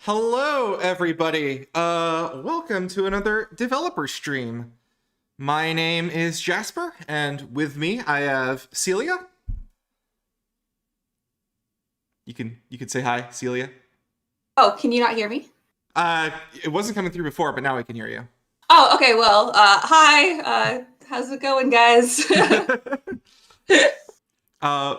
Hello, everybody. Welcome to another developer stream. My name is Jasper, and with me I have Celia. You can say hi, Celia. Oh, can you not hear me? It wasn't coming through before, but now I can hear you. Oh, okay. Well, hi. How's it going, guys?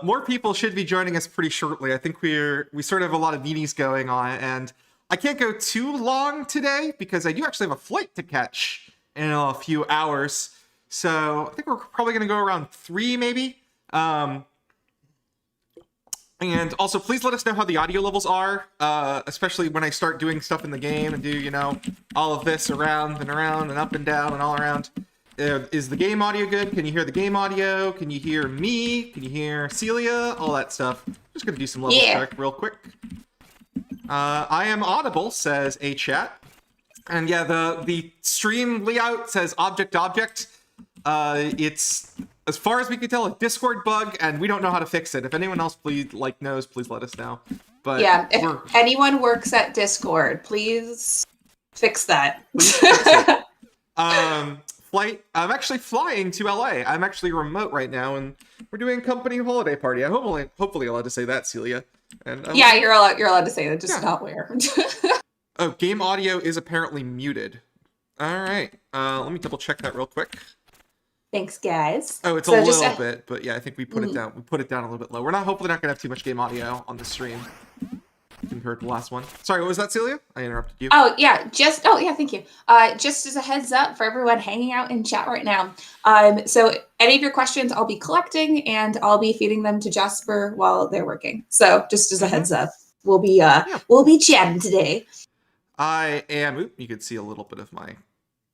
More people should be joining us pretty shortly. I think we sort of have a lot of meetings going on, and I can't go too long today because I do actually have a flight to catch in a few hours. So I think we're probably going to go around 3, maybe. And also, please let us know how the audio levels are, especially when I start doing stuff in the game and do, all of this around and up and down and all around. Is the game audio good? Can you hear the game audio? Can you hear me? Can you hear Celia? All that stuff. Just gonna do some level check real quick. I am audible, says a chat. And yeah, the stream layout says object. It's, as far as we can tell, a Discord bug, and we don't know how to fix it. If anyone else knows, please let us know. But yeah, if anyone works at Discord, please fix that. Please fix it. I'm actually flying to LA. I'm actually remote right now, and we're doing a company holiday party. I'm hopefully allowed to say that, Celia. And yeah, you're allowed to say that, just not where. Oh, game audio is apparently muted. All right. Let me double check that real quick. Thanks, guys. Oh, it's a little bit, but yeah, I think we put it down. We put it down a little bit low. We're hopefully not gonna have too much game audio on the stream compared to the last one. Sorry, what was that, Celia? I interrupted you. Oh yeah, thank you. Just as a heads up for everyone hanging out in chat right now. So any of your questions I'll be collecting and I'll be feeding them to Jasper while they're working. So just as a heads up, we'll be chatting today. I am. You can see a little bit of my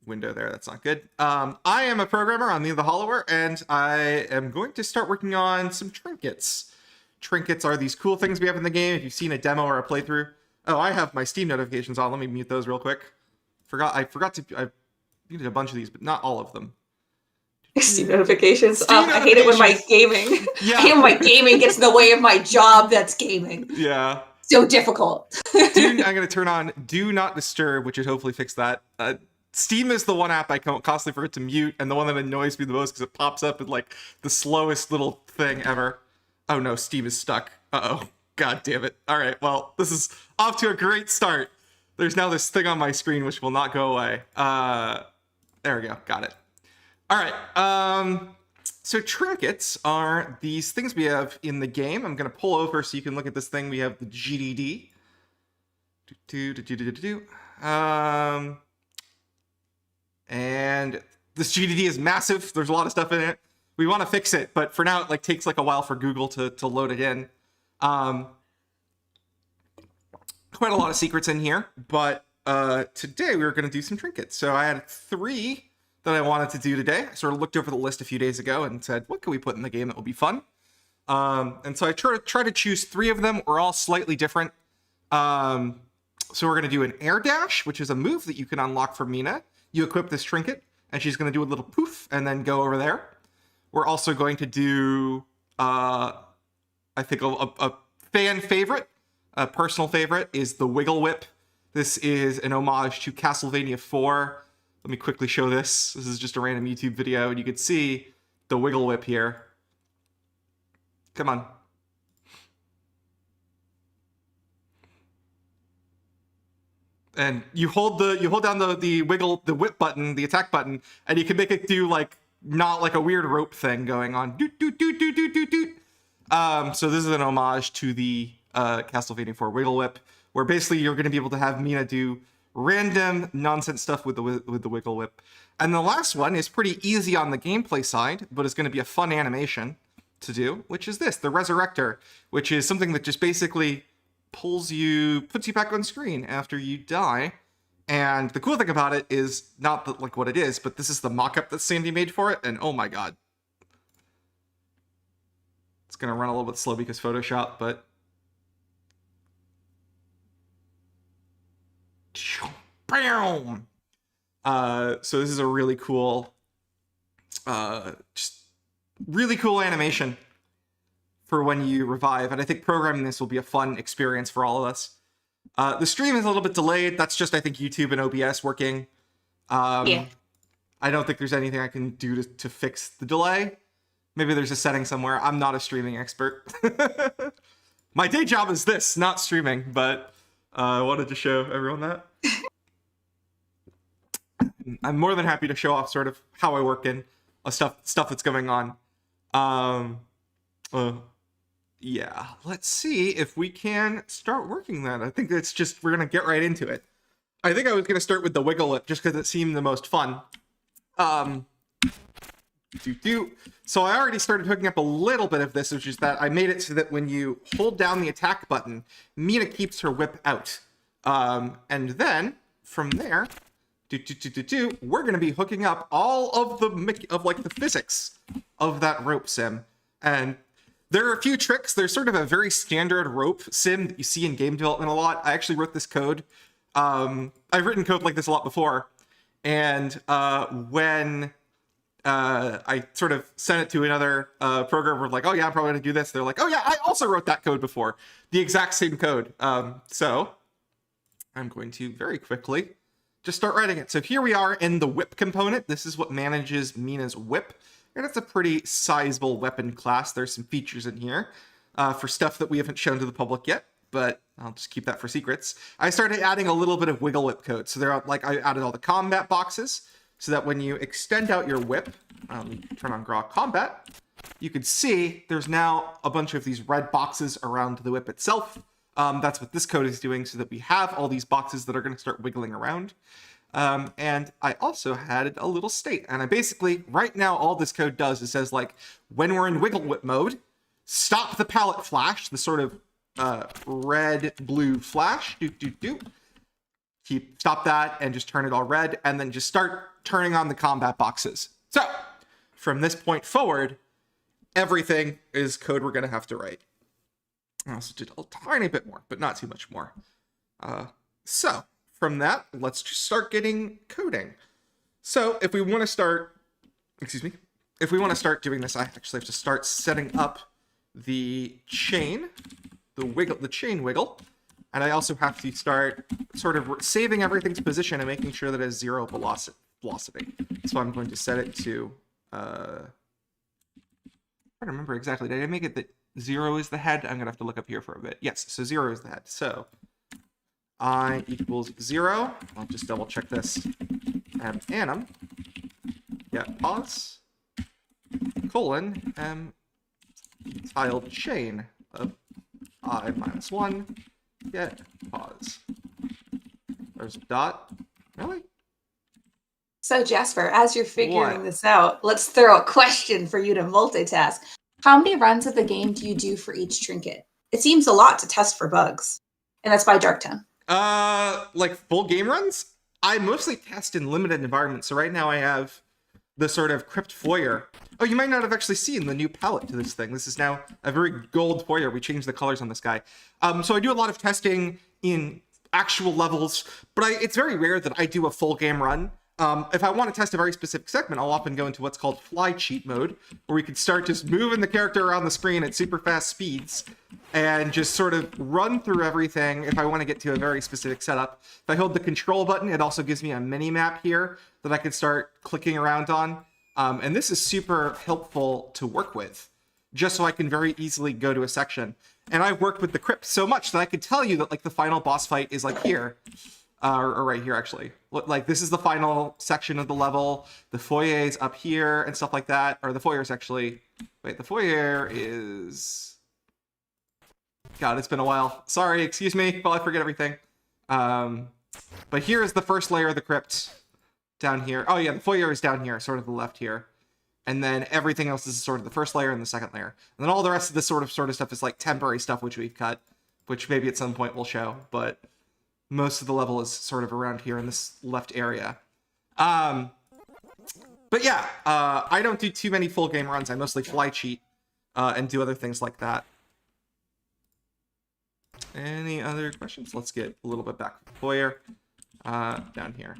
window there. That's not good. I am a programmer on the Hollower, and I am going to start working on some trinkets. Trinkets are these cool things we have in the game. If you've seen a demo or a playthrough. Oh, I have my Steam notifications on. Let me mute those real quick. I muted a bunch of these, but not all of them. Steam notifications. I hate it when my gaming. Yeah. I hate when my gaming gets in the way of my job. That's gaming. Yeah. So difficult. I'm going to turn on Do Not Disturb, which should hopefully fix that. Steam is the one app I constantly forget to mute, and the one that annoys me the most because it pops up with like the slowest little thing ever. Oh no, Steam is stuck. Uh-oh. God damn it. All right, well, this is off to a great start. There's now this thing on my screen which will not go away. There we go. Got it. All right. So trinkets are these things we have in the game. I'm going to pull over so you can look at this thing. We have the GDD. And this GDD is massive. There's a lot of stuff in it. We want to fix it, but for now it takes a while for Google to load it in. Quite a lot of secrets in here, but today we were going to do some trinkets. So I had 3 that I wanted to do today. I sort of looked over the list a few days ago and said, what can we put in the game that will be fun? And so I try to choose 3 of them. We're all slightly different. So we're going to do an air dash, which is a move that you can unlock for Mina. You equip this trinket, and she's going to do a little poof and then go over there. We're also going to do, I think, a fan favorite, a personal favorite, is the Wiggle Whip. This is an homage to Castlevania 4. Let me quickly show this. This is just a random YouTube video, and you can see the Wiggle Whip here. Come on. And you hold down the whip button, the attack button, and you can make it do not like a weird rope thing going on. Doot, doot, doot, doot, doot, doot, doot. So this is an homage to the Castlevania 4 Wiggle Whip, where basically you're going to be able to have Mina do random nonsense stuff with the Wiggle Whip. And the last one is pretty easy on the gameplay side, but it's going to be a fun animation to do, which is this, the resurrector, which is something that just basically puts you back on screen after you die. And the cool thing about it is not what it is, but this is the mock-up that Sandy made for it, and oh my god. It's gonna run a little bit slow because Photoshop, but bam! So this is a really cool just really cool animation for when you revive, and I think programming this will be a fun experience for all of us. The stream is a little bit delayed. That's just, I think, YouTube and OBS working. Yeah. I don't think there's anything I can do to fix the delay. Maybe there's a setting somewhere. I'm not a streaming expert. My day job is this, not streaming, but I wanted to show everyone that. I'm more than happy to show off sort of how I work in stuff that's going on. Yeah, let's see if we can start working that. I think it's just, we're going to get right into it. I think I was going to start with the wiggle lip just because it seemed the most fun. So I already started hooking up a little bit of this, which is that I made it so that when you hold down the attack button, Mina keeps her whip out. And then from there, we're going to be hooking up all of the physics of that rope sim. And there are a few tricks. There's sort of a very standard rope sim that you see in game development a lot. I actually wrote this code. I've written code like this a lot before. And when I sort of sent it to another programmer, like, oh yeah, I'm probably going to do this. They're like, oh yeah, I also wrote that code before. The exact same code. So I'm going to very quickly just start writing it. So here we are in the whip component. This is what manages Mina's whip. And it's a pretty sizable weapon class. There's some features in here for stuff that we haven't shown to the public yet, but I'll just keep that for secrets. I started adding a little bit of wiggle whip code. So I added all the combat boxes so that when you extend out your whip, turn on Grok Combat, you can see there's now a bunch of these red boxes around the whip itself. That's what this code is doing, so that we have all these boxes that are going to start wiggling around. And I also had a little state, and I basically, right now, all this code does is says, like, when we're in wiggle whip mode, stop the palette flash, the sort of red-blue flash, stop that and just turn it all red, and then just start turning on the combat boxes. So from this point forward, everything is code we're going to have to write. I also did a tiny bit more, but not too much more. So from that, let's just start getting coding. So if we want to start, if we want to start doing this, I actually have to start setting up the chain, the chain wiggle. And I also have to start sort of saving everything's position and making sure that it has 0 velocity. So I'm going to set it to, I don't remember exactly. Did I make it that 0 is the head? I'm going to have to look up here for a bit. Yes, so 0 is the head. So I equals 0. I'll just double check this. Anim. Yeah, pause. Colon. Tiled chain of I minus 1. Get pause. There's a dot. Really? So Jasper, as you're figuring this out, let's throw a question for you to multitask. How many runs of the game do you do for each trinket? It seems a lot to test for bugs. And that's by Darktown. Like full game runs? I mostly test in limited environments. So right now I have the sort of crypt foyer. Oh, you might not have actually seen the new palette to this thing. This is now a very gold foyer. We changed the colors on this guy. So I do a lot of testing in actual levels, but it's very rare that I do a full game run. If I want to test a very specific segment, I'll often go into what's called fly cheat mode, where we can start just moving the character around the screen at super fast speeds and just sort of run through everything if I want to get to a very specific setup. If I hold the control button, it also gives me a mini map here that I can start clicking around on. And this is super helpful to work with, just so I can very easily go to a section. And I've worked with the crypt so much that I can tell you that like the final boss fight is like here. Or right here, actually. Like, this is the final section of the level. The foyer is up here and stuff like that. Or the foyer is actually... Wait, the foyer is... God, it's been a while. Sorry, excuse me while I forget everything. But here is the first layer of the crypt. Down here. Oh, yeah, the foyer is down here, sort of the left here. And then everything else is sort of the first layer and the second layer. And then all the rest of this sort of stuff is like temporary stuff, which we've cut. Which maybe at some point we'll show, but... most of the level is sort of around here in this left area. But yeah, I don't do too many full game runs. I mostly fly cheat and do other things like that. Any other questions? Let's get a little bit back to the foyer. Down here.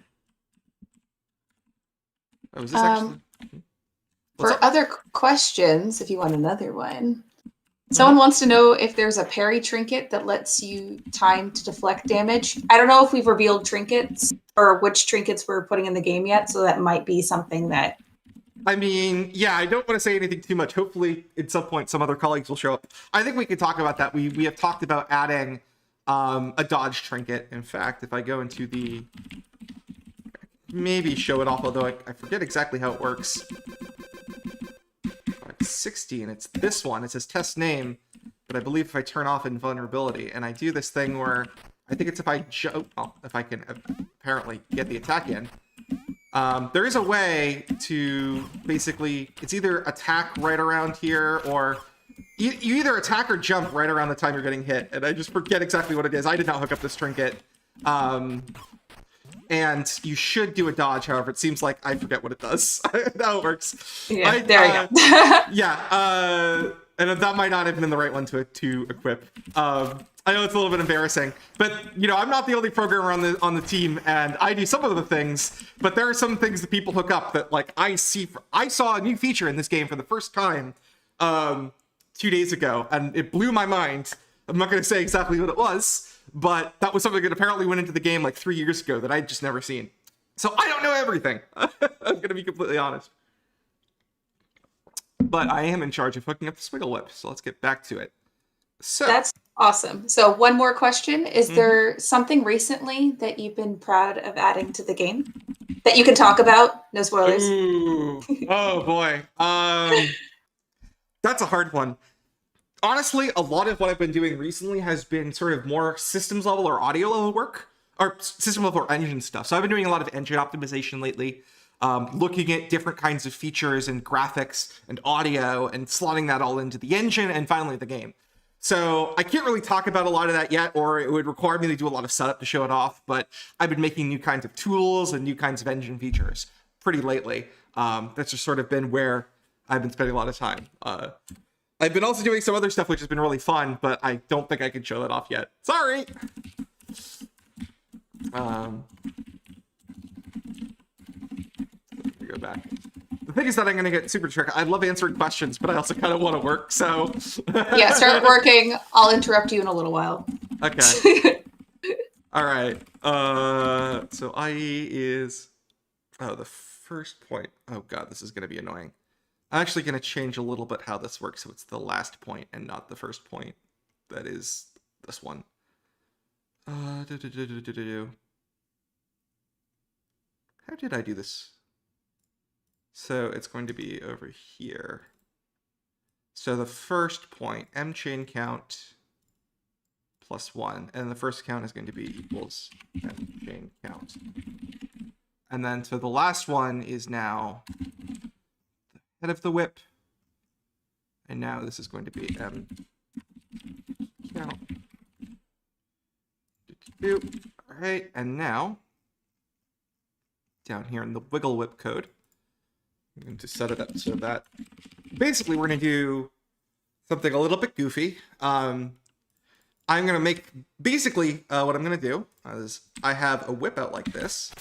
Oh, is this actually... For other questions, if you want another one, Someone wants to know if there's a parry trinket that lets you time to deflect damage. I don't know if we've revealed trinkets or which trinkets we're putting in the game yet, so that might be something that... I mean, yeah, I don't want to say anything too much. Hopefully, at some point, some other colleagues will show up. I think we could talk about that. We have talked about adding a dodge trinket. In fact, if I go into the... Maybe show it off, although I forget exactly how it works. 16, it's this one. It says test name, but I believe if I turn off invulnerability, and I do this thing where... I think it's if I jump... Well, if I can apparently get the attack in. There is a way to basically, it's either attack right around here, or you either attack or jump right around the time you're getting hit. And I just forget exactly what it is. I did not hook up this trinket. And you should do a dodge, however, it seems like I forget what it does. How it works. Yeah, there we go. Yeah, and that might not have been the right one to equip. I know it's a little bit embarrassing, but you know, I'm not the only programmer on the team, and I do some of the things. But there are some things that people hook up that, like, I saw a new feature in this game for the first time 2 days ago, and it blew my mind. I'm not going to say exactly what it was, but that was something that apparently went into the game like 3 years ago that I'd just never seen. So I don't know everything. I'm going to be completely honest. But I am in charge of hooking up the Swiggle Whip, so let's get back to it. So That's awesome. So one more question. Is there something recently that you've been proud of adding to the game that you can talk about? No spoilers. Ooh. Oh boy. That's a hard one. Honestly, a lot of what I've been doing recently has been sort of more systems level or audio level work, or system level or engine stuff. So I've been doing a lot of engine optimization lately, looking at different kinds of features and graphics and audio and slotting that all into the engine and finally the game. So I can't really talk about a lot of that yet, or it would require me to do a lot of setup to show it off, but I've been making new kinds of tools and new kinds of engine features pretty lately. That's just sort of been where I've been spending a lot of time. I've been also doing some other stuff which has been really fun, but I don't think I can show that off yet. Sorry! Let me go back. The thing is that I'm going to get super tricky. I love answering questions, but I also kind of want to work, so... Yeah, start working. I'll interrupt you in a little while. Okay. All right. So IE is... Oh, the first point. Oh, God, this is going to be annoying. I'm actually going to change a little bit how this works so it's the last point and not the first point. That is this one. How did I do this? So it's going to be over here. So the first point, m chain count plus 1, and the first count is going to be equals m chain count. And then so the last one is now the head of the whip, and now this is going to be m count. All right, and now down here in the wiggle whip code, I'm going to set it up so that basically we're going to do something a little bit goofy. I'm going to make, basically what I'm going to do is I have a whip out like this,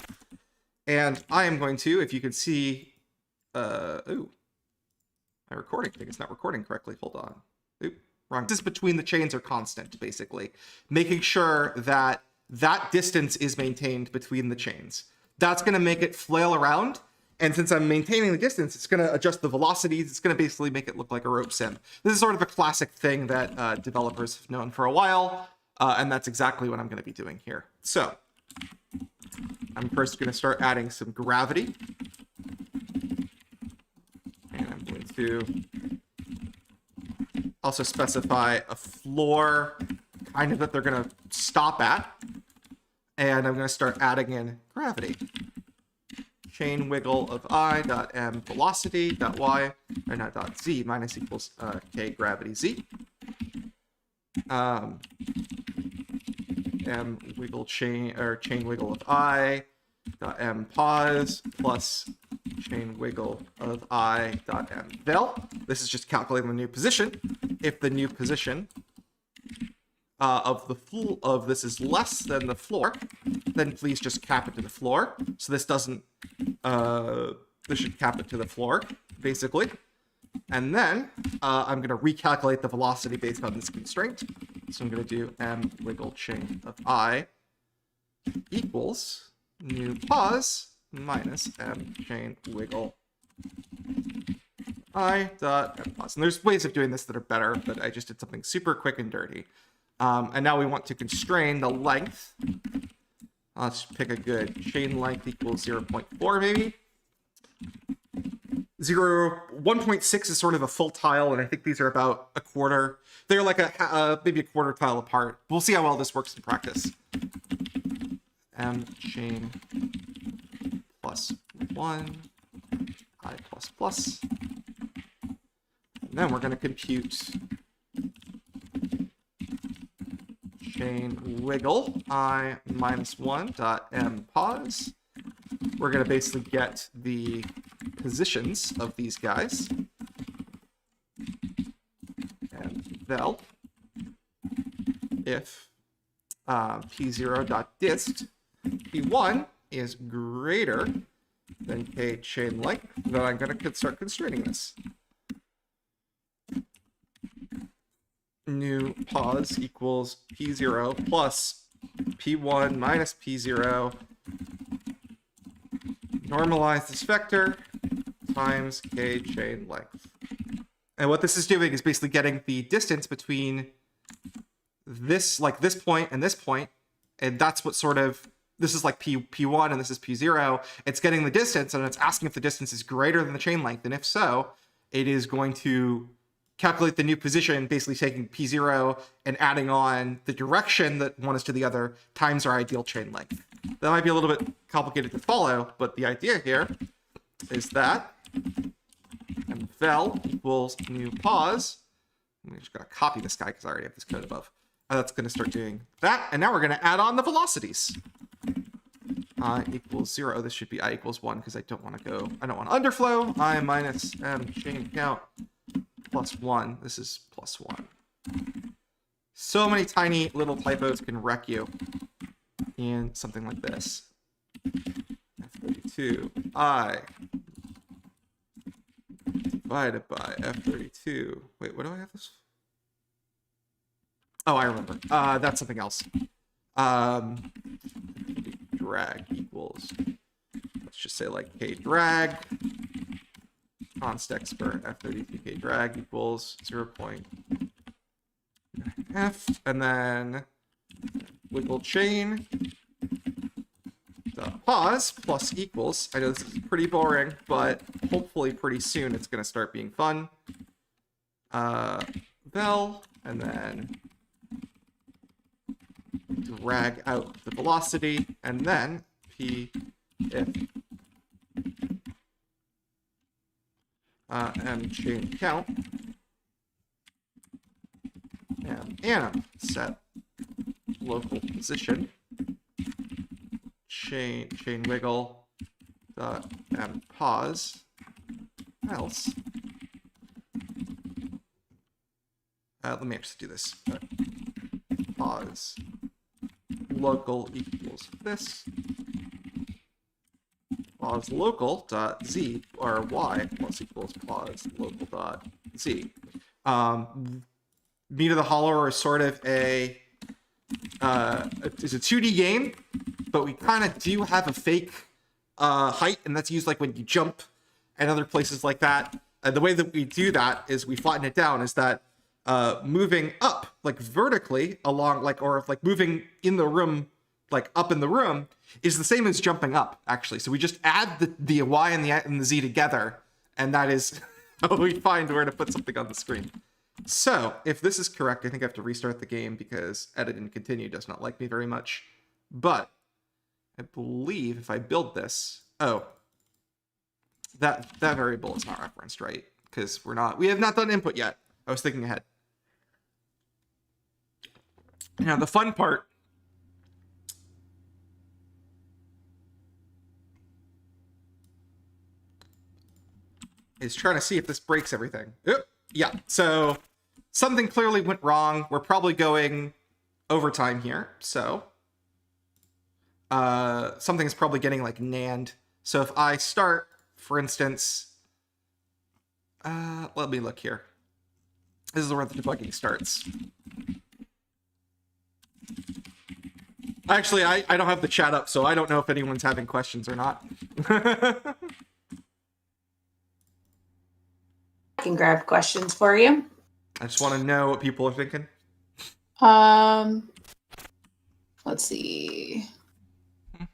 and I am going to, if you can see, ooh, my recording thing is not recording correctly. Hold on. Oop, wrong. This between the chains are constant, basically. Making sure that that distance is maintained between the chains. That's going to make it flail around. And since I'm maintaining the distance, it's going to adjust the velocities. It's going to basically make it look like a rope sim. This is sort of a classic thing that developers have known for a while. And that's exactly what I'm going to be doing here. So I'm first going to start adding some gravity. And I'm going to also specify a floor kind of that they're going to stop at. And I'm going to start adding in gravity. Chain wiggle of I dot m velocity dot y, or not dot z minus equals k gravity z. M wiggle chain, or chain wiggle of I dot m pause plus chain wiggle of I dot m vel. This is just calculating the new position. If the new position of this is less than the floor, then please just cap it to the floor. So this doesn't, this should cap it to the floor, basically. And then I'm going to recalculate the velocity based on this constraint. So I'm going to do m wiggle chain of I equals new pause minus m chain wiggle I dot m pause. And there's ways of doing this that are better, but I just did something super quick and dirty. And now we want to constrain the length. Let's pick a good chain length equals 0.4 maybe. 1.6 is sort of a full tile, and I think these are about a quarter. They're like maybe a quarter tile apart. We'll see how well this works in practice. M chain plus 1, I plus plus. And then we're going to compute chain wiggle I minus 1 dot m pause. We're going to basically get the positions of these guys. And vel if p0 dot dist p1 is greater than k chain length, then I'm going to start constraining this. New pause equals p0 plus p1 minus p0. Normalize this vector times k chain length. And what this is doing is basically getting the distance between this, like this point, and that's what sort of, this is like P1 and this is P0. It's getting the distance, and it's asking if the distance is greater than the chain length, and if so, it is going to calculate the new position, basically taking P0 and adding on the direction that one is to the other times our ideal chain length. That might be a little bit complicated to follow, but the idea here is that and vel equals new pause. I'm just going to copy this guy because I already have this code above. That's going to start doing that. And now we're going to add on the velocities. I equals 0. This should be I equals 1 because I don't want to underflow. I minus m chain count plus 1. This is plus 1. So many tiny little typos can wreck you in something like this. F32 I divided by F32. Wait, what do I have this? Oh, I remember. That's something else. Drag equals, let's just say like k drag. Const x for F32 k drag equals 0.f, and then wiggle chain pause plus equals. I know this is pretty boring, but hopefully pretty soon it's going to start being fun. Vel, and then drag out the velocity, and then p if m chain count and anim set local position chain wiggle dot m pause else. Let me actually do this. Pause local equals this. Pause local dot z or y plus equals pause local dot z. Mina the Hollower is sort of it's a 2D game, but we kind of do have a fake height, and that's used like when you jump and other places like that. The way that we do that is we flatten it down, is that moving up like vertically along, like, or like moving in the room, like up in the room, is the same as jumping up, actually. So we just add the y and the z together, and that is how we find where to put something on the screen. So if this is correct, I think I have to restart the game because edit and continue does not like me very much. But I believe if I build this, that variable is not referenced, right? Because we have not done input yet. I was thinking ahead. Now the fun part is trying to see if this breaks everything. Yeah, so something clearly went wrong. We're probably going overtime here, so something's probably getting like nanned. So if I start, for instance, Let me look here. This is where the debugging starts. Actually, I don't have the chat up, so I don't know if anyone's having questions or not. I can grab questions for you. I just want to know what people are thinking. Let's see.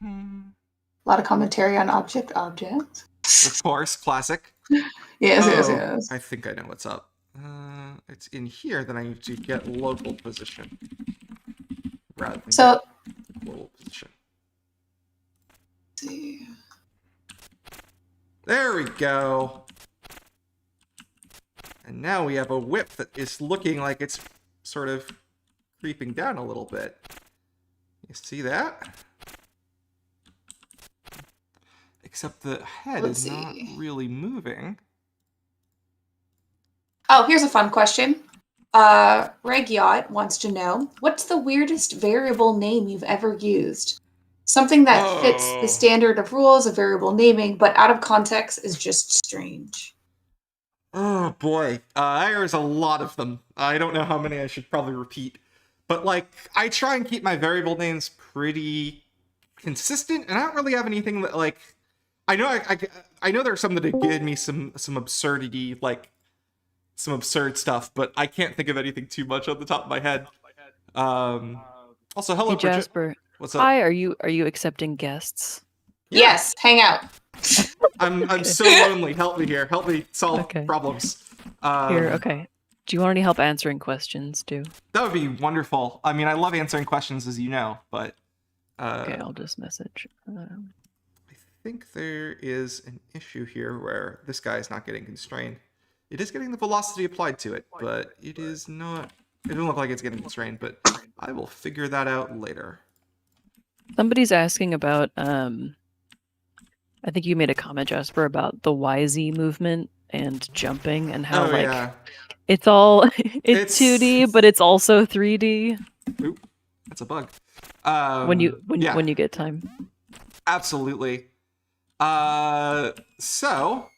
A lot of commentary on object. Of course, classic. Yes. I think I know what's up. It's in here that I need to get local position rather than global position. Let's see. There we go. And now we have a whip that is looking like it's sort of creeping down a little bit. You see that? Except the head is not really moving. Oh, here's a fun question. Reg Yacht wants to know, what's the weirdest variable name you've ever used? Something that fits the standard of rules of variable naming, but out of context is just strange. Oh boy, there's a lot of them. I don't know how many I should probably repeat. But like, I try and keep my variable names pretty consistent, and I don't really have anything that like, I know I know there are some that have given me some absurdity, like some absurd stuff, but I can't think of anything too much on the top of my head. Also, hello, hey, Jasper. What's up? Hi, are you accepting guests? Yeah. Yes, hang out. I'm so lonely. Help me here. Help me solve problems. Here, okay. Do you want any help answering questions too? That would be wonderful. I mean, I love answering questions, as you know, but okay, I'll just message. I think there is an issue here where this guy is not getting constrained. It is getting the velocity applied to it, but it is not. It doesn't look like it's getting constrained, but I will figure that out later. Somebody's asking about. I think you made a comment, Jasper, about the YZ movement and jumping and how it's all it's 2D, but it's also 3D. Oop, that's a bug. When you get time. Absolutely. So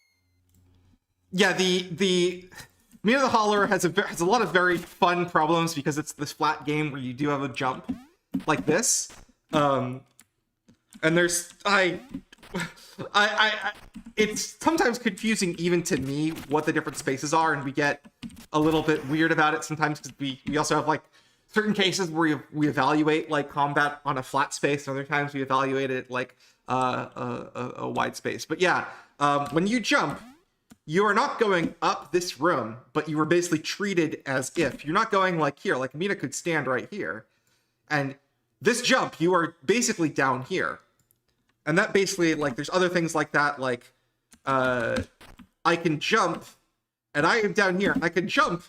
yeah, the Mina the Holler has a lot of very fun problems because it's this flat game where you do have a jump like this. And there's it's sometimes confusing even to me what the different spaces are, and we get a little bit weird about it sometimes because we also have like certain cases where we evaluate like combat on a flat space, and other times we evaluate it like a wide space. But yeah, when you jump, you are not going up this room, but you are basically treated as if you're not going like here. Like Mina could stand right here, and this jump, you are basically down here. And that basically, like, there's other things like that, like, I can jump, and I am down here. I can jump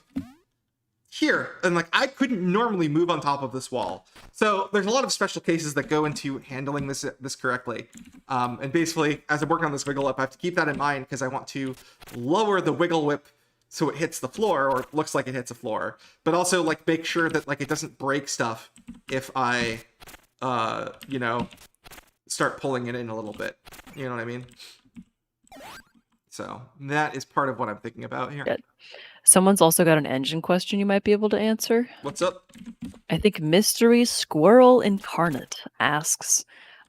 here, and, like, I couldn't normally move on top of this wall. So there's a lot of special cases that go into handling this correctly. And basically, as I'm working on this wiggle whip, I have to keep that in mind because I want to lower the wiggle whip so it hits the floor, or it looks like it hits a floor. But also, like, make sure that, like, it doesn't break stuff if I, you know, start pulling it in a little bit. You know what I mean? So that is part of what I'm thinking about here. Yeah. Someone's also got an engine question you might be able to answer. What's up? I think Mystery Squirrel Incarnate asks,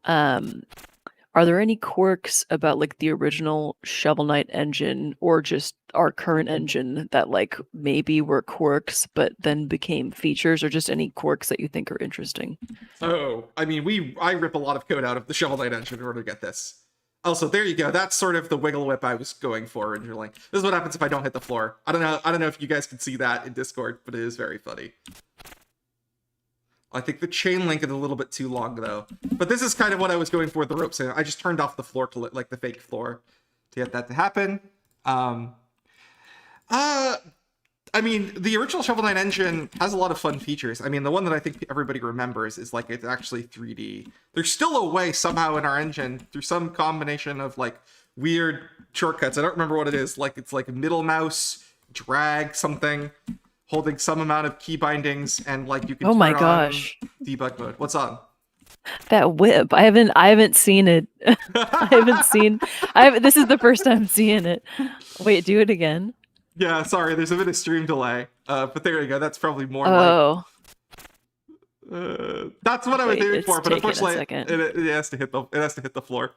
are there any quirks about like the original Shovel Knight engine or just our current engine that like maybe were quirks but then became features, or just any quirks that you think are interesting? Oh, I mean, I rip a lot of code out of the Shovel Knight engine in order to get this. Also, there you go. That's sort of the wiggle whip I was going for originally. This is what happens if I don't hit the floor. I don't know if you guys can see that in Discord, but it is very funny. I think the chain link is a little bit too long though. But this is kind of what I was going for with the ropes. I just turned off the floor to like the fake floor to get that to happen. I mean, the original Shovel Knight engine has a lot of fun features. I mean, the one that I think everybody remembers is like it's actually 3D. There's still a way somehow in our engine through some combination of like weird shortcuts. I don't remember what it is. Like it's like middle mouse, drag something, holding some amount of key bindings, and like you can turn on debug mode. What's on? That whip. I haven't seen it. This is the first time seeing it. Wait, do it again. Yeah, sorry, there's a bit of stream delay. But there you go. That's probably more like. Oh, That's what I was wait, aiming it's for, but taking a unfortunately, second. it has to hit the floor.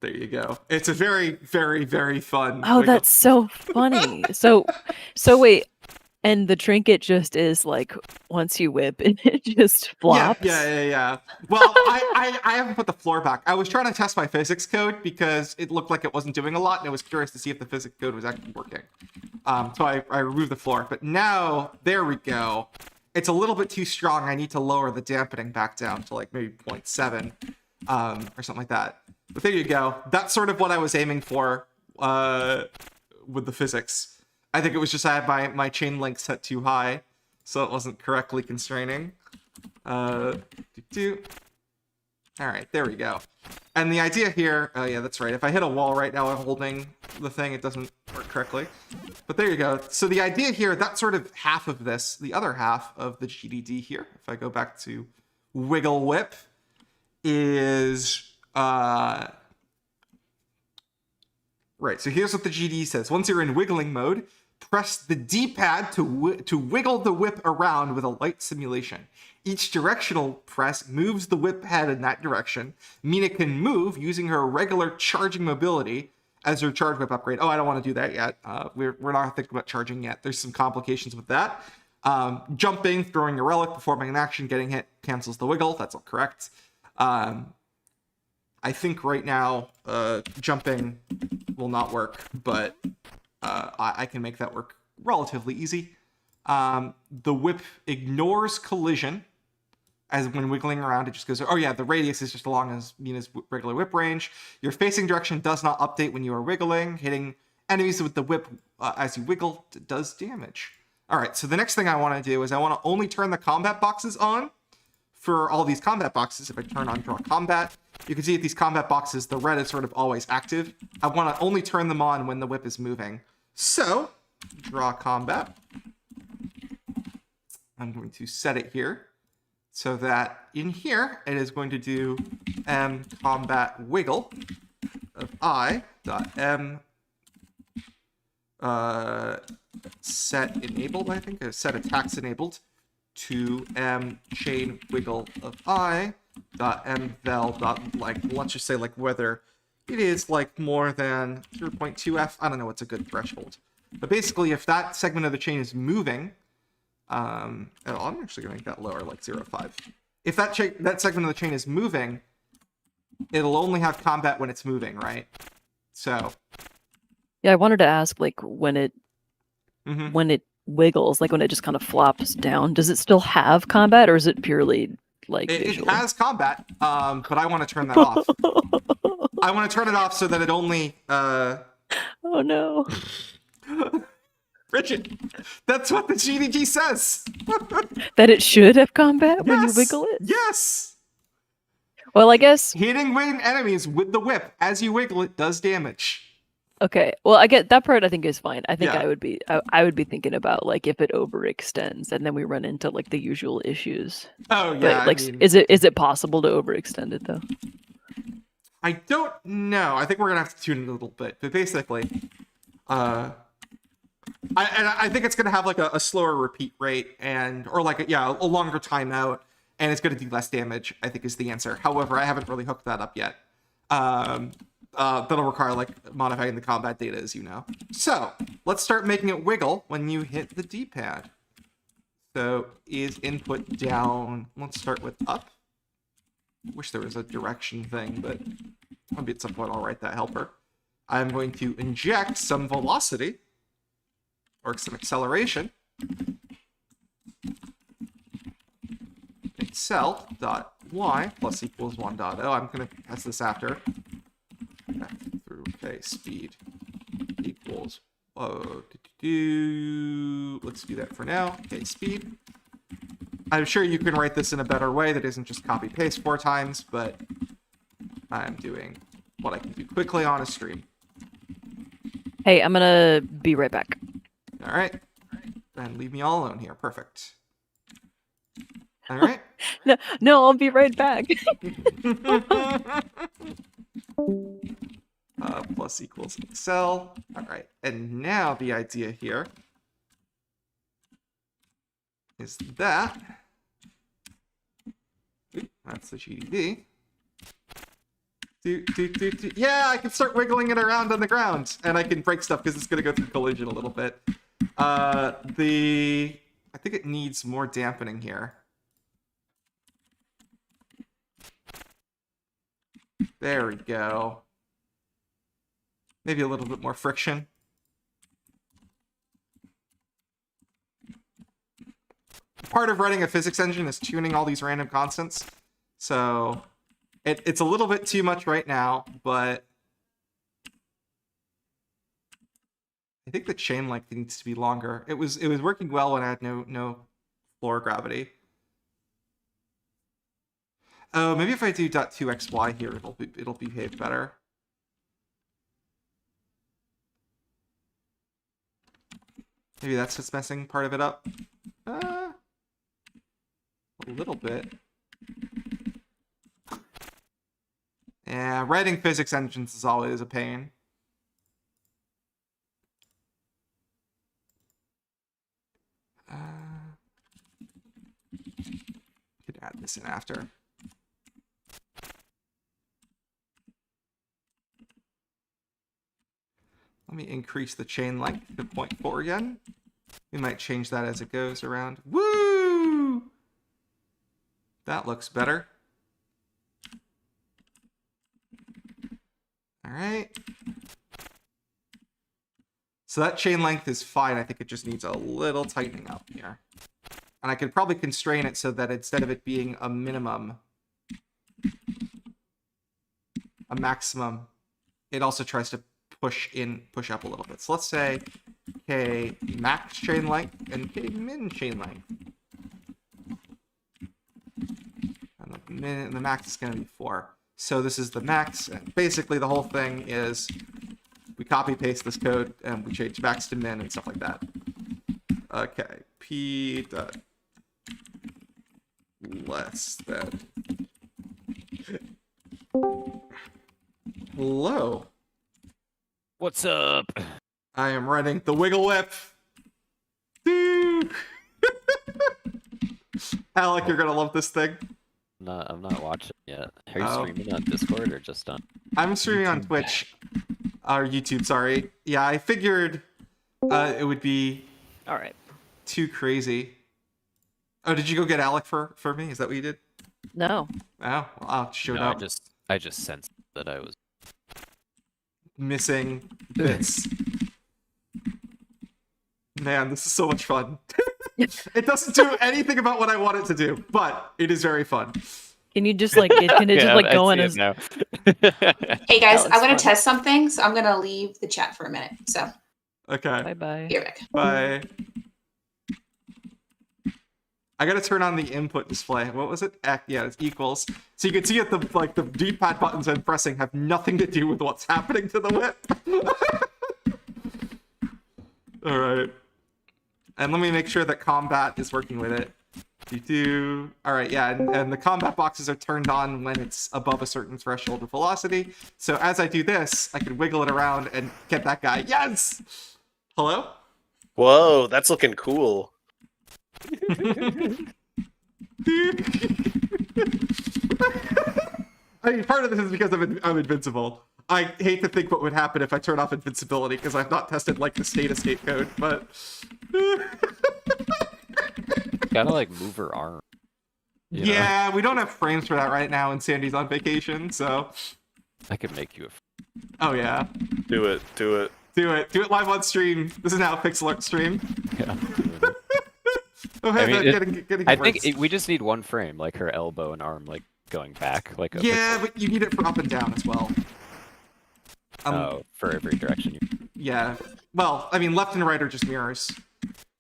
There you go. It's a very, very, very fun. Oh, wiggle. that's so funny. So wait, and the trinket just is like once you whip, it just flops. Yeah. Well, I haven't put the floor back. I was trying to test my physics code because it looked like it wasn't doing a lot, and I was curious to see if the physics code was actually working. So I removed the floor, but now there we go. It's a little bit too strong. I need to lower the dampening back down to like maybe 0.7 or something like that. But there you go. That's sort of what I was aiming for with the physics. I think it was just I had my chain length set too high, so it wasn't correctly constraining. All right, there we go. And the idea here, oh yeah, that's right. If I hit a wall right now, I'm holding the thing, it doesn't work correctly. But there you go. So the idea here, that's sort of half of this. The other half of the GDD here, if I go back to wiggle whip, is right. So here's what the GD says. Once you're in wiggling mode, press the D-pad to wiggle the whip around with a light simulation. Each directional press moves the whip head in that direction. Mina can move using her regular charging mobility as her charge whip upgrade. Oh, I don't want to do that yet. We're not thinking about charging yet. There's some complications with that. Jumping, throwing a relic, performing an action, getting hit cancels the wiggle. That's all correct. I think right now jumping will not work, but I can make that work relatively easy. The whip ignores collision, as when wiggling around, it just goes, oh yeah, the radius is just along as Mina's regular whip range. Your facing direction does not update when you are wiggling. Hitting enemies with the whip as you wiggle does damage. All right, so the next thing I want to do is I want to only turn the combat boxes on for all these combat boxes. If I turn on draw combat, you can see at these combat boxes, the red is sort of always active. I want to only turn them on when the whip is moving. So, draw combat. I'm going to set it here so that in here, it is going to do combat wiggle of I dot m set enabled, I think, or set attacks enabled to chain wiggle of I dot m vel dot, like, let's just say like whether it is like more than 0.2f. I don't know what's a good threshold, but basically if that segment of the chain is moving, I'm actually gonna make that lower, like 0.5. If that segment of the chain is moving, it'll only have combat when it's moving, right? So Yeah, I wanted to ask, like, when it wiggles, like when it just kind of flops down, does it still have combat, or is it purely like it has combat, but I want to turn that off. I want to turn it off so that it only Oh no. Richard, that's what the GDG says. That it should have combat when you Yes! wiggle it? Yes. Well, I guess. Hitting winged enemies with the whip as you wiggle it does damage. Okay. Well, I get that part. I think is fine. I think Yeah. I would be thinking about like if it overextends, and then we run into like the usual issues. Oh yeah. But like, I mean, is it possible to overextend it though? I don't know. I think we're gonna have to tune it a little bit, but basically, I think it's gonna have like a slower repeat rate or like a longer timeout, and it's gonna do less damage. I think is the answer. However, I haven't really hooked that up yet. That'll require like modifying the combat data, as you know. So let's start making it wiggle when you hit the D-pad. So is input down? Let's start with up. Wish there was a direction thing, but maybe at some point I'll write that helper. I'm going to inject some velocity or some acceleration. Accel dot y plus equals 1.0. I'm going to test this after. Through speed equals. Let's do that for now. Okay, speed. I'm sure you can write this in a better way that isn't just copy paste 4 times, but I'm doing what I can do quickly on a stream. Hey, I'm gonna be right back. All right, and leave me all alone here. Perfect. All right. No, I'll be right back. plus equals Excel. All right, and now the idea here is that that's the GDB. Yeah, I can start wiggling it around on the ground, and I can break stuff because it's going to go through collision a little bit. I think it needs more dampening here. There we go. Maybe a little bit more friction. Part of writing a physics engine is tuning all these random constants. So it's a little bit too much right now, but I think the chain length needs to be longer. It was working well when I had no floor gravity. Oh, maybe if I do .2xy here, it'll behave better. Maybe that's what's messing part of it up. A little bit. Yeah, writing physics engines is always a pain. Could add this in after. Let me increase the chain length to 0.4 again. We might change that as it goes around. Woo! That looks better. All right. So that chain length is fine. I think it just needs a little tightening up here. And I could probably constrain it so that instead of it being a minimum, a maximum, it also tries to push up a little bit. So let's say K max chain length and K min chain length. And the max is going to be 4. So this is the max, and basically the whole thing is we copy paste this code and we change max to min and stuff like that. Okay, P dot less than. Hello. What's up? I am running the wiggle whip. Dude. Alec, you're gonna love this thing. I'm not watching yet. Are you Oh. streaming on Discord or just on? I'm streaming on Twitch. Or YouTube, sorry. Yeah, I figured it would be All right. too crazy. Oh, did you go get Alec for me? Is that what you did? No. Oh, well, I showed No, up I just sensed that I was. missing bits. Man, this is so much fun. It doesn't do anything about what I want it to do, but it is very fun. Can you just like can it just like go in as now. Hey guys, That I was want fun. to test something, so I'm going to leave the chat for a minute. So, Okay, bye bye. be right back. bye. I gotta turn on the input display. What was it? Yeah, it's equals. So you can see that the D-pad buttons I'm pressing have nothing to do with what's happening to the whip. All right. And let me make sure that combat is working with it. All right, yeah, and the combat boxes are turned on when it's above a certain threshold of velocity. So as I do this, I can wiggle it around and get that guy. Yes! Hello? Whoa, that's looking cool. I mean, part of this is because I'm invincible. I hate to think what would happen if I turn off invincibility, because I've not tested like the state escape code, but Gotta like move her arm. You know? yeah, we don't have frames for that right now, and Sandy's on vacation, so I could make you a. oh yeah, Do it. do it live on stream. This is now a pixel art stream. Yeah. Oh, I mean, getting I think words. we just need one frame, like her elbow and arm, like going back, like a Yeah, pixel. but you need it for up and down as well. Oh, for every direction. Yeah. Well, I mean, left and right are just mirrors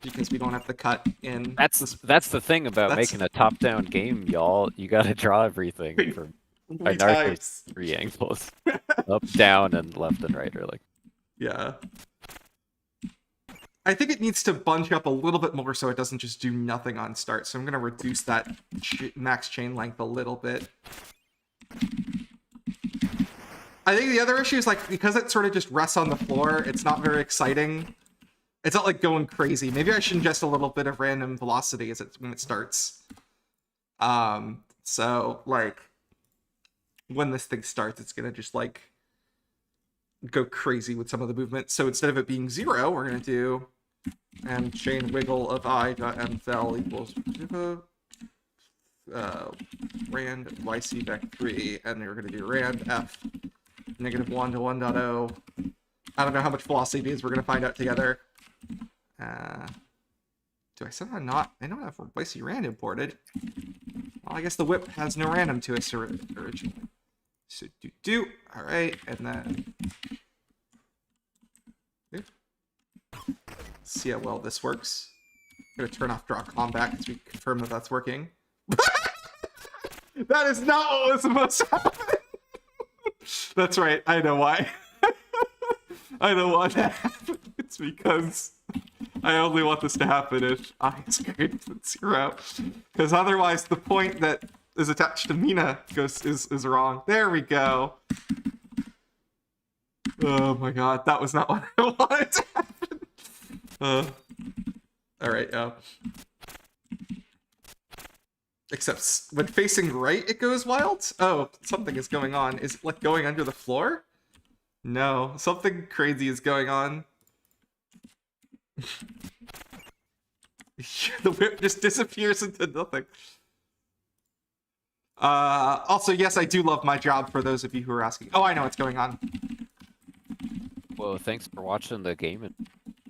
because we don't have the cut in. That's the thing about That's- making a top-down game, y'all. You gotta draw everything from Three anarchic times. 3 angles, up, down, and left and right are like. Yeah. I think it needs to bunch up a little bit more so it doesn't just do nothing on start. So I'm going to reduce that max chain length a little bit. I think the other issue is like because it sort of just rests on the floor, it's not very exciting. It's not like going crazy. Maybe I should ingest a little bit of random velocity when it starts. So like when this thing starts, it's gonna just like go crazy with some of the movement. So instead of it being 0, we're gonna do and chain wiggle of I.mfl equals rand yc vec 3, and we're gonna do rand f -1 to 1.0. I don't know how much velocity it is. We're gonna find out together. Do I somehow not? I don't have yc rand imported. Well, I guess the whip has no random to it originally. So do. All right, and then see how well this works. I'm gonna turn off draw combat because we confirm that that's working. That is not what was supposed to happen. That's right. I know why. I know why that happened. It's because I only want this to happen if I is greater than 0. Because otherwise, the point that is attached to Mina is wrong. There we go. Oh my god, that was not what I wanted to happen. All right. Except when facing right, it goes wild. Oh, something is going on. Is it like going under the floor? No, something crazy is going on. The whip just disappears into nothing. Also, yes, I do love my job, for those of you who are asking. Oh, I know what's going on. Well, thanks for watching the game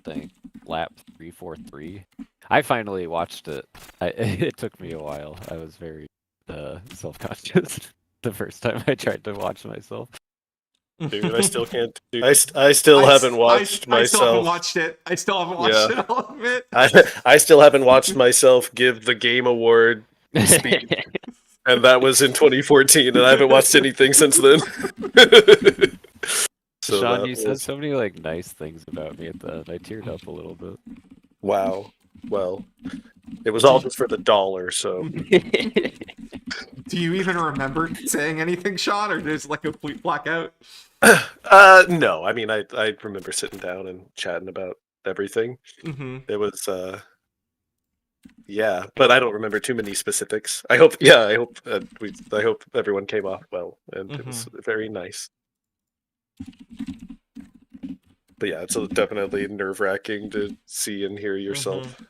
thing. Lap 343. I finally watched it. It took me a while. I was very self-conscious the first time I tried to watch myself. Dude, I still can't do. I still haven't watched myself. I still haven't watched it. I still haven't watched it. I'll admit. I still haven't watched myself give the Game Award speech, and that was in 2014, and I haven't watched anything since then. So Sean, you said so many like nice things about me at the end. I teared up a little bit. Wow. Well, it was all just for the $1, so. Do you even remember saying anything, Sean, or just like a complete blackout? No. I mean, I remember sitting down and chatting about everything. Mm-hmm. It was, yeah, but I don't remember too many specifics. I hope everyone came off well, and it was very nice. But yeah, it's definitely nerve-wracking to see and hear yourself.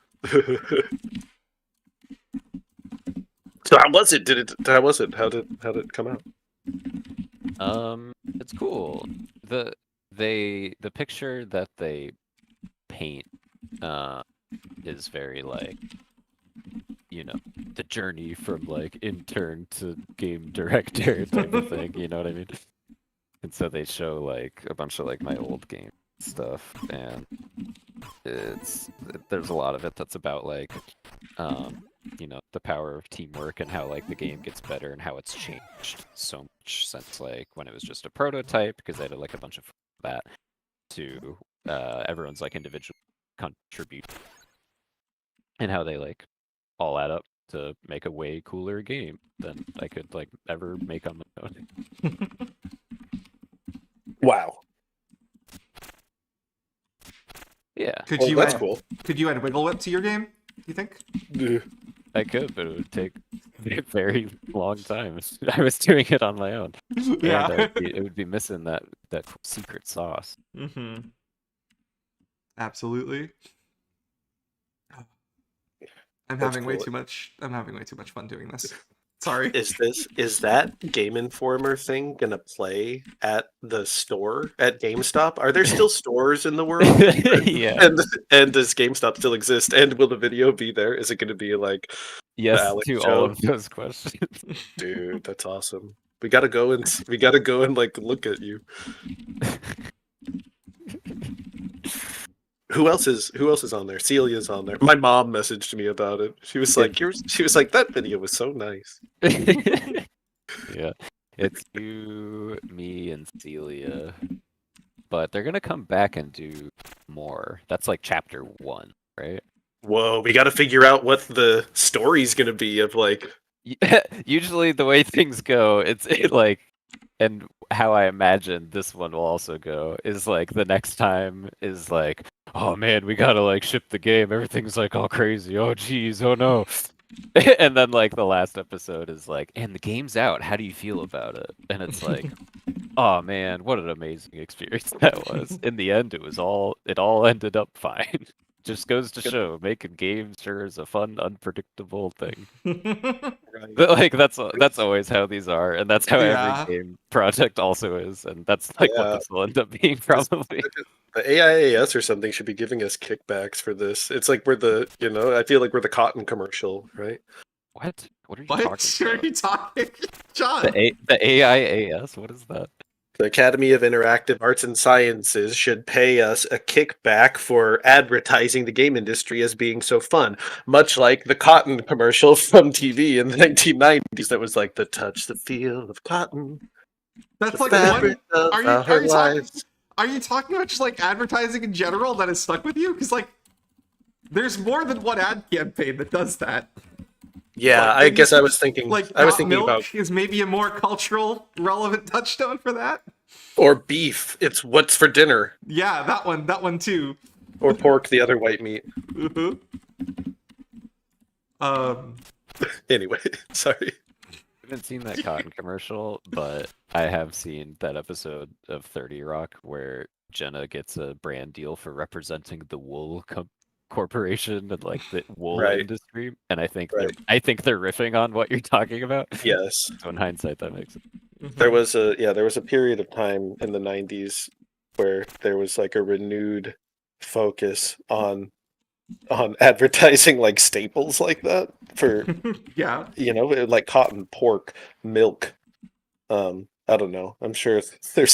So how was it? How was it? How did it come out? It's cool. The picture that they paint is very like, you know, the journey from like intern to game director type of thing, you know what I mean? And so they show like a bunch of like my old game stuff, and there's a lot of it that's about like you know, the power of teamwork and how like the game gets better and how it's changed so much since like when it was just a prototype, because they did like a bunch of that, to everyone's like individual contribution and how they like all add up to make a way cooler game than I could like ever make on my own. Wow. Yeah. Could that's cool. Could you add Wiggle Whip to your game, do you think? I could, but it would take a very long time. I was doing it on my own. Yeah. And it would be missing that secret sauce. Mm-hmm. Absolutely. I'm having way too much fun doing this. Sorry. Is that Game Informer thing gonna play at the store at GameStop? Are there still stores in the world? Yeah. And does GameStop still exist? And will the video be there? Is it gonna be like yes Alex to show? all of those questions? Dude, that's awesome. We gotta go and like look at you. Who else is on there? Celia's on there. My mom messaged me about it. She was like, that video was so nice. Yeah. It's you, me, and Celia. But they're gonna come back and do more. That's like chapter 1, right? Whoa, we gotta figure out what the story's gonna be of like. Usually the way things go, it's like, and how I imagine this one will also go is like the next time is like, oh man, we gotta like ship the game. Everything's like all crazy. Oh geez, oh no. And then like the last episode is like, and the game's out. How do you feel about it? And it's like, oh man, what an amazing experience that was. In the end, it all ended up fine. Just goes to show making games sure is a fun, unpredictable thing. But like that's always how these are, and that's how Yeah. every game project also is, and that's like what Yeah. this will end up being probably. The AIAS or something should be giving us kickbacks for this. It's like we're the, I feel like we're the cotton commercial, right? What? What are you What talking are about? you talking, John? The AIAS? What is that? The Academy of Interactive Arts and Sciences should pay us a kickback for advertising the game industry as being so fun, much like the cotton commercial from TV in the 1990s that was like the touch, the feel of cotton. That's the like one. fabric of Are you our talking? lives. Are you talking about just like advertising in general that has stuck with you? Because like, there's more than one ad campaign that does that. Yeah, Like, I guess I was thinking. Like, I was got thinking milk about is maybe a more cultural relevant touchstone for that. or beef. It's what's for dinner, Yeah, that one too. or pork, the other white meat. Mhm. Anyway, sorry. I haven't seen that cotton commercial, but I have seen that episode of 30 Rock where Jenna gets a brand deal for representing the wool corporation and like the wool Right. industry, and I think Right. they're riffing on what you're talking about. Yes. So in hindsight, that makes sense. There was a period of time in the 90s where there was like a renewed focus on advertising like staples like that for Yeah. like cotton, pork, milk. I don't know. I'm sure there's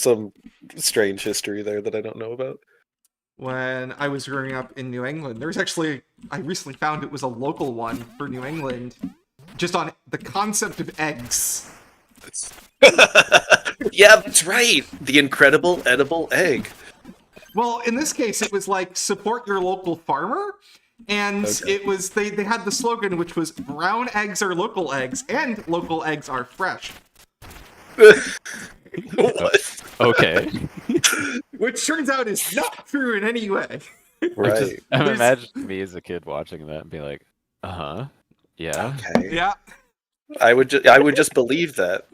some strange history there that I don't know about. When I was growing up in New England, there was actually, I recently found it was a local one for New England, just on the concept of eggs. Yeah, that's right. The incredible edible egg. Well, in this case, it was like support your local farmer, and Okay. it was they had the slogan which was brown eggs are local eggs, and local eggs are fresh. What? Okay. Which turns out is not true in any way. Right. I'm There's- imagining me as a kid watching that and be like, yeah. Okay. Yeah. I would just believe that.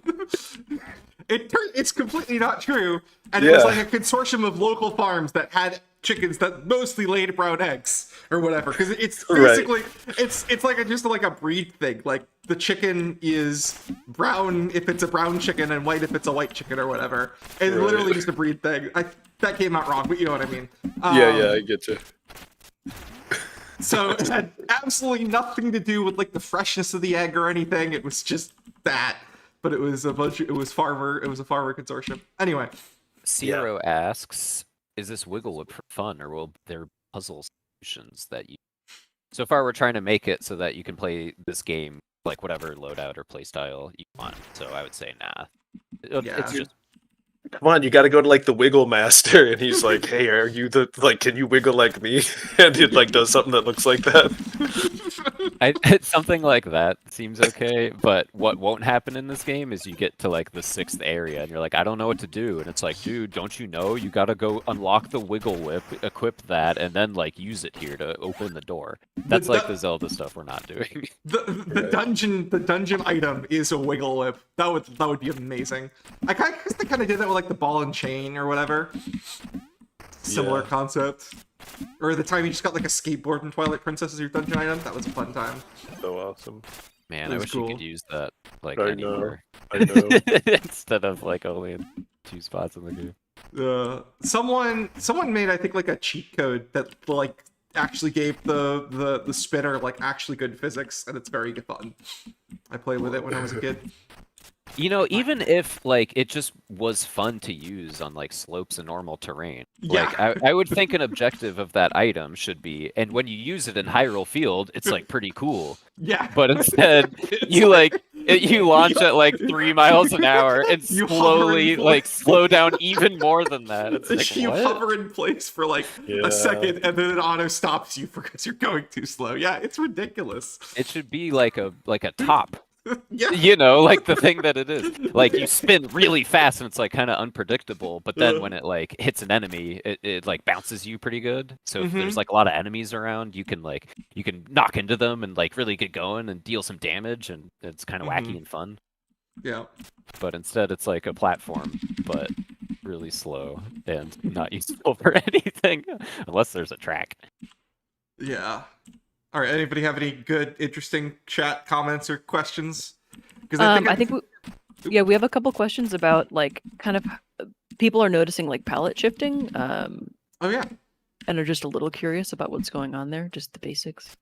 It's completely not true, and it was Yeah. like a consortium of local farms that had chickens that mostly laid brown eggs or whatever. Because it's Right. basically it's like just like a breed thing. Like the chicken is brown if it's a brown chicken and white if it's a white chicken or whatever. It's Right. literally just a breed thing. That came out wrong, but you know what I mean. Yeah, I get you. So it had absolutely nothing to do with like the freshness of the egg or anything. It was just that. But it was a farmer consortium. Anyway. Zero asks, is this Wiggle Whip for fun, or will there be puzzle solutions that you... So far, we're trying to make it so that you can play this game like whatever loadout or playstyle you want. So I would say nah. Yeah. It's just Come on, you got to go to like the Wiggle Master, and he's like, "Hey, are you can you wiggle like me?" And it like does something that looks like that. something like that seems okay, but what won't happen in this game is you get to like the 6th area and you're like, I don't know what to do, and it's like, dude, don't you know you gotta go unlock the Wiggle Whip, equip that, and then like use it here to open the door. That's like the Zelda stuff we're not doing. The dungeon item is a wiggle whip. That would be amazing. I guess they kind of did that with like the ball and chain or whatever. Similar Yeah. concept. Or the time you just got like a skateboard from Twilight Princess as your dungeon item. That was a fun time. So awesome. Man, It I was wish you cool. could use that like I know. anywhere. I know. Instead of like only in 2 spots in the game. Someone made I think like a cheat code that like actually gave the spinner like actually good physics, and it's very fun. I played with it when I was a kid. You know, even if like it just was fun to use on like slopes and normal terrain, like Yeah. I would think an objective of that item should be, and when you use it in Hyrule Field, it's like pretty cool. Yeah. But instead, It's you you launch at like 3 miles an hour and You hover slowly in like place. slow down even more than that. It's like, you what? hover in place for like Yeah. a second, and then it auto stops you because you're going too slow. Yeah, it's ridiculous. It should be like a top. Yeah. You know, like the thing that it is. Like you spin really fast and it's like kind of unpredictable, but then when it like hits an enemy, it like bounces you pretty good. So if there's like a lot of enemies around, you can knock into them and like really get going and deal some damage, and it's kind of wacky and fun. Yeah. But instead it's like a platform, but really slow and not useful for anything unless there's a track. Yeah. All right. Anybody have any good, interesting chat comments or questions? Because I think we have a couple questions about like kind of people are noticing like palette shifting. Oh yeah. And are just a little curious about what's going on there, just the basics.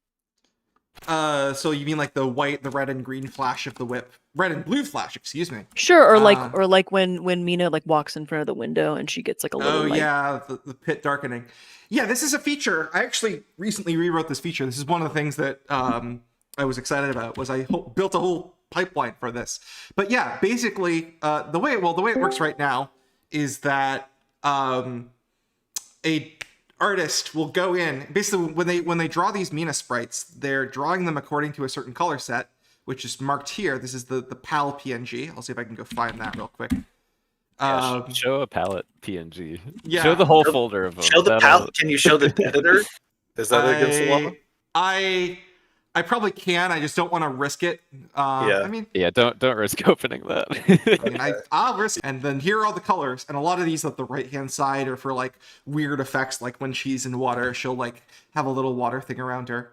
So you mean like the white, the red and green flash of the whip, red and blue flash? Excuse me. Sure, or like when Mina like walks in front of the window and she gets like a little. Oh yeah, the pit darkening. Yeah, this is a feature. I actually recently rewrote this feature. This is one of the things that I was excited about. Was I built a whole pipeline for this. But yeah, basically, the way it works right now is that a artist will go in. Basically, when they draw these Mina sprites, they're drawing them according to a certain color set, which is marked here. This is the PAL PNG. I'll see if I can go find that real quick. Show a palette PNG. Yeah. Show the whole folder of them. Show the palette. Can you show the editor? Is that against the law? I probably can. I just don't want to risk it. Yeah. I mean, yeah, don't risk opening that. I mean, I'll risk it. And then here are all the colors. And a lot of these at the right-hand side are for like weird effects, like when she's in water, she'll like have a little water thing around her.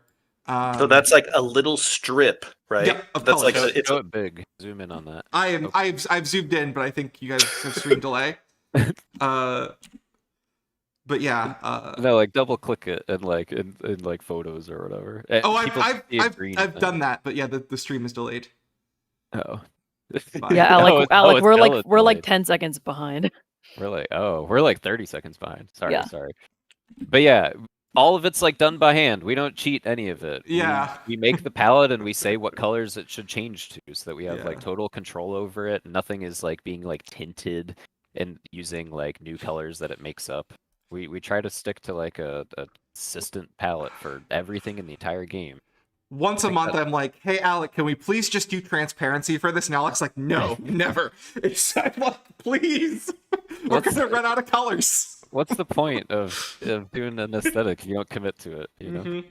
So that's like a little strip, right? Yeah, of that's colors. like it's Show it big. Zoom in on that. I've zoomed in, but I think you guys have stream delay. But yeah. No, like double click it and like in like photos or whatever. Oh, I've done that, but yeah, the stream is delayed. Oh. Yeah, Alec, we're like 10 seconds behind. We're like 30 seconds behind. Sorry. Yeah. But yeah, all of it's like done by hand. We don't cheat any of it. Yeah. We make the palette and we say what colors it should change to, so that we have Yeah. like total control over it. Nothing is like being like tinted and using like new colors that it makes up. We try to stick to like a consistent palette for everything in the entire game. Once a month, I'm like, hey, Alec, can we please just do transparency for this? And Alec's like, no, never. I'm like, please. We're going to run out of colors. What's the point of doing an aesthetic if you don't commit to it, you know? Mm-hmm.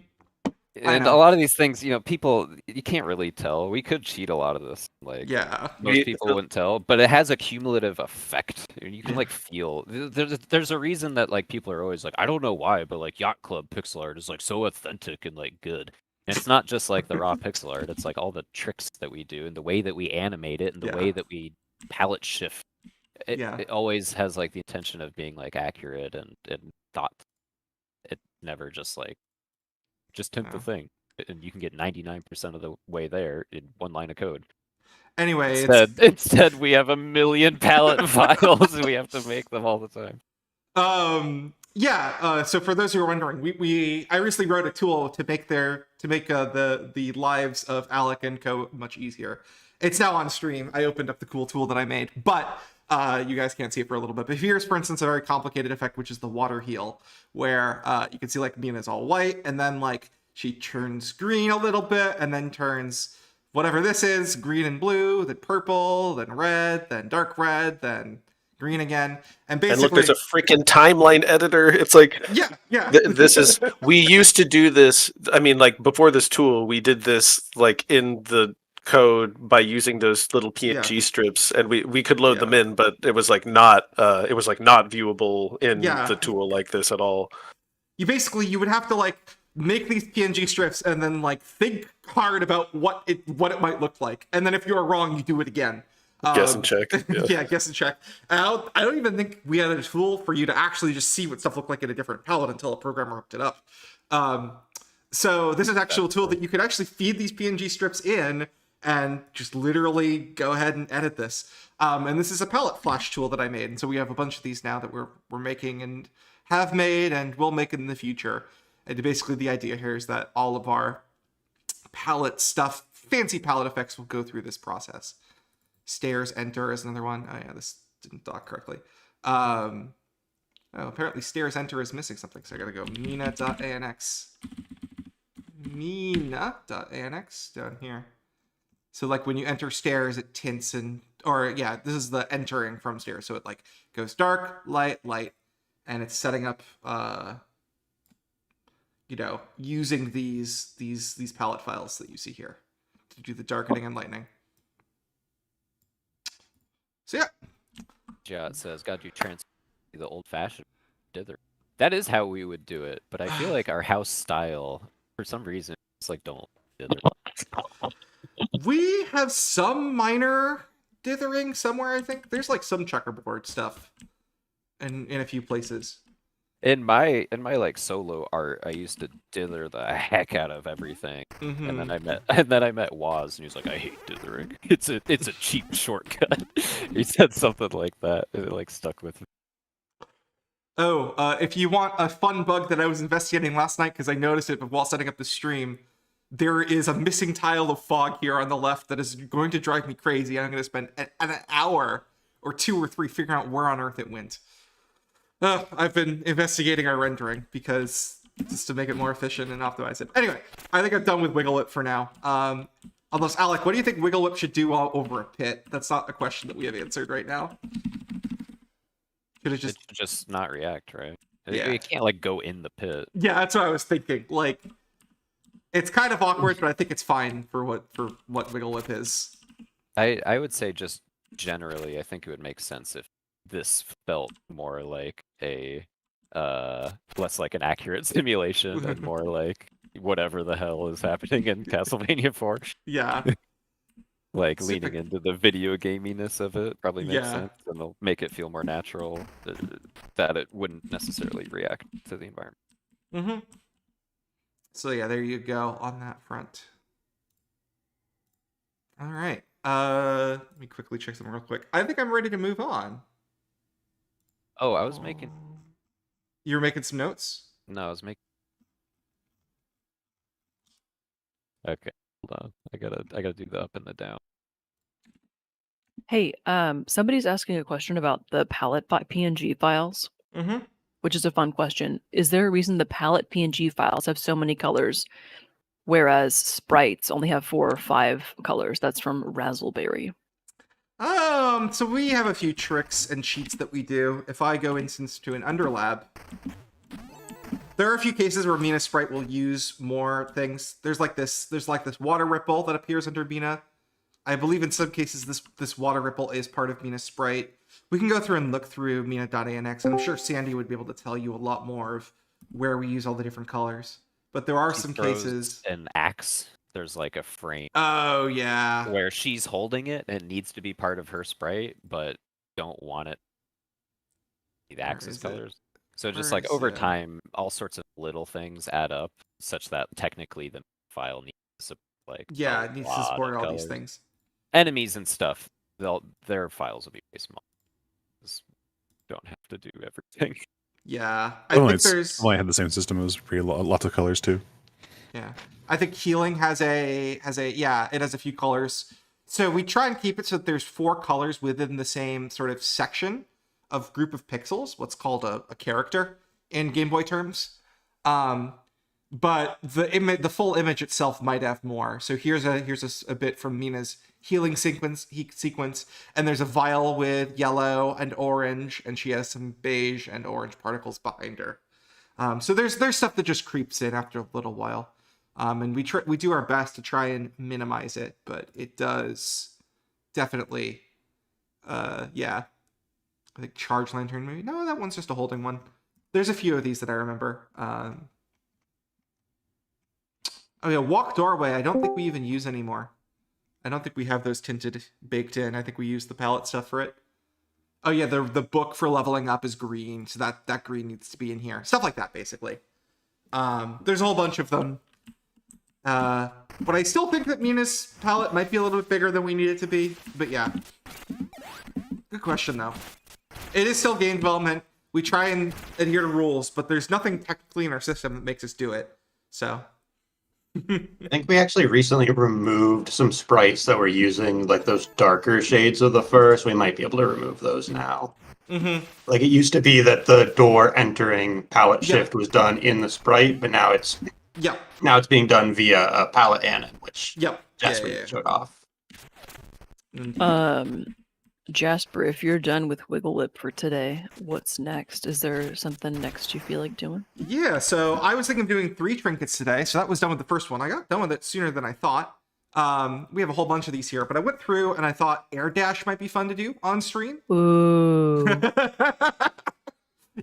And a lot of these things, you know, people, you can't really tell. We could cheat a lot of this. Like, Yeah. most people wouldn't tell, but it has a cumulative effect. You can like feel. There's a reason that like people are always like, I don't know why, but like Yacht Club pixel art is like so authentic and like good. And it's not just like the raw pixel art. It's like all the tricks that we do and the way that we animate it and the way that we palette shift. It always has like the intention of being like accurate and thought. It never just like tint the thing, and you can get 99% of the way there in one line of code. Anyway, instead we have a million palette files and we have to make them all the time. So for those who are wondering, I recently wrote a tool to make the lives of Alec and Co much easier. It's now on stream. I opened up the cool tool that I made, but you guys can't see it for a little bit. But here's, for instance, a very complicated effect, which is the water heal, where you can see like Mina's all white, and then like she turns green a little bit, and then turns whatever this is, green and blue, then purple, then red, then dark red, then green again, and basically. And look, there's a freaking timeline editor. It's like this is. We used to do this. I mean, like before this tool, we did this like in the code by using those little PNG strips, and we could load them in, but it was like not viewable in the tool like this at all. You would have to like make these PNG strips and then like think hard about what it might look like, and then if you're wrong, you do it again. Guess and check. Yeah, guess and check. I don't even think we had a tool for you to actually just see what stuff looked like in a different palette until a programmer hooked it up. So this is actually a tool that you could actually feed these PNG strips in and just literally go ahead and edit this. And this is a palette flash tool that I made. And so we have a bunch of these now that we're making and have made and will make in the future. And basically the idea here is that all of our palette stuff, fancy palette effects, will go through this process. Stairs enter is another one. Oh yeah, this didn't dock correctly. Apparently stairs enter is missing something. So I gotta go mina.anx. Mina.anx down here. So like when you enter stairs, it tints this is the entering from stairs. So it like goes dark, light, light, and it's setting up, using these palette files that you see here to do the darkening and lightening. So yeah. Yeah, it says, "God, you transfer the old-fashioned dither." That is how we would do it, but I feel like our house style, for some reason, it's like don't dither. We have some minor dithering somewhere. I think there's like some checkerboard stuff, in a few places. In my like solo art, I used to dither the heck out of everything, and then I met Waz, and he was like, "I hate dithering. It's a cheap shortcut." He said something like that, and it like stuck with me. Oh, if you want a fun bug that I was investigating last night because I noticed it while setting up the stream, there is a missing tile of fog here on the left that is going to drive me crazy. I'm going to spend an hour or 2 or 3 figuring out where on earth it went. I've been investigating our rendering because just to make it more efficient and optimize it. Anyway, I think I'm done with Wiggle Whip for now. Unless, Alec, what do you think Wiggle Whip should do all over a pit? That's not a question that we have answered right now. Should it just not react, right? Yeah. It can't like go in the pit. Yeah, that's what I was thinking. Like, it's kind of awkward, but I think it's fine for what Wiggle Whip is. I would say just generally, I think it would make sense if this felt more like a less like an accurate simulation and more like whatever the hell is happening in Castlevania 4. Yeah. Like leaning into the video gaminess of it probably makes Yeah. sense, and they'll make it feel more natural that it wouldn't necessarily react to the environment. So yeah, there you go on that front. All right. Let me quickly check something real quick. I think I'm ready to move on. Oh, I was making. You were making some notes? No, I was making. Okay, hold on. I gotta do the up and the down. Hey, somebody's asking a question about the palette PNG files, which is a fun question. Is there a reason the palette PNG files have so many colors, whereas sprites only have 4 or 5 colors? That's from Razzleberry. So we have a few tricks and cheats that we do. If I go instance to an underlab, there are a few cases where Mina sprite will use more things. There's like this water ripple that appears under Mina. I believe in some cases this water ripple is part of Mina sprite. We can go through and look through Mina.anx, and I'm sure Sandy would be able to tell you a lot more of where we use all the different colors. But there are some cases. An axe. There's like a frame. Oh yeah. Where she's holding it and it needs to be part of her sprite, but don't want it. The axis colors. So just like over time, all sorts of little things add up, such that technically the file needs to it needs to support all these things. Enemies and stuff, their files will be very small. Just don't have to do everything. Yeah, I think there's. Well, I had the same system. It was pretty lots of colors too. Yeah, I think healing it has a few colors. So we try and keep it so that there's 4 colors within the same sort of section of group of pixels, what's called a character in Game Boy terms. But the full image itself might have more. So here's a bit from Mina's healing sequence, and there's a vial with yellow and orange, and she has some beige and orange particles behind her. So there's stuff that just creeps in after a little while. And we do our best to try and minimize it, but it does definitely, I think Charge Lantern maybe. No, that one's just a holding one. There's a few of these that I remember. Walk Doorway, I don't think we even use anymore. I don't think we have those tinted baked in. I think we use the palette stuff for it. Oh yeah, the book for leveling up is green, so that green needs to be in here. Stuff like that, basically. There's a whole bunch of them. But I still think that Mina's palette might be a little bit bigger than we need it to be. But yeah. Good question, though. It is still game development. We try and adhere to rules, but there's nothing technically in our system that makes us do it. So. I think we actually recently removed some sprites that were using like those darker shades of the fur, so we might be able to remove those now. Like it used to be that the door entering palette shift was done in the sprite, but now it's being done via a palette anon, which Jasper showed off. Indeed. Jasper, if you're done with Wiggle Lip for today, what's next? Is there something next you feel like doing? Yeah, so I was thinking of doing 3 trinkets today, so that was done with the first one. I got done with it sooner than I thought. We have a whole bunch of these here, but I went through and I thought air dash might be fun to do on stream. Ooh.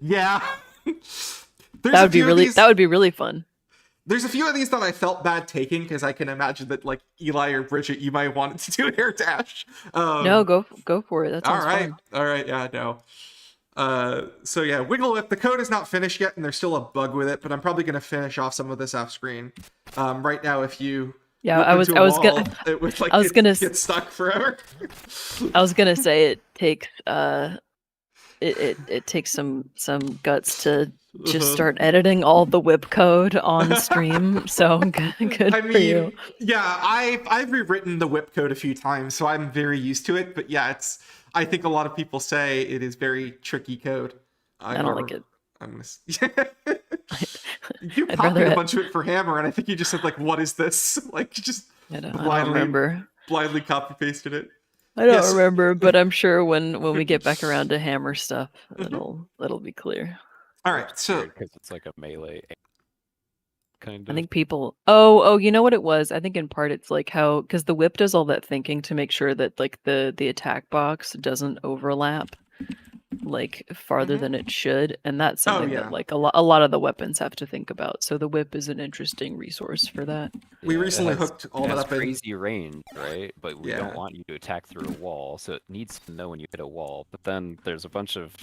Yeah. That would be really fun. There's a few of these that I felt bad taking because I can imagine that like Eli or Bridget, you might want to do an air dash. No, go for it. That sounds fun. All right, yeah, no. So yeah, Wiggle Whip. The code is not finished yet, and there's still a bug with it, but I'm probably gonna finish off some of this off screen. Right now, if you I was gonna get stuck forever. I was gonna say it takes it takes some guts to just start editing all the whip code on stream. So good for you. Yeah, I've rewritten the whip code a few times, so I'm very used to it. But yeah, I think a lot of people say it is very tricky code. I don't like it. I'm gonna. You copied a bunch of it for Hammer, and I think you just said like, "What is this?" Like, you just I don't remember. Blindly copy pasted it. I don't remember, but I'm sure when we get back around to Hammer stuff, it'll be clear. All right, so because it's like a melee kind of. I think people. Oh, you know what it was? I think in part it's like how because the whip does all that thinking to make sure that like the attack box doesn't overlap like farther than it should, and that's something that like a lot of the weapons have to think about. So the whip is an interesting resource for that. We recently hooked all that up. Crazy range, right? But we don't want you to attack through a wall, so it needs to know when you hit a wall. But then there's a bunch of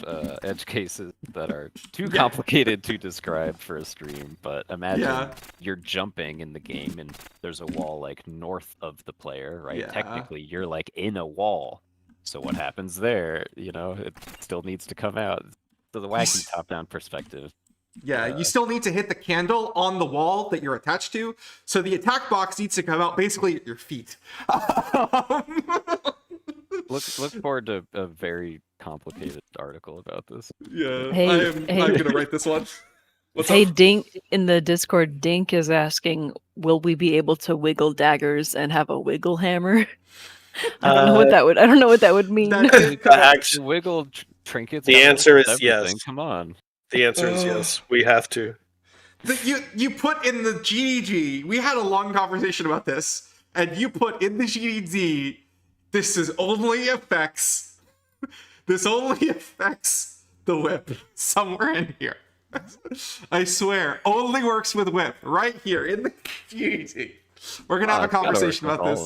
edge cases that are too complicated to describe for a stream. But imagine you're jumping in the game and there's a wall like north of the player, right? Yeah. Technically, you're like in a wall. So what happens there? You know, it still needs to come out. So the wacky top-down perspective. Yeah, you still need to hit the candle on the wall that you're attached to. So the attack box needs to come out basically at your feet. Look forward to a very complicated article about this. Yeah, I'm gonna write this one. Hey, Dink in the Discord, Dink is asking, will we be able to wiggle daggers and have a wiggle hammer? I don't know what that would mean. Wiggle trinkets. The answer is everything. yes. Come on. The answer is yes. We have to. You put in the GDG. We had a long conversation about this, and you put in the GDG. This only affects the whip somewhere in here. I swear, only works with whip right here in the GDG. We're gonna have a conversation about this.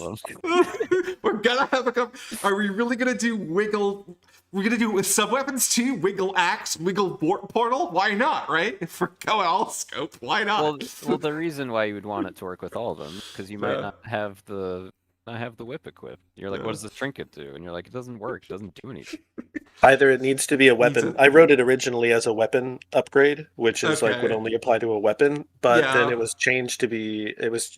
We're gonna have Are we really gonna do wiggle? We're gonna do it with sub weapons too. Wiggle axe, wiggle portal. Why not? Right? If we're going all scope, why not? Well, the reason why you would want it to work with all of them because you might not have the whip equipped. You're like, what does this trinket do? And you're like, it doesn't work. It doesn't do anything. Either it needs to be a weapon. I wrote it originally as a weapon upgrade, which is like would only apply to a weapon, but then it was changed to be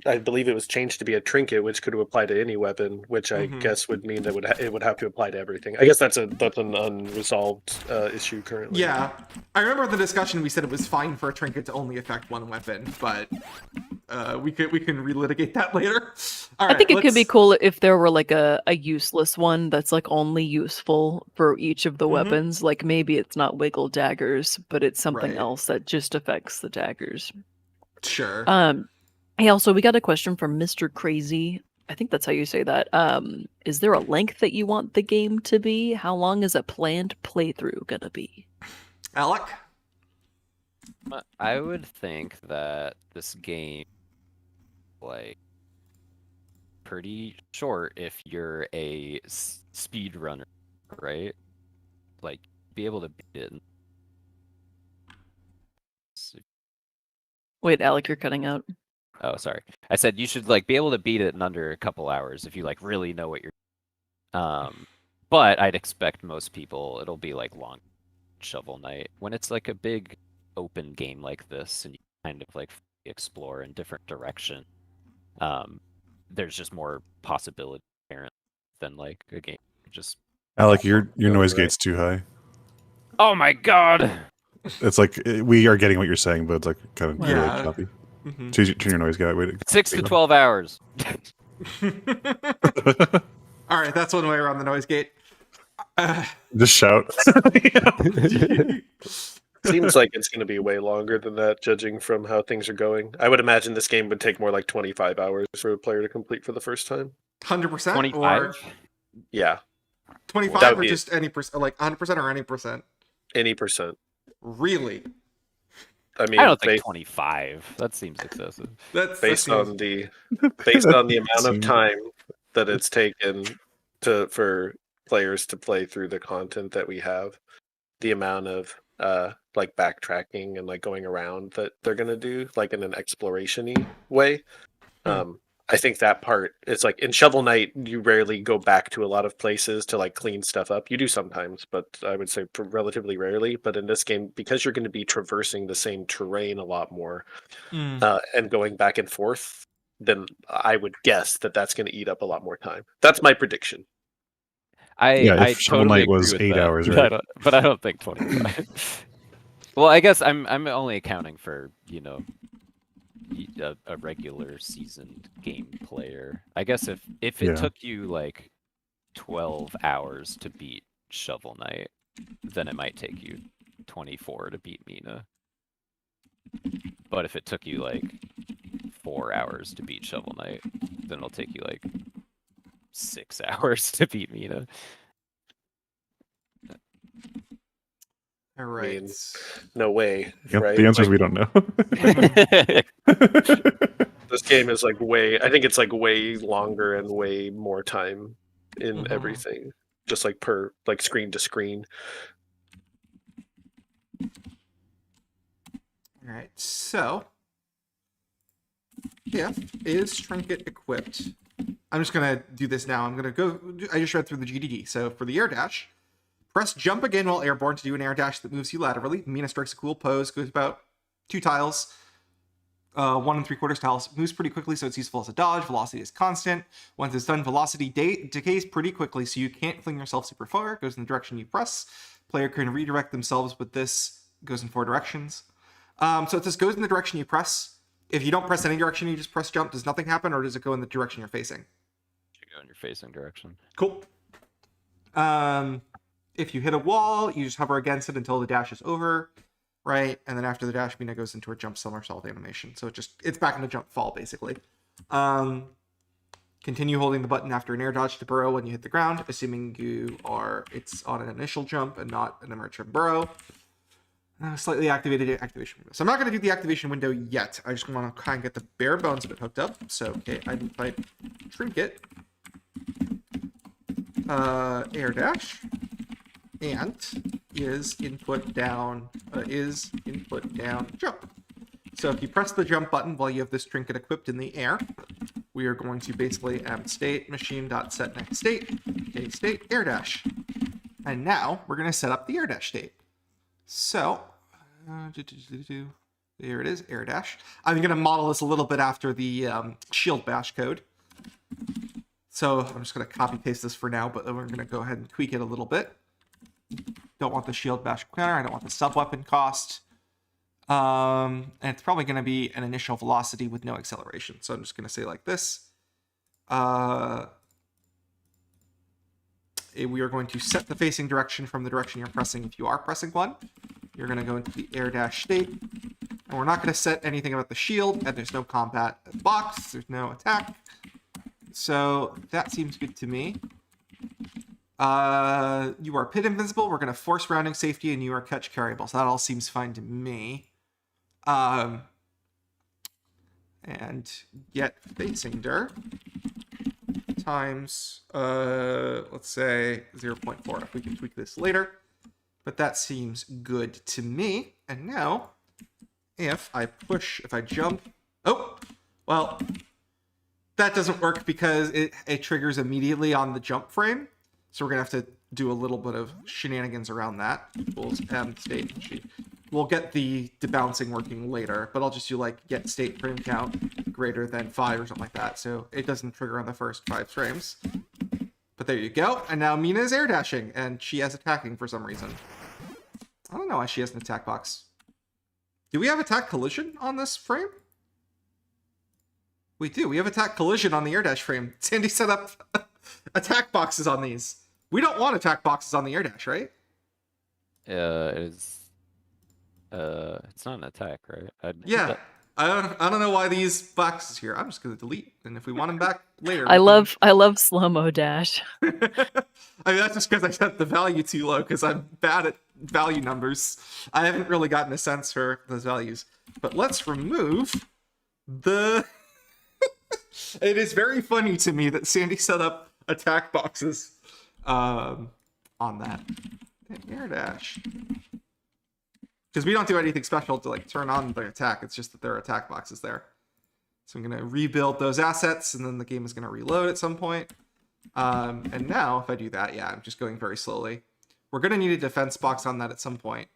I believe it was changed to be a trinket, which could apply to any weapon, which I guess would mean that it would have to apply to everything. I guess that's an unresolved issue currently. Yeah, I remember the discussion. We said it was fine for a trinket to only affect one weapon, but we can relitigate that later. All right, I think it could be cool if there were like a useless one that's like only useful for each of the weapons. Like maybe it's not wiggle daggers, but it's something else that just affects the daggers. Sure. Hey, also we got a question from Mr. Crazy. I think that's how you say that. Is there a length that you want the game to be? How long is a planned playthrough gonna be? Alec? I would think that this game like pretty short if you're a speed runner, right? Like be able to beat it. Wait, Alec, you're cutting out. Oh, sorry. I said you should like be able to beat it in under a couple hours if you like really know what you're. But I'd expect most people it'll be like long Shovel Knight when it's like a big open game like this and you kind of like explore in different direction. There's just more possibility apparent than like a game just. Alec, your noise gate's too high. Oh my god! It's like we are getting what you're saying, but it's like kind of really choppy. Turn your noise gate. 6 to 12 hours. All right, that's one way around the noise gate. Just shout. Seems like it's going to be way longer than that, judging from how things are going. I would imagine this game would take more like 25 hours for a player to complete for the first time. 100% 25? or Yeah, 25 That or would be- just any percent, like 100% or any percent? any percent. Really? I mean, I don't think 25. That seems excessive. That's based that seems- on the amount of Seems- time that it's taken for players to play through the content that we have, the amount of like backtracking and like going around that they're gonna do, like in an exploration-y way. I think that part, it's like in Shovel Knight, you rarely go back to a lot of places to like clean stuff up. You do sometimes, but I would say relatively rarely. But in this game, because you're going to be traversing the same terrain a lot more and going back and forth, then I would guess that that's going to eat up a lot more time. That's my prediction. Yeah, I if Shovel totally Knight was agree with 8 that, hours, but right? but I don't think 25. Well, I guess I'm only accounting for, a regular seasoned game player. I guess if it Yeah. took you like 12 hours to beat Shovel Knight, then it might take you 24 to beat Mina. But if it took you like 4 hours to beat Shovel Knight, then it'll take you like 6 hours to beat Mina. All right. mean, No way, Yep, right? the answer is Like, we don't know. this game is like I think it's like way longer and way more time in everything, just like per like screen to screen. All right. So, is trinket equipped? I'm just gonna do this now. I'm gonna go. I just read through the GDD. So for the air dash, press jump again while airborne to do an air dash that moves you laterally. Mina strikes a cool pose, goes about 2 tiles, 1 3/4 tiles, moves pretty quickly, so it's useful as a dodge. Velocity is constant. Once it's done, velocity decays pretty quickly, so you can't fling yourself super far. It goes in the direction you press. Player can redirect themselves with this. Goes in 4 directions. So it just goes in the direction you press. If you don't press any direction, you just press jump. Does nothing happen, or does it go in the direction you're facing? You go in your facing direction. Cool. If you hit a wall, you just hover against it until the dash is over, right? And then after the dash, Mina goes into a jump somersault animation. So it's back into jump fall, basically. Continue holding the button after an air dodge to burrow when you hit the ground, assuming it's on an initial jump and not an emergent burrow. Slightly activated activation window. So I'm not going to do the activation window yet. I just want to kind of get the bare bones of it hooked up. So, okay, I can type trinket, air dash, and is input down jump. So if you press the jump button while you have this trinket equipped in the air, we are going to basically state machine.set next state, okay, state air dash. And now we're going to set up the air dash state. So, there it is, air dash. I'm going to model this a little bit after the shield bash code. So I'm just going to copy paste this for now, but then we're going to go ahead and tweak it a little bit. Don't want the shield bash counter. I don't want the sub weapon cost. And it's probably going to be an initial velocity with no acceleration. So I'm just going to say like this. We are going to set the facing direction from the direction you're pressing if you are pressing one. You're going to go into the air dash state. And we're not going to set anything about the shield. And there's no combat box. There's no attack. So that seems good to me. You are pit invincible. We're going to force rounding safety, and you are catch carryable. So that all seems fine to me. And get facing dir times, let's say 0.4. If we can tweak this later. But that seems good to me. And now, if I jump, oh, well, that doesn't work because it triggers immediately on the jump frame. So we're going to have to do a little bit of shenanigans around that. Equals state. We'll get the debouncing working later, but I'll just do like get state frame count greater than 5 or something like that. So it doesn't trigger on the first 5 frames. But there you go. And now Mina is air dashing, and she has attacking for some reason. I don't know why she has an attack box. Do we have attack collision on this frame? We do. We have attack collision on the air dash frame. Sandy set up attack boxes on these. We don't want attack boxes on the air dash, right? It's not an attack, right? Yeah. I don't know why these boxes here. I'm just gonna delete, and if we want them back later, I love slow-mo dash. I mean, that's just because I set the value too low because I'm bad at value numbers. I haven't really gotten a sense for those values. But let's remove the. It is very funny to me that Sandy set up attack boxes on that air dash. Because we don't do anything special to like turn on the attack. It's just that there are attack boxes there. So I'm going to rebuild those assets, and then the game is going to reload at some point. And now, if I do that, yeah, I'm just going very slowly. We're going to need a defense box on that at some point.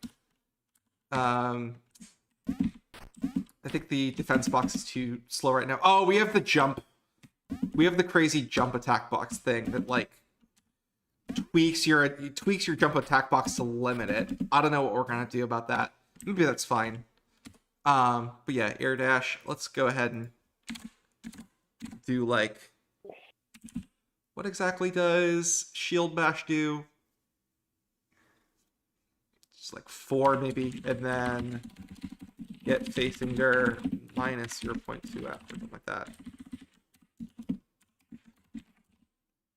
I think the defense box is too slow right now. Oh, we have the jump. We have the crazy jump attack box thing that like tweaks your jump attack box to limit it. I don't know what we're gonna do about that. Maybe that's fine. But yeah, air dash. Let's go ahead and do like, what exactly does shield bash do? Just like 4 maybe, and then get facinger minus 0.2 after something like that.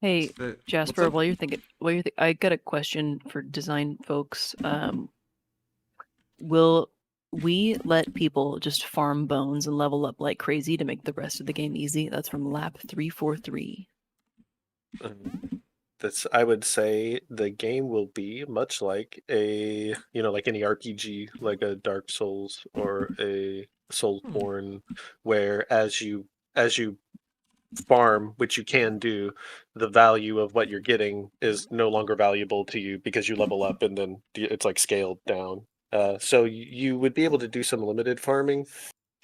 Hey, Jasper, while you're thinking, I got a question for design folks. Will we let people just farm bones and level up like crazy to make the rest of the game easy? That's from Lap 343. I would say the game will be much like a, like any RPG, like a Dark Souls or a Soulsborne, where as you farm, which you can do, the value of what you're getting is no longer valuable to you because you level up and then it's like scaled down. So you would be able to do some limited farming.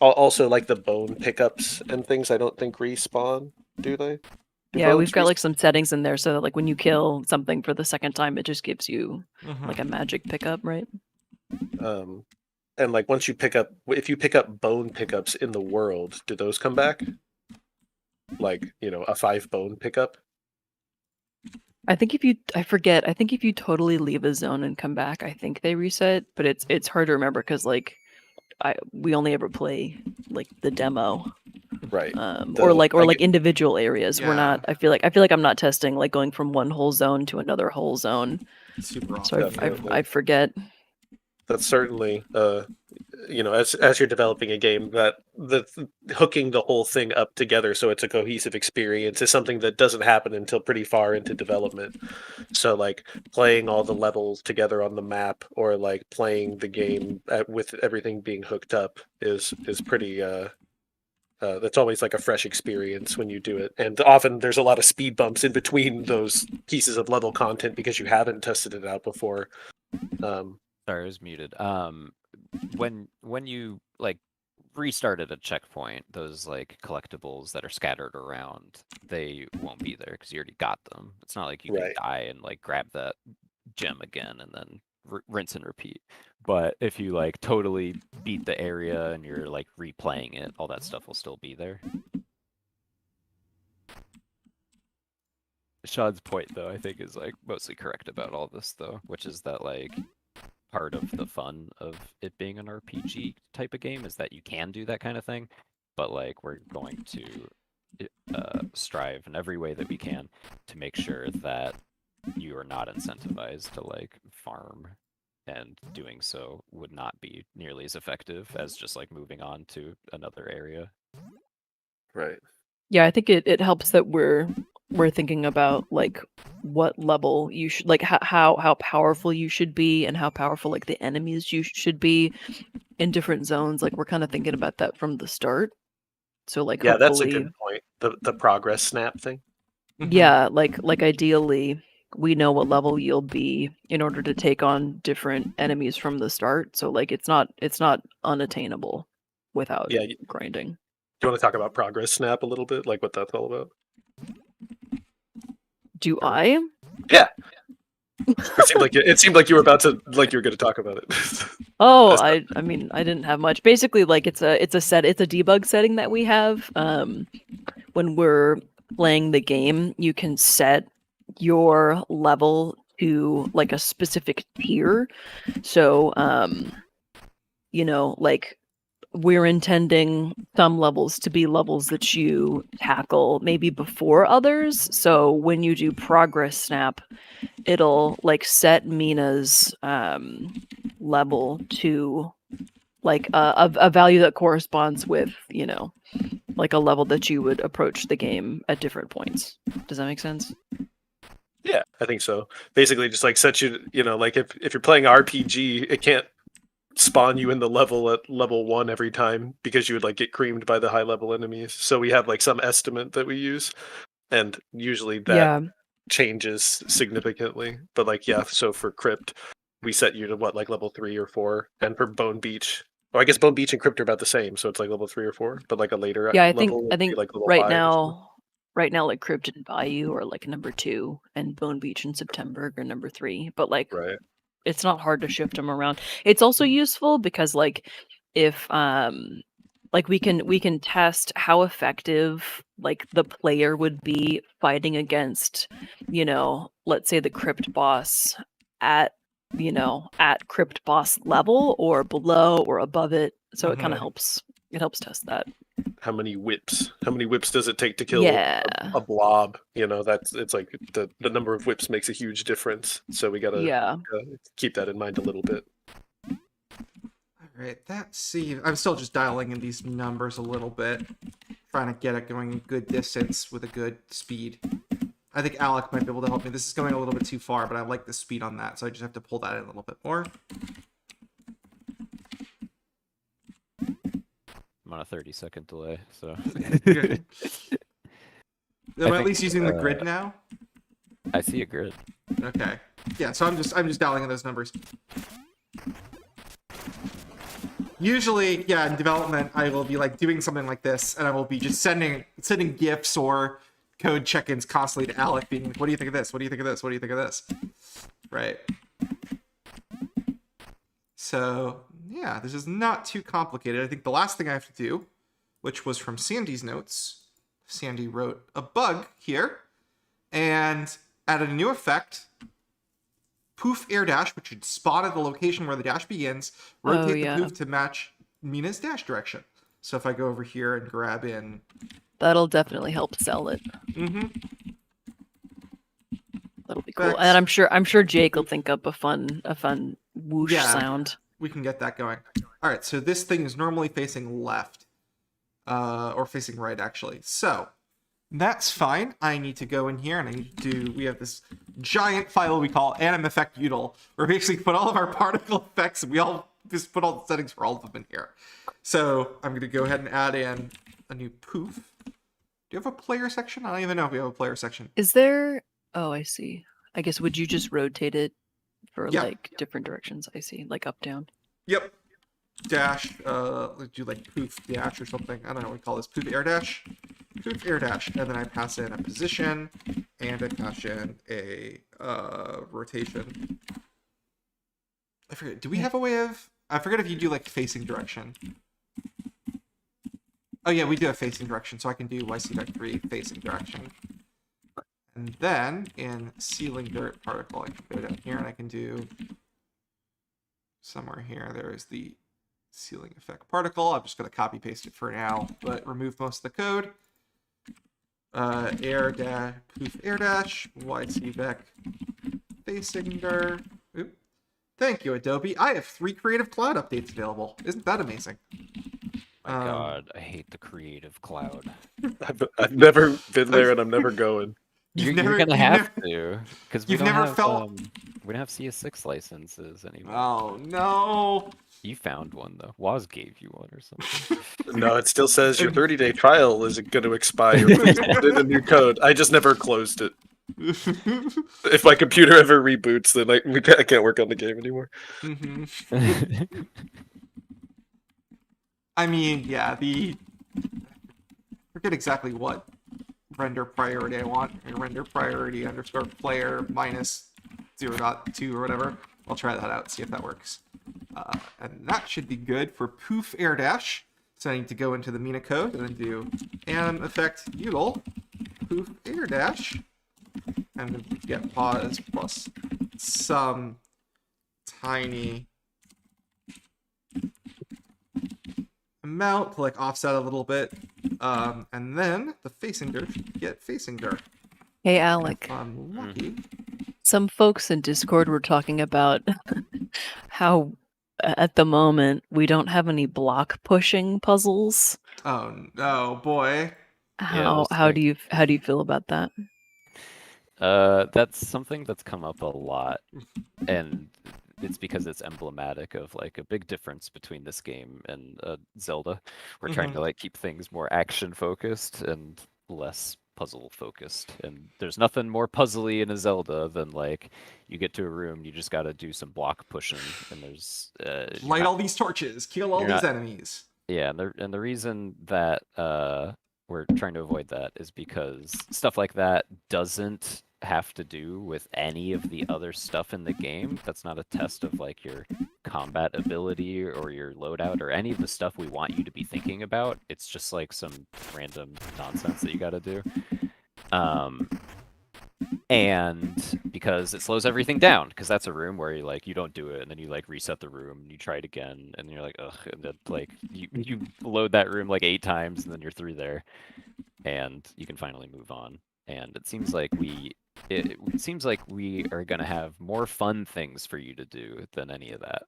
Also, like the bone pickups and things, I don't think respawn, do they? Yeah, we've got like some settings in there so that like when you kill something for the second time, it just gives you like a magic pickup, right? And like once you if you pick up bone pickups in the world, do those come back? Like, a 5 bone pickup? I think if you totally leave a zone and come back, I think they reset, but it's hard to remember because like we only ever play like the demo. Right. Or like individual areas. Yeah. We're not. I feel like I'm not testing like going from one whole zone to another whole zone. Super So I forget. That's certainly as you're developing a game, that hooking the whole thing up together so it's a cohesive experience is something that doesn't happen until pretty far into development. So like playing all the levels together on the map, or like playing the game with everything being hooked up is pretty that's always like a fresh experience when you do it. And often there's a lot of speed bumps in between those pieces of level content because you haven't tested it out before. Sorry, I was muted. When you like restarted a checkpoint, those like collectibles that are scattered around, they won't be there because you already got them. It's not like you can die and like grab that gem again and then rinse and repeat. But if you like totally beat the area and you're like replaying it, all that stuff will still be there. Sean's point though, I think, is like mostly correct about all this though, which is that like part of the fun of it being an RPG type of game is that you can do that kind of thing, but like we're going to strive in every way that we can to make sure that you are not incentivized to like farm, and doing so would not be nearly as effective as just like moving on to another area. Right. Yeah, I think it helps that we're thinking about like what level you should, like how powerful you should be and how powerful like the enemies you should be in different zones. Like we're kind of thinking about that from the start. So like yeah, that's a good point. The progress snap thing. Yeah, like ideally we know what level you'll be in order to take on different enemies from the start. So like it's not unattainable without grinding. Do you want to talk about progress snap a little bit, like what that's all about? Do I? Yeah. It seemed like you were about to, like you were going to talk about it. Oh, I mean, I didn't have much. Basically, like it's a debug setting that we have when we're playing the game, you can set your level to like a specific tier. So, you know, like we're intending some levels to be levels that you tackle maybe before others. So when you do progress snap, it'll like set Mina's level to like a value that corresponds with, you know, like a level that you would approach the game at different points. Does that make sense? Yeah, I think so. Basically, just like set you, you know, like if you're playing RPG, it can't spawn you in the level at level 1 every time because you would like get creamed by the high level enemies. So we have like some estimate that we use, and usually that changes significantly. But like, yeah, so for Crypt, we set you to what, like level 3 or 4, and for Bone Beach, well, I guess Bone Beach and Crypt are about the same, so it's like level 3 or 4, but like a later Yeah, I level think would be like level right 5 or something. like Crypt and Bayou are like number 2, and Bone Beach and September are number 3. But like, Right. it's not hard to shift them around. It's also useful because like if like we can test how effective like the player would be fighting against, you know, let's say the Crypt boss at, you know, at Crypt boss level or below or above it. So it kind of helps. It helps test that. How many whips does it take to kill Yeah. a blob? You know, it's like the number of whips makes a huge difference, so we gotta keep that in mind a little bit. All right, let's see. I'm still just dialing in these numbers a little bit, trying to get it going a good distance with a good speed. I think Alec might be able to help me. This is going a little bit too far, but I like the speed on that, so I just have to pull that in a little bit more. I'm on a 30-second delay, so. Am I at least using the grid now? I see a grid. Okay. Yeah, so I'm just dialing in those numbers. Usually, yeah, in development, I will be like doing something like this, and I will be just sending GIFs or code check-ins constantly to Alec, being like, "What do you think of this? What do you think of this? What do you think of this?" Right. So yeah, this is not too complicated. I think the last thing I have to do, which was from Sandy's notes, Sandy wrote a bug here and added a new effect. Poof air dash, which should spawn at the location where the dash begins, rotate the poof to match Mina's dash direction. So if I go over here and grab in... That'll definitely help sell it. Mm-hmm. That'll be cool. And I'm sure Jake will think up a fun whoosh sound. We can get that going. All right, so this thing is normally facing left. Or facing right, actually. So that's fine. I need to go in here and I need to do... We have this giant file we call anim effect util, where we basically put all of our particle effects, and we all just put all the settings for all of them in here. So I'm going to go ahead and add in a new poof. Do you have a player section? I don't even know if we have a player section. Is there... Oh, I see. I guess would you just rotate it for like different directions? I see, like up, down. Yep. Dash, let's do like poof dash or something. I don't know what we call this. Poof air dash. Poof air dash. And then I pass in a position and I pass in a rotation. I forget. Do we have a way of... I forget if you do like facing direction. Oh yeah, we do have facing direction, so I can do YC-3 facing direction. And then in sealing dirt particle, I can go down here and I can do somewhere here. There is the sealing effect particle. I'm just going to copy paste it for now, but remove most of the code. Air dash poof air dash YC vec facing dirt. Oop. Thank you, Adobe. I have 3 creative cloud updates available. Isn't that amazing? My God, I hate the creative cloud. I've never been there and I'm never going. You're gonna have to, because we don't have CS6 licenses anymore. Oh no! You found one though. Woz gave you one or something. No, it still says your 30-day trial is going to expire. Please put in a new code. I just never closed it. If my computer ever reboots, then I can't work on the game anymore. Mm-hmm. I mean, yeah, I forget exactly what render priority I want. Render priority underscore player minus 0.2 or whatever. I'll try that out, see if that works. And that should be good for poof air dash. So I need to go into the Mina code and then do anim effect util poof air dash, and we get pause plus some tiny amount to like offset a little bit, and then the facing dirt get facing dirt. Hey, Alec. If I'm lucky. Some folks in Discord were talking about how at the moment we don't have any block pushing puzzles. Oh no, boy. How do you feel about that? That's something that's come up a lot, and it's because it's emblematic of like a big difference between this game and Zelda. We're trying to like keep things more action focused and less puzzle focused, and there's nothing more puzzly in a Zelda than like you get to a room, you just got to do some block pushing, and there's light all these torches, kill all these enemies. Yeah, and the reason that we're trying to avoid that is because stuff like that doesn't have to do with any of the other stuff in the game. That's not a test of like your combat ability or your loadout or any of the stuff we want you to be thinking about. It's just like some random nonsense that you got to do. And because it slows everything down, because that's a room where you don't do it, and then you like reset the room and you try it again, and you're like, ugh, and then like you load that room like 8 times, and then you're through there, and you can finally move on. And it seems like we are gonna have more fun things for you to do than any of that.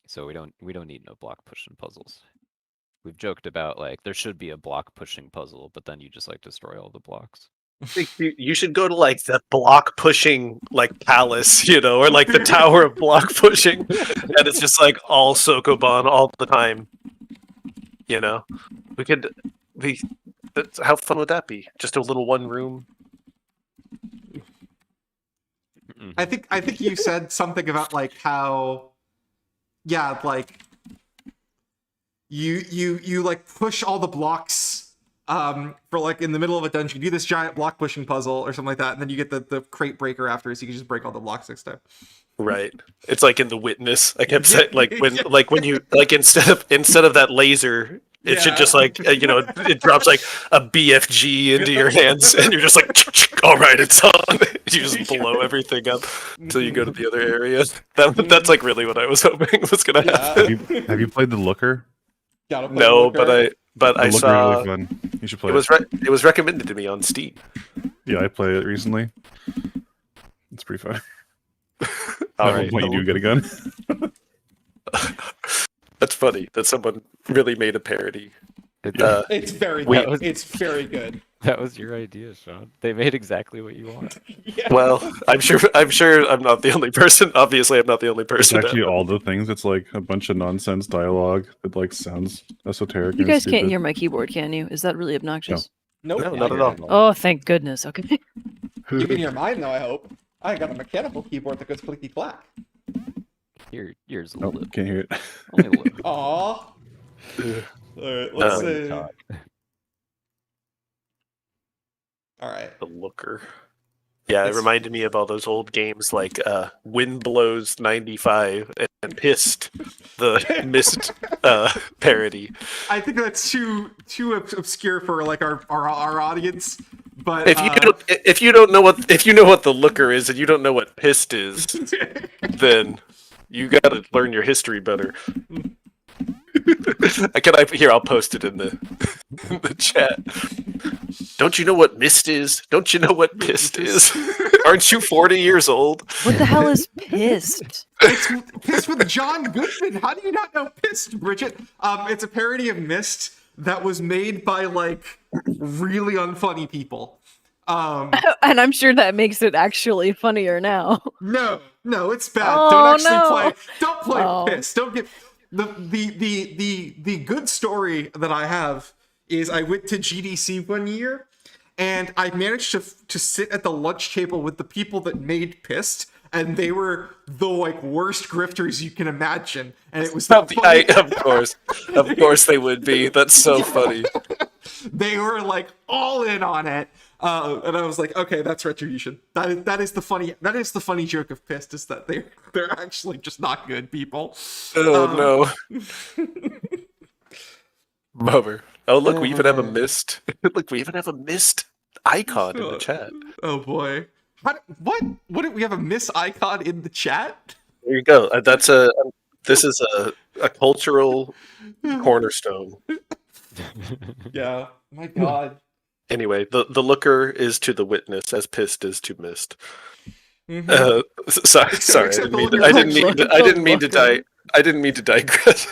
So we don't need no block pushing puzzles. We've joked about like there should be a block pushing puzzle, but then you just like destroy all the blocks. You should go to like the block pushing like palace, or like the tower of block pushing, and it's just like all Sokoban all the time. We could be. How fun would that be? Just a little one room. I think you said something about like how, yeah, like you like push all the blocks for like in the middle of a dungeon. You do this giant block pushing puzzle or something like that, and then you get the crate breaker after, so you can just break all the blocks next time. Right. It's like in The Witness. I kept saying like when you like instead of that laser, it should just like it drops like a BFG into your hands, and you're just like, all right, it's on. You just blow everything up until you go to the other areas. That's like really what I was hoping was gonna happen. Have you played The Looker? No, but I saw. Really fun. You should play it was recommended to me on Steam. Yeah, I played it recently. It's pretty fun. All right. When you do get a gun. That's funny that someone really made a parody. It's very good. It's very good. That was your idea, Sean. They made exactly what you want. Yeah. Well, I'm sure I'm not the only person. Obviously, I'm not the only person. It's actually all the things. It's like a bunch of nonsense dialogue that like sounds esoteric. You guys can't hear my keyboard, can you? Is that really obnoxious? Nope. No, not at all. Oh, thank goodness. Okay. You can hear mine though, I hope. I got a mechanical keyboard that goes clicky clack. Yours a Nope, little. can't hear it. Only a little. Aww. All right, let's see. All right. The Looker. Yeah, it reminded me of all those old games like Wind Blows 95 and Pissed, the Mist parody. I think that's too obscure for like our audience. But if you know what the Looker is and you don't know what Pissed is, then you gotta learn your history better. I'll post it in the chat. Don't you know what Mist is? Don't you know what Pissed is? Aren't you 40 years old? What the hell is Pissed? It's Pissed with John Goodman. How do you not know Pissed, Bridget? It's a parody of Mist that was made by like really unfunny people. And I'm sure that makes it actually funnier now. No, it's bad. Oh, Don't play Pissed. Don't get the good story that I have is I went to GDC one year and I managed to sit at the lunch table with the people that made Pissed, and they were the like worst grifters you can imagine. And it was of course they would be. That's so funny. They were like all in on it. And I was like, okay, that's retribution. That is the funny joke of Pissed, is that they're actually just not good people. Oh no. Bummer. Oh, look, we even have a mist. Look, we even have a mist icon in the chat. Oh boy. What? We have a miss icon in the chat? There you go. This is a cultural cornerstone. Yeah. My God. Anyway, the looker is to the witness as pissed is to mist. Mhm. Sorry. Except I didn't mean to digress.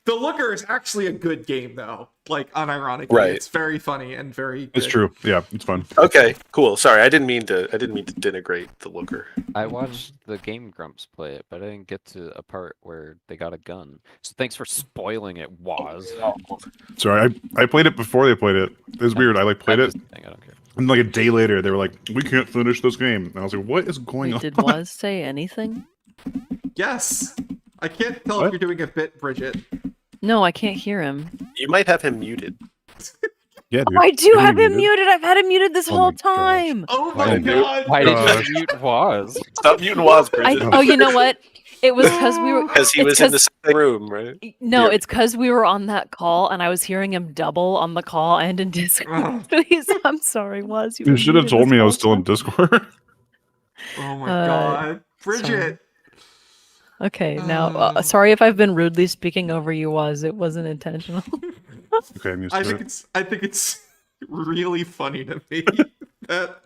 The Looker is actually a good game, though. Like, unironically, Right. It's very funny and very good. It's true. Yeah, it's fun. Okay, cool. Sorry, I didn't mean to denigrate the looker. I watched the Game Grumps play it, but I didn't get to a part where they got a gun. So thanks for spoiling it, Waz. Sorry, I played it before they played it. It was weird. I like played it, I don't care. and like a day later, they were like, "We can't finish this game." And I was like, "What is going Wait, on?" did Waz say anything? Yes. I can't tell What? if you're doing a bit, Bridget. No, I can't hear him. You might have him muted. Yeah, dude. I do What have you him muted. I've had him muted this Oh whole my gosh. time. Oh my Oh, God. Why did Gosh. you mute Waz? Stop muting Waz, Bridget. Oh, you know what? It was because we were. Because he it's was in the 'cause- same room, right? No, Yeah. it's because we were on that call and I was hearing him double on the call and in Discord. Please, I'm sorry, Waz. You should have told me I was still in Discord. Oh my Uh, God. Bridget. Okay, now, Oh. sorry if I've been rudely speaking over you, Waz. It wasn't intentional. Okay, I'm used I to think it. it's really funny to me that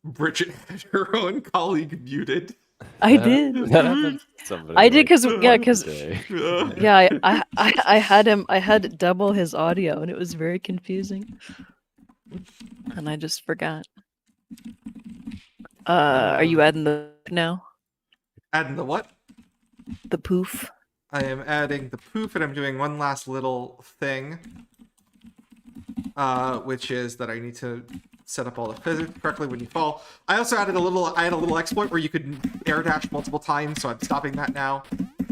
Bridget had her own colleague muted. I did. That happens to somebody, I did like, because yeah, once a because day. yeah, I had him. I had double his audio, and it was very confusing. And I just forgot. Are you adding the now? Adding the what? The poof. I am adding the poof, and I'm doing one last little thing, which is that I need to set up all the physics correctly when you fall. I also added a little exploit where you could air dash multiple times, so I'm stopping that now.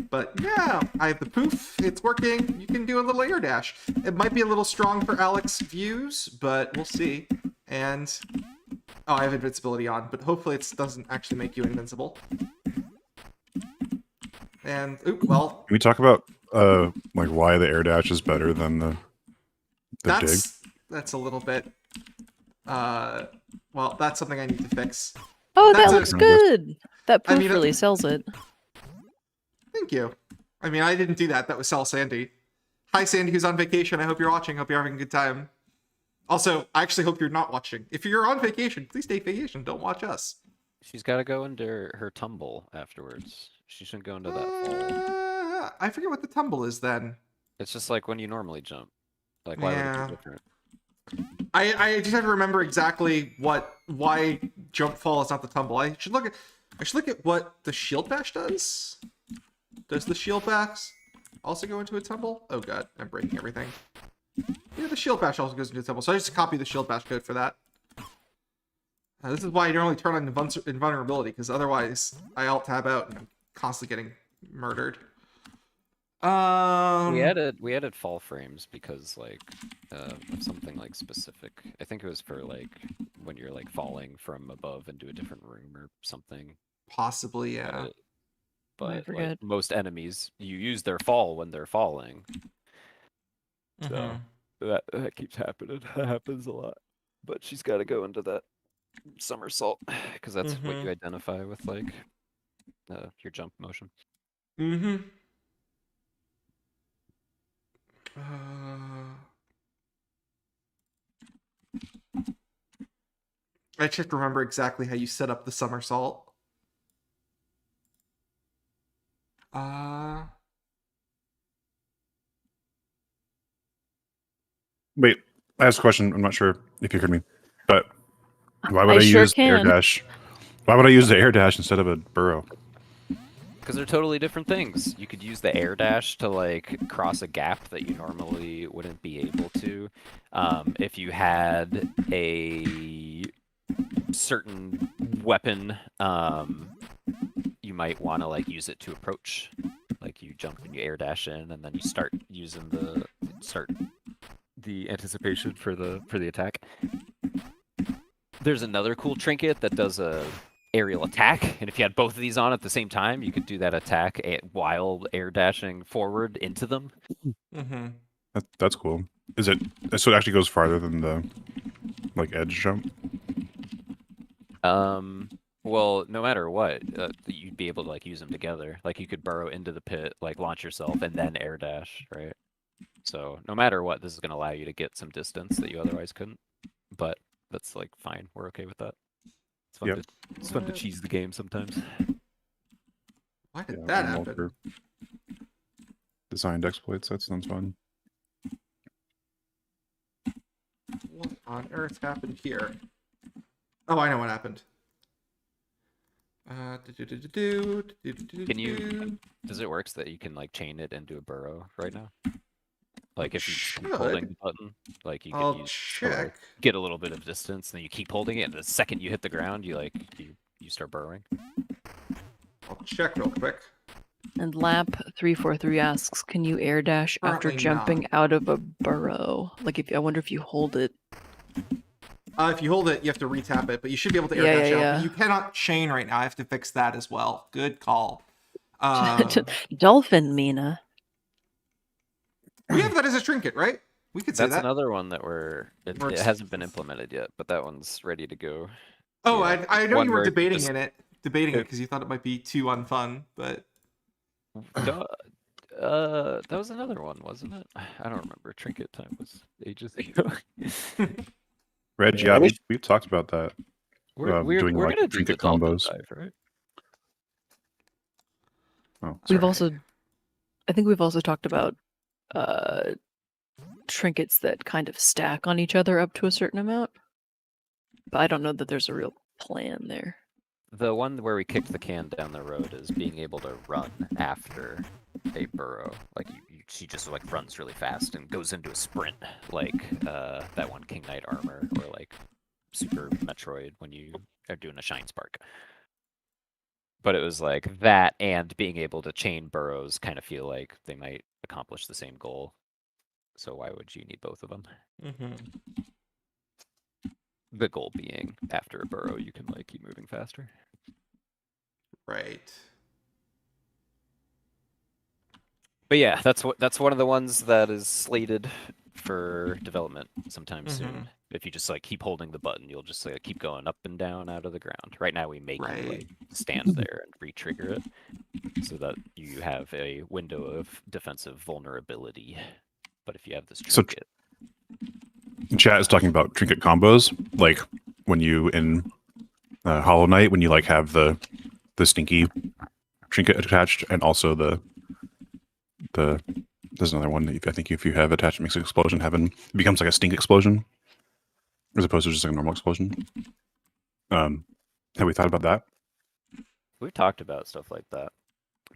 But yeah, I have the poof. It's working. You can do a little air dash. It might be a little strong for Alex views, but we'll see. And oh, I have invincibility on, but hopefully it doesn't actually make you invincible. And well, Can we talk about like why the air dash is better than the dig? that's a little bit. Well, that's something I need to fix. Oh, That's that a- looks good. That I poof mean, really sells it. Thank you. I mean, I didn't do that. That was Sal Sandy. Hi, Sandy, who's on vacation. I hope you're watching. Hope you're having a good time. Also, I actually hope you're not watching. If you're on vacation, please take vacation. Don't watch us. She's got to go into her tumble afterwards. She shouldn't go into that fall. I forget what the tumble is then. It's just like when you normally jump. Like, why would Yeah. it be different? I just have to remember exactly why jump fall is not the tumble. I should look at what the shield bash does. Does the shield bash also go into a tumble? Oh god, I'm breaking everything. Yeah, the shield bash also goes into a tumble. So I just copy the shield bash code for that. This is why you normally turn on invulnerability, because otherwise I alt tab out and I'm constantly getting murdered. We added fall frames because like of something like specific. I think it was for like when you're like falling from above into a different room or something. Possibly, yeah. But forget. like, most enemies, you use their fall when they're falling. Mhm. That keeps happening. That happens a lot. But she's got to go into that somersault because that's what you identify with like your jump motion. Mm-hmm. I just have to remember exactly how you set up the somersault. Wait, I asked a question. I'm not sure if you heard me, but why would I, sure use the air can. dash? Why would I use the air dash instead of a burrow? Because they're totally different things. You could use the air dash to like cross a gap that you normally wouldn't be able to. If you had a certain weapon, you might want to like use it to approach. Like you jump and you air dash in, and then you start using the anticipation for the attack. There's another cool trinket that does a aerial attack, and if you had both of these on at the same time, you could do that attack while air dashing forward into them. Mm-hmm. That's cool. Is it so? It actually goes farther than the like edge jump. Well, no matter what, you'd be able to like use them together. Like you could burrow into the pit, like launch yourself, and then air dash, right? So no matter what, this is going to allow you to get some distance that you otherwise couldn't. But that's like fine. We're okay with that. It's fun. Yep. It's fun to cheese the game sometimes. Why did Yeah, that I'm all happen? for designed exploits. That sounds fun. What on earth happened here? Oh, I know what happened. Can you? Does it work so that you can like chain it into a burrow right now? Like if you keep holding the button, like you can I'll use check. get a little bit of distance, and then you keep holding it, and the second you hit the ground, you start burrowing. I'll check real quick. And Lap343 asks, can you air dash after Currently jumping not. out of a burrow? Like I wonder if you hold it. If you hold it, you have to retap it, but you should be able to air Yeah, dash yeah, out. yeah. But you cannot chain right now. I have to fix that as well. Good call. Dolphin Mina. We have that as a trinket, right? We could say That's that. another one that it Works. hasn't been implemented yet, but that one's ready to go. Oh, Yeah, I know one you were where debating just- it because you thought it might be too unfun, but That was another one, wasn't it? I don't remember. Trinket time was ages ago. Reg, Yeah, yeah, we talked about that. We're doing like gonna do trinket the dolphin combos. dive, right? Oh, We've sorry. I think we've also talked about trinkets that kind of stack on each other up to a certain amount. But I don't know that there's a real plan there. The one where we kicked the can down the road is being able to run after a burrow. Like she just like runs really fast and goes into a sprint, like that one King Knight armor, or like Super Metroid when you are doing a Shine Spark. But it was like that, and being able to chain burrows kind of feel like they might accomplish the same goal. So why would you need both of them? The goal being, after a burrow, you can like keep moving faster. right. But yeah, that's one of the ones that is slated for development sometime soon. If you just like keep holding the button, you'll just like keep going up and down out of the ground. Right now, we make you like stand there and re-trigger it, so that you have a window of defensive vulnerability. But if you have this trinket, Chat is talking about trinket combos, like when you in Hollow Knight, when you like have the stinky trinket attached, and also the there's another one that I think if you have attached, it makes an explosion happen. It becomes like a stink explosion, as opposed to just like a normal explosion. Have we thought about that? we've talked about stuff like that,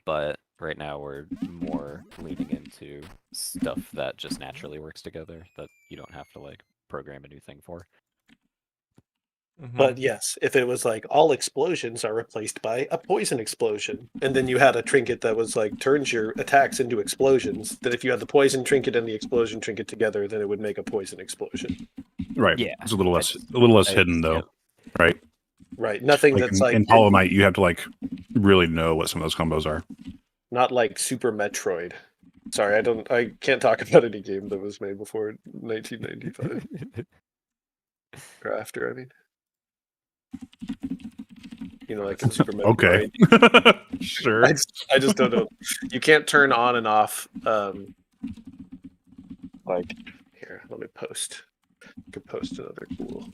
but right now we're more leaning into stuff that just naturally works together, that you don't have to like program a new thing for. But yes, if it was like all explosions are replaced by a poison explosion, and then you had a trinket that was like turns your attacks into explosions, that if you had the poison trinket and the explosion trinket together, then it would make a poison explosion. Right. Yeah, It's a little I less just- hidden though, yeah. right? Right. Nothing Like that's in, like in Hollow Knight, you have to like really know what some of those combos are. not like Super Metroid. Sorry, I can't talk about any game that was made before 1995 or after. I mean, you know, like in Super Metroid. Okay. Sure. I just don't know. You can't turn on and off. Like here, let me post. I could post another cool.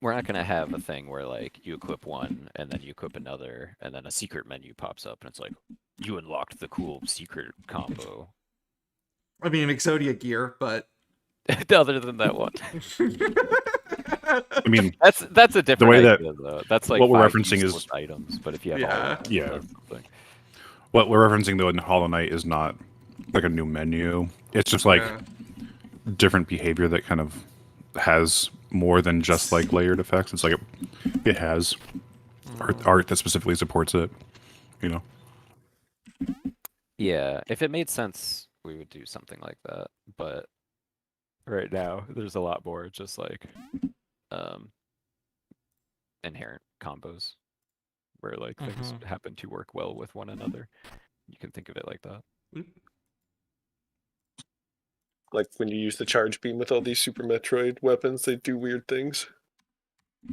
We're not gonna have a thing where like you equip one and then you equip another and then a secret menu pops up and it's like you unlocked the cool secret combo. I mean, Exodia gear, but Other than that one, I mean, that's a different way that- idea, though. That's like what we're 5 referencing is- useless items. But if you have all Yeah. of them, Yeah. that's something. what we're referencing though in Hollow Knight is not like a new menu. It's just like yeah. different behavior that kind of has more than just like layered effects. It's like it has art that specifically supports it. You know. Yeah, if it made sense, we would do something like that. But right now, there's a lot more just like inherent combos where like things happen to work well with one another. You can think of it like that. Like when you use the charge beam with all these Super Metroid weapons, they do weird things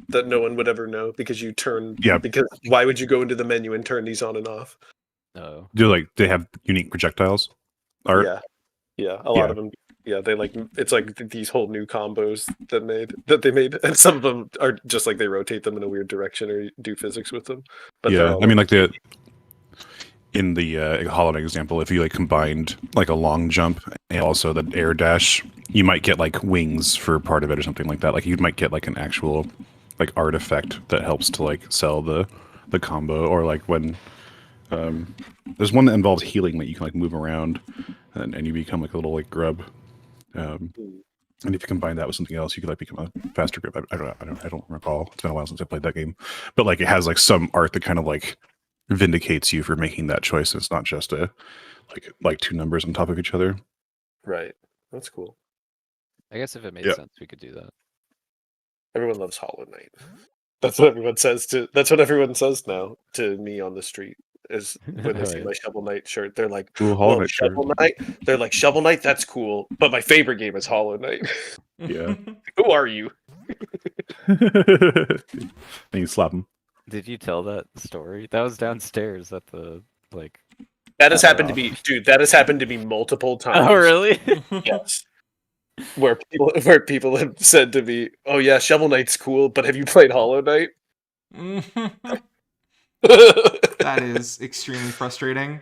that no one would ever know because you turn. Yeah. Because why would you go into the menu and turn these on and off? Oh. They have unique projectiles? Art? Yeah. A lot of them. Yeah, they it's like these whole new combos that they made, and some of them are just like they rotate them in a weird direction or do physics with them. But yeah, I mean, like in the Hollow Knight example, if you like combined like a long jump and also the air dash, you might get like wings for part of it or something like that. Like you might get like an actual like artifact that helps to like sell the combo, or like when there's one that involves healing that you can like move around and you become like a little like grub. And if you combine that with something else, you could like become a faster grip. I don't recall. It's been a while since I played that game, but like it has like some art that kind of like vindicates you for making that choice. It's not just a like two numbers on top of each other. Right, that's cool. I guess if it made sense, we could do that. Everyone loves Hollow Knight. That's what everyone says now to me on the street. Is when they see my Shovel Knight shirt, they're like, "Ooh, Hollow Knight shirt." Shovel Knight. They're like, Shovel Knight, that's cool, but my favorite game is Hollow Knight. Yeah. Who are you? And you slap him. Did you tell that story? That was downstairs at the like. That has happened to me, dude. That has happened to me multiple times. Oh, really? Yes. Where people have said to me, "Oh yeah, Shovel Knight's cool, but have you played Hollow Knight?" That is extremely frustrating.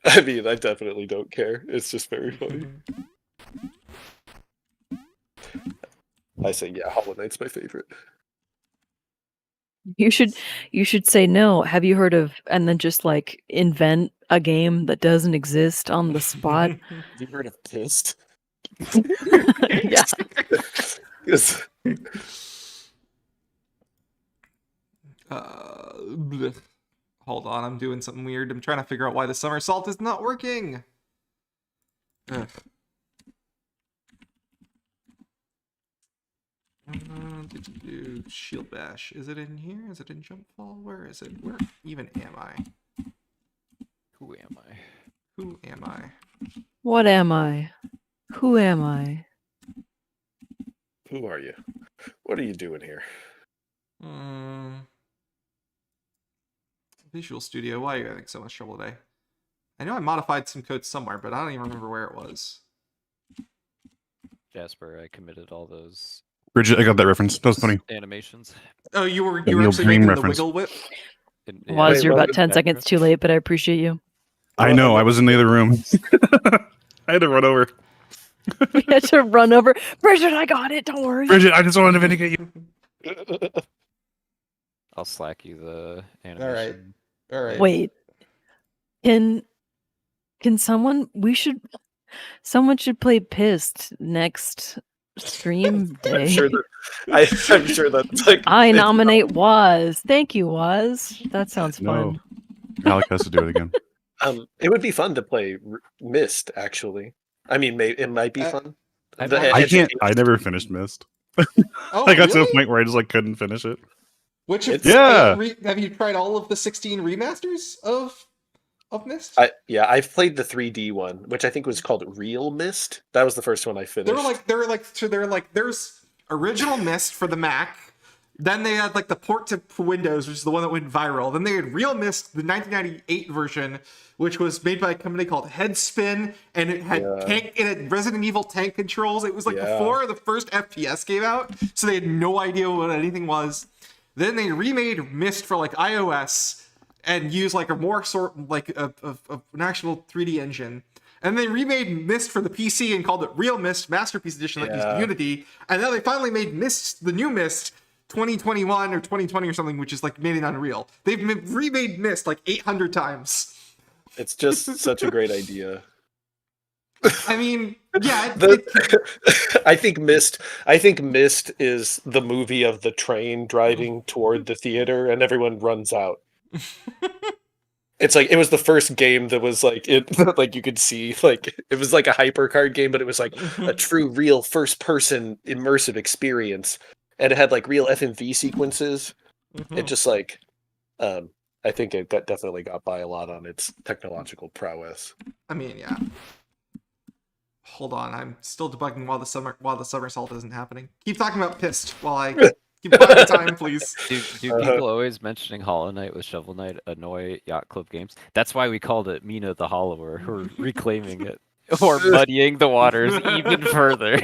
I mean, I definitely don't care. It's just very funny. I say, yeah, Hollow Knight's my favorite. You should say no. Have you heard of, and then just like invent a game that doesn't exist on the spot. Have you heard of Pissed? Yeah. Yes. Blech. Hold on, I'm doing something weird. I'm trying to figure out why the somersault is not working. Ugh. Shield bash. Is it in here? Is it in jump fall? Where is it? Where even am I? Who am I? Who am I? What am I? Who am I? Who are you? What are you doing here? Visual Studio. Why are you having so much trouble today? I know I modified some code somewhere, but I don't even remember where it was. Jasper, I committed all those Bridget, I got that reference. That was funny. animations. Oh, you were Neil actually Dream making reference. the wiggle whip? Was Wait, you're what about was 10 that seconds reference? too late, but I appreciate you. I know. I was in the other room. I had to run over. We had to run over. Bridget, I got it. Don't worry. Bridget, I just wanted to vindicate you. I'll slack you the animation. All right. Wait. Can someone? Someone should play Pissed next stream day. I'm sure that's like. I nominate Waz. Thank you, Waz. That sounds fun. No. Alec has to do it again. It would be fun to play Myst, actually. I mean, it might be fun. I never finished Myst. Oh, I got to a really? point where I just like couldn't finish it. Which of Yeah. have you tried all of the 16 remasters of Myst? I've played the 3D one, which I think was called Real Myst. That was the first one I finished. There's original Myst for the Mac. Then they had like the port to Windows, which is the one that went viral. Then they had Real Myst, the 1998 version, which was made by a company called Headspin, and it had Resident Evil tank controls. It was like before the first FPS came out, so they had no idea what anything was. Then they remade Myst for like iOS and used like a more an actual 3D engine. And they remade Myst for the PC and called it Real Myst Masterpiece Edition, like used Unity. And now they finally made Myst, the new Myst, 2021 or 2020 or something, which is like made in Unreal. They've remade Myst like 800 times. It's just such a great idea. I mean, yeah. I think Myst is the movie of the train driving toward the theater and everyone runs out. It's like it was the first game that was like like you could see like it was like a hypercard game, but it was like a true real first person immersive experience. And it had like real FMV sequences. It just like I think it definitely got by a lot on its technological prowess. I mean, yeah. Hold on, I'm still debugging while the somersault isn't happening. Keep talking about pissed while I keep buying time, please. Do people always mentioning Hollow Knight with Shovel Knight annoy Yacht Club Games? That's why we called it Mina the Hollower, or reclaiming it, or muddying the waters even further.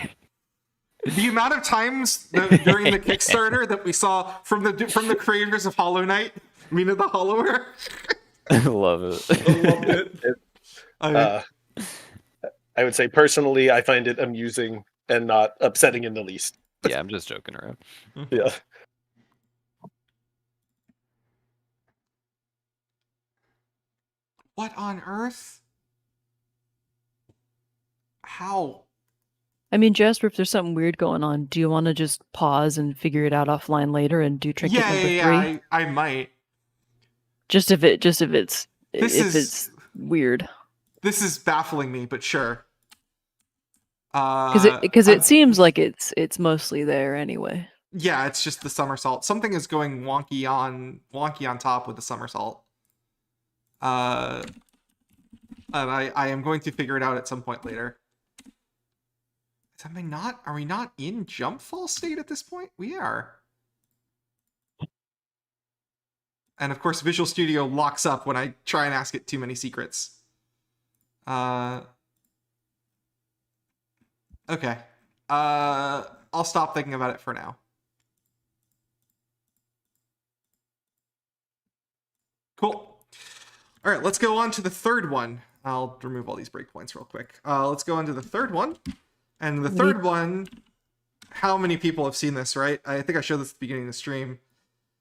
The amount of times during the Kickstarter that we saw from the creators of Hollow Knight, Mina the Hollower. I love it. I loved it. I would say personally, I find it amusing and not upsetting in the least. Yeah, I'm just joking around. Yeah. What on earth? How? I mean, Jasper, if there's something weird going on, do you want to just pause and figure it out offline later and do trinket number 3? Yeah, I might. Just if it's weird. This is baffling me, but sure. Because it seems like it's mostly there anyway. Yeah, it's just the somersault. Something is going wonky on top with the somersault. And I am going to figure it out at some point later. Are we not in jump fall state at this point? We are. And of course, Visual Studio locks up when I try and ask it too many secrets. Okay. I'll stop thinking about it for now. Cool. All right, let's go on to the third one. I'll remove all these breakpoints real quick. Let's go on to the third one. And the third one, how many people have seen this, right? I think I showed this at the beginning of the stream.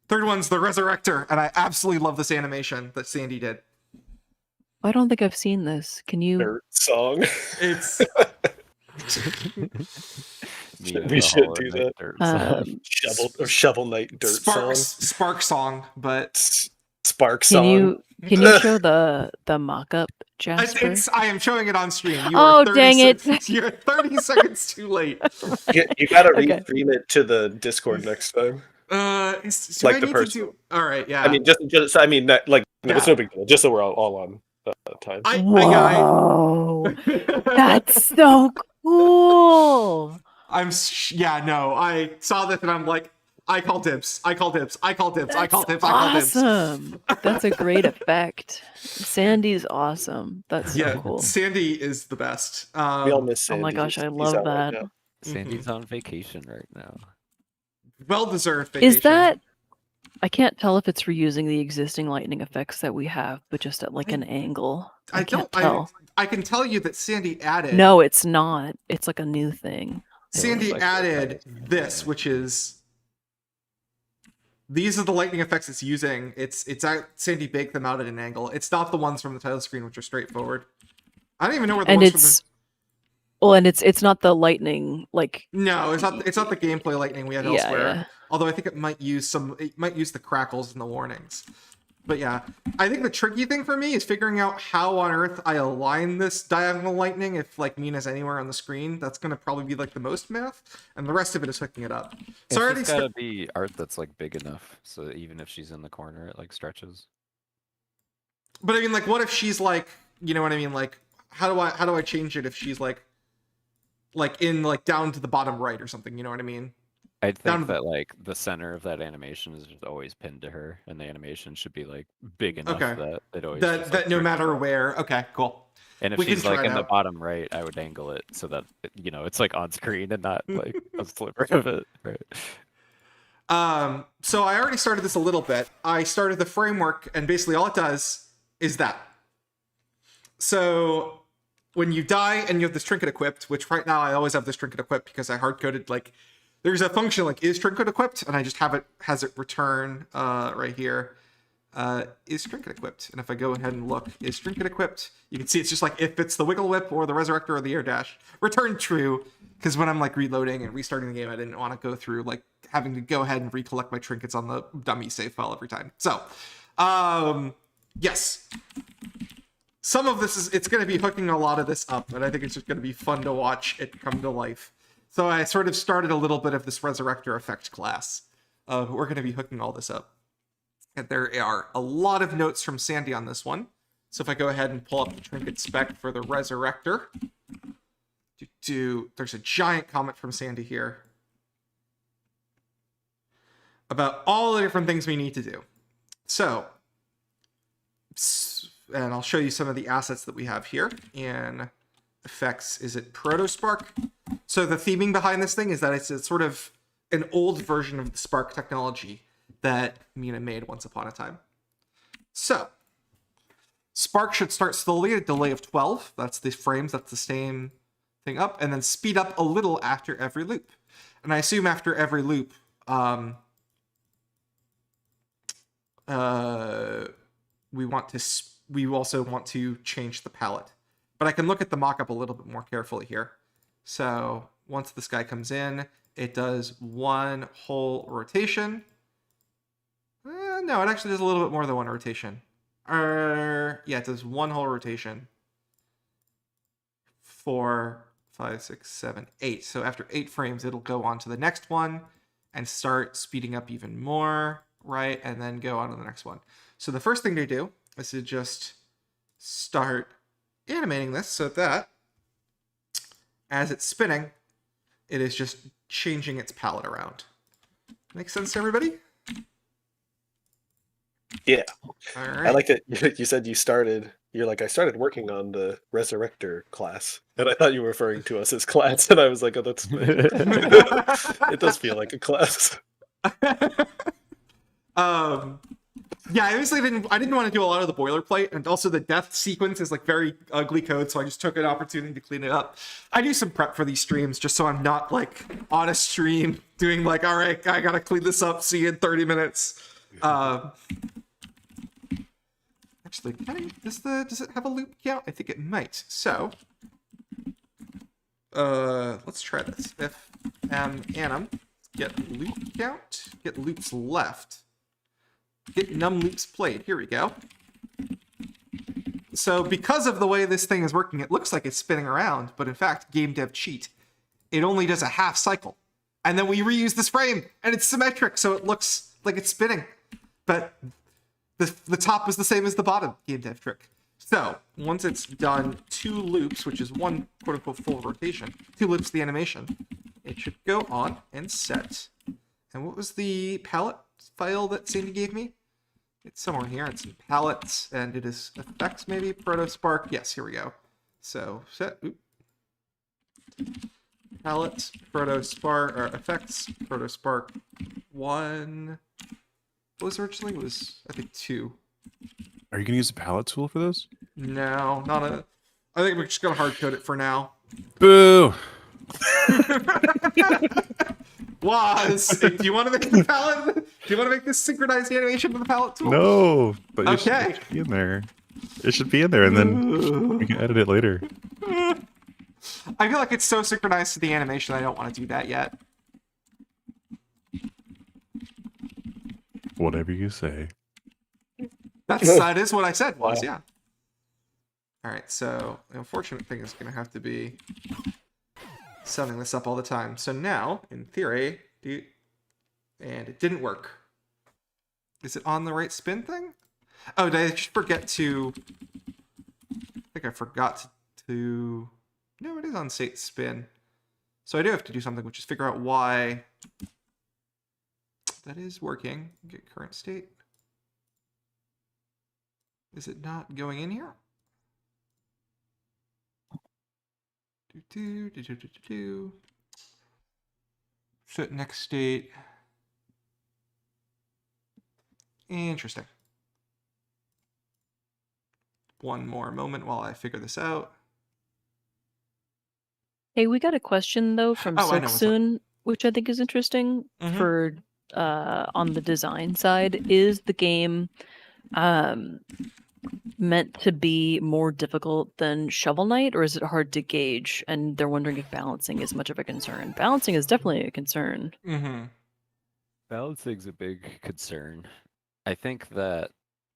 Third one's the Resurrector, and I absolutely love this animation that Sandy did. I don't think I've seen this. Can you? Dirt song. It's we should do that. Shovel Knight dirt song. Spark song, but Spark song. Can you show the mock-up, Jasper? I am showing it on stream. Dang it! You're 30 seconds too late. You gotta restream it to the Discord next time. Like the person. All right, yeah. I mean, just I mean, that, like, it's no big deal. Just so we're all on time. Whoa, that's so cool. I saw this and I'm like, I call dibs. I call dibs. I call dibs. I call dibs. I call dibs. Awesome. That's a great effect. Sandy's awesome. That's so cool. Sandy is the best. We all miss Sandy. Oh my gosh, I love that. Right Sandy's on vacation right now. Well-deserved vacation. Is that? I can't tell if it's reusing the existing lightning effects that we have, but just at like an angle. I can't tell. I can tell you that Sandy added. No, it's not. It's like a new thing. Sandy added this, which is. These are the lightning effects it's using. Sandy baked them out at an angle. It's not the ones from the title screen, which are straightforward. I don't even know where the ones from the... Well, and it's not the lightning like. No, it's not the gameplay lightning we have elsewhere. Yeah. Although I think it might use the crackles and the warnings. But yeah, I think the tricky thing for me is figuring out how on earth I align this diagonal lightning if like Mina's anywhere on the screen. That's gonna probably be like the most math, and the rest of it is hooking it up. So It's gotta be art that's like big enough, so that even if she's in the corner, it like stretches. But I mean, like, what if she's like, you know what I mean? Like, how do I change it if she's like in like down to the bottom right or something? You know what I mean? I think that like the center of that animation is just always pinned to her, and the animation should be like big enough that it always that no matter where. Okay, cool. And if she's like in the bottom right, I would angle it so that it's like on screen and not like a sliver of it. Right. So I already started this a little bit. I started the framework, and basically all it does is that. So when you die and you have this trinket equipped, which right now I always have this trinket equipped because I hard-coded like. There's a function like is trinket equipped, and I just has it return right here. Is trinket equipped? And if I go ahead and look, is trinket equipped? You can see it's just like if it's the wiggle whip or the resurrector or the air dash, return true. Because when I'm like reloading and restarting the game, I didn't want to go through like having to go ahead and recollect my trinkets on the dummy save file every time. So, yes. Some of this it's going to be hooking a lot of this up, and I think it's just going to be fun to watch it come to life. So I sort of started a little bit of this resurrector effect class. We're going to be hooking all this up. And there are a lot of notes from Sandy on this one. So if I go ahead and pull up the trinket spec for the resurrector, there's a giant comment from Sandy here about all the different things we need to do. So, and I'll show you some of the assets that we have here in effects. Is it Proto Spark? So the theming behind this thing is that it's a sort of an old version of the Spark technology that Mina made once upon a time. So Spark should start slowly at a delay of 12. That's the frames. That's the same thing up, and then speed up a little after every loop. And I assume after every loop, we also want to change the palette. But I can look at the mockup a little bit more carefully here. So once this guy comes in, it does one whole rotation. No, it actually does a little bit more than one rotation. Yeah, it does one whole rotation. 4, 5, 6, 7, 8. So after 8 frames, it'll go on to the next one and start speeding up even more, right? And then go on to the next one. So the first thing to do is to just start animating this so that as it's spinning, it is just changing its palette around. Make sense to everybody? Yeah. All right. I like that you said you're like, I started working on the resurrector class. And I thought you were referring to us as class. And I was like, oh, that's it does feel like a class. Yeah, I obviously didn't want to do a lot of the boilerplate, and also the death sequence is like very ugly code, so I just took an opportunity to clean it up. I do some prep for these streams just so I'm not like on a stream doing like, all right, I gotta clean this up, see you in 30 minutes. Actually, does it have a loop count? I think it might. So let's try this. If anim get loop count, get loops left. Get num loops played. Here we go. So because of the way this thing is working, it looks like it's spinning around, but in fact, game dev cheat. It only does a half cycle. And then we reuse this frame, and it's symmetric, so it looks like it's spinning. But the top is the same as the bottom, game dev trick. So once it's done 2 loops, which is one quote-unquote full rotation, 2 loops the animation, it should go on and set. And what was the palette file that Sandy gave me? It's somewhere here. It's in palettes, and it is effects, maybe Proto Spark. Yes, here we go. So set palette Proto Spark or effects Proto Spark 1. What was originally? It was I think 2. Are you gonna use the palette tool for this? No, not a. I think we're just gonna hard code it for now. Boo! Do you want to make the palette? Do you want to make this synchronized animation with the palette tool? No, but it Okay. should be in there. It should be in there, and then we can edit it later. I feel like it's so synchronized to the animation I don't want to do that yet. Whatever you say. That is what I said. Wow. Yeah. All right. So the unfortunate thing is going to have to be setting this up all the time. So now, in theory, and it didn't work. Is it on the right spin thing? Oh, did I just forget to? I think I forgot to. No, it is on state spin. So I do have to do something, which is figure out why that is working. Get current state. Is it not going in here? Set next state. Interesting. One more moment while I figure this out. Hey, we got a question though from Oh, I know, what's up? Sooksoon, which I think is interesting Mhm. for on the design side. Is the game meant to be more difficult than Shovel Knight, or is it hard to gauge? And they're wondering if balancing is much of a concern. Balancing is definitely a concern. Mm-hmm. Balancing's a big concern. I think that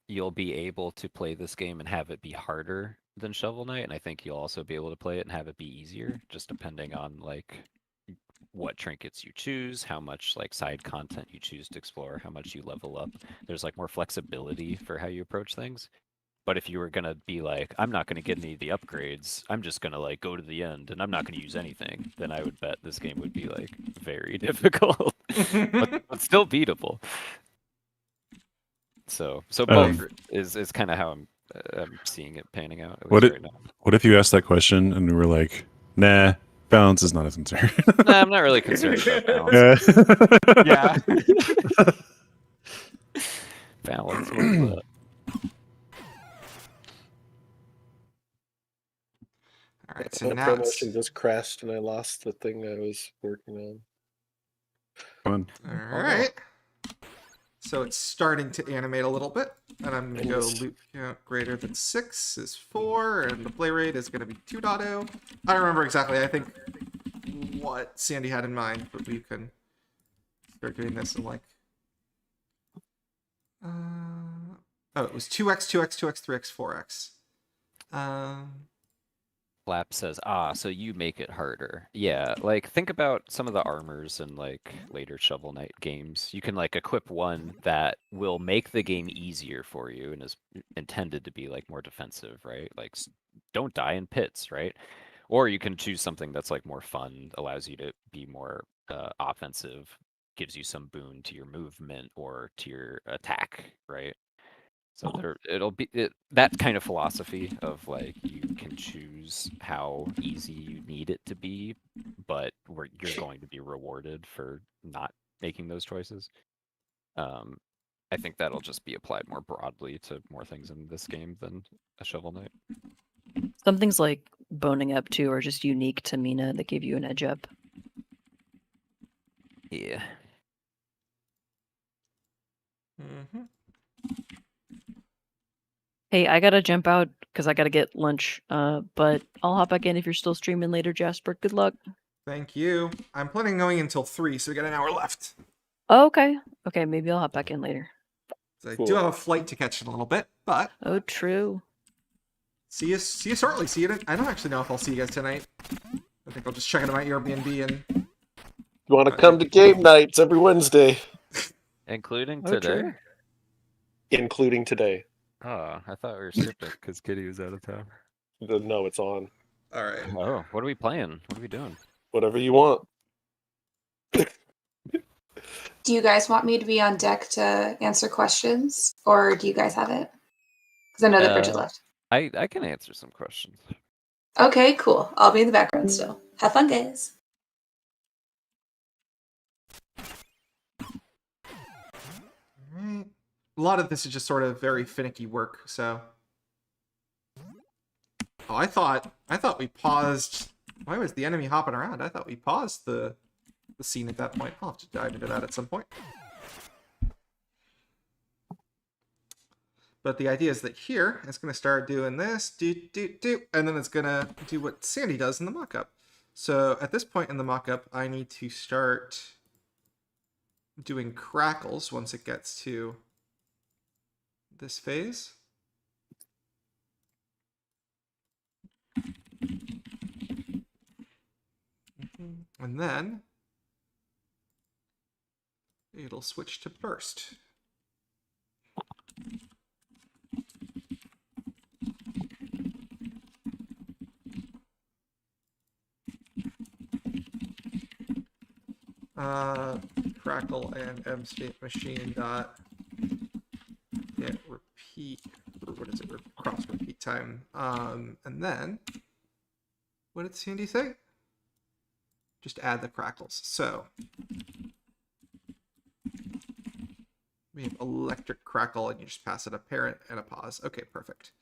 you'll be able to play this game and have it be harder than Shovel Knight, and I think you'll also be able to play it and have it be easier, just depending on like what trinkets you choose, how much like side content you choose to explore, how much you level up. There's like more flexibility for how you approach things. But if you were gonna be like, I'm not gonna get any of the upgrades, I'm just gonna like go to the end and I'm not gonna use anything, then I would bet this game would be like very difficult, but still beatable. So both is kind of how I'm seeing it panning out at least right now. What if you asked that question and we were like, nah, balance is not a concern? Nah, I'm not really concerned about balance. Yeah. Balance. What is that? All right, so My now promotion just crashed and I lost the thing I was working on. Come on. all right. So it's starting to animate a little bit, and I'm going to go Nice. loop count greater than 6 is 4, and the play rate is going to be 2.0. I don't remember exactly, I think, what Sandy had in mind, but we can start doing this in like... oh, it was 2x, 2x, 2x, 3x, 4x. Flap says, so you make it harder. Yeah, like think about some of the armors in like later Shovel Knight games. You can like equip one that will make the game easier for you and is intended to be like more defensive, right? Like don't die in pits, right? Or you can choose something that's like more fun, allows you to be more offensive, gives you some boon to your movement or to your attack, right? So it'll be that kind of philosophy of like you can choose how easy you need it to be, but you're going to be rewarded for not making those choices. I think that'll just be applied more broadly to more things in this game than a Shovel Knight. Some things like boning up too are just unique to Mina that give you an edge up. Yeah. Mm-hmm. Hey, I gotta jump out because I gotta get lunch. But I'll hop back in if you're still streaming later, Jasper. Good luck. Thank you. I'm planning on going until 3, so we got an hour left. Oh, okay. Okay, maybe I'll hop back in later. So I Cool. do have a flight to catch in a little bit, but Oh, true. see you shortly. See you. I don't actually know if I'll see you guys tonight. I think I'll just check into my Airbnb and You want to come to game nights every Wednesday, Including Oh, today? true. including today. Oh, I thought we were skipping because Kitty was out of town. No, it's on. all right. Oh, what are we playing? What are we doing? Whatever you want. Do you guys want me to be on deck to answer questions, or do you guys have it? Because I know that Bridget left. I can answer some questions. Okay, cool. I'll be in the background still. Have fun, guys. Alright. A lot of this is just sort of very finicky work, so. Oh, I thought we paused. Why was the enemy hopping around? I thought we paused the scene at that point. I'll have to dive into that at some point. But the idea is that here it's going to start doing this, and then it's going to do what Sandy does in the mock-up. So at this point in the mock-up, I need to start doing crackles once it gets to this phase. And then it'll switch to burst. Crackle and mstate machine dot get repeat, or what is it? Cross repeat time. And then what did Sandy say? Just add the crackles. So we have electric crackle, and you just pass it a parent and a pause. Okay, perfect.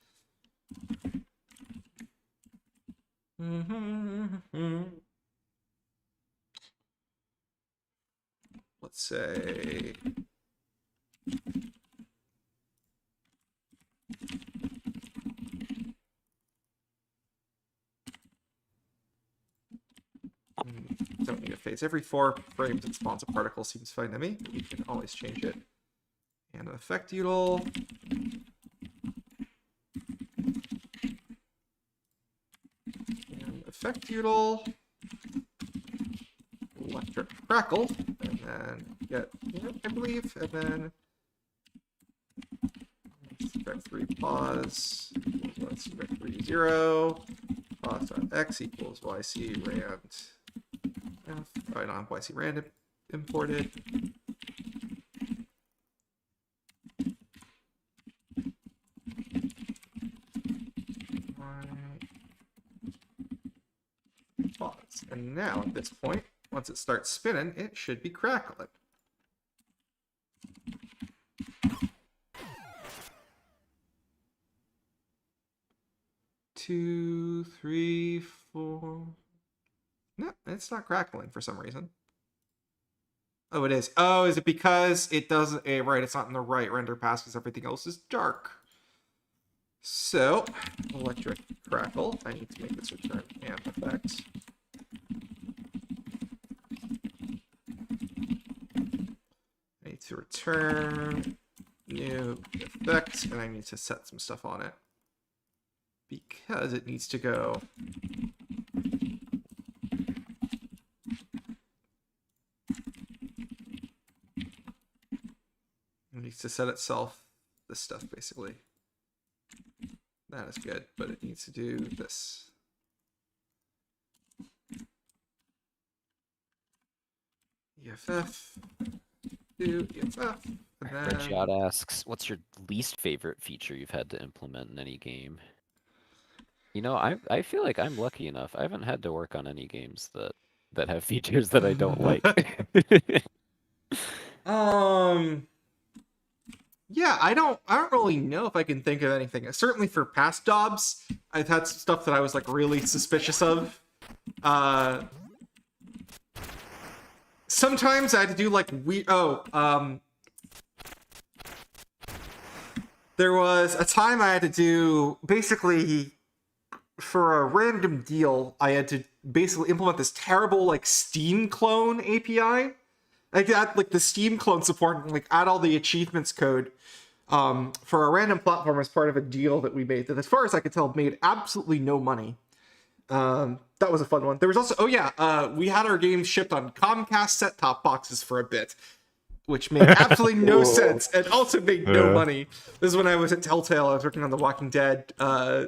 Let's say don't need a phase. Every 4 frames it spawns a particle, seems fine to me. You can always change it. And an effect util. And effect util. Let crackle, and then get, I believe, and then vec3 pause equals vec3 0, pause.x equals yc rand f. Oh, I don't have yc rand imported. Pause. And now at this point, once it starts spinning, it should be crackling. Two, three, four. No, it's not crackling for some reason. Oh, it is. Oh, is it because it doesn't... right, it's not in the right render pass because everything else is dark. So, electric crackle. I need to make this return amp effect. I need to return new effect, and I need to set some stuff on it. Because it needs to go... It needs to set itself this stuff, basically. That is good, but it needs to do this. EFF, do EFF, and then... Redshot asks, what's your least favorite feature you've had to implement in any game? You know, I feel like I'm lucky enough. I haven't had to work on any games that have features that I don't like. Yeah, I don't really know if I can think of anything. Certainly for past jobs, I've had some stuff that I was like really suspicious of. Sometimes I had to do like there was a time I had to do basically for a random deal, I had to basically implement this terrible like Steam clone API. Like that, like the Steam clone support, and like add all the achievements code for a random platform as part of a deal that we made that, as far as I could tell, made absolutely no money. That was a fun one. There was also, we had our games shipped on Comcast set-top boxes for a bit, which made absolutely no sense and also made no money. This is when I was at Telltale. I was working on the Walking Dead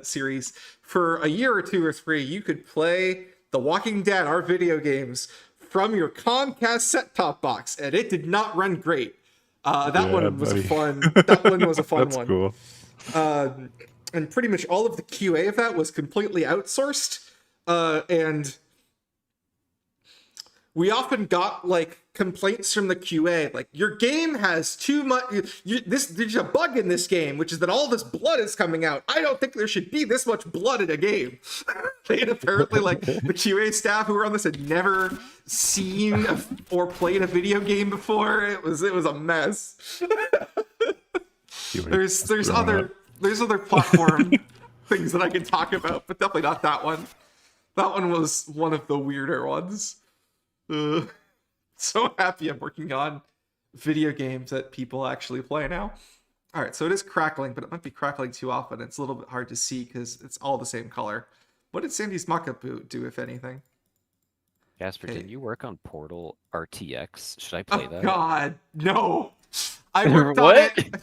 series. For a year or two or three, you could play The Walking Dead, our video games, from your Comcast set-top box, and it did not run great. That one was fun. That one was a fun one. That's cool. And pretty much all of the QA of that was completely outsourced. And we often got like complaints from the QA, like, your game has too much, there's a bug in this game, which is that all this blood is coming out. I don't think there should be this much blood in a game. They had apparently, like, the QA staff who were on this had never seen or played a video game before. It was a mess. There's other platform things that I can talk about, but definitely not that one. That one was one of the weirder ones. So happy I'm working on video games that people actually play now. All right, so it is crackling, but it might be crackling too often. It's a little bit hard to see because it's all the same color. What did Sandy's mockup do, if anything? Jasper, did you work on Portal RTX? Should I play that? God, no. I worked on it.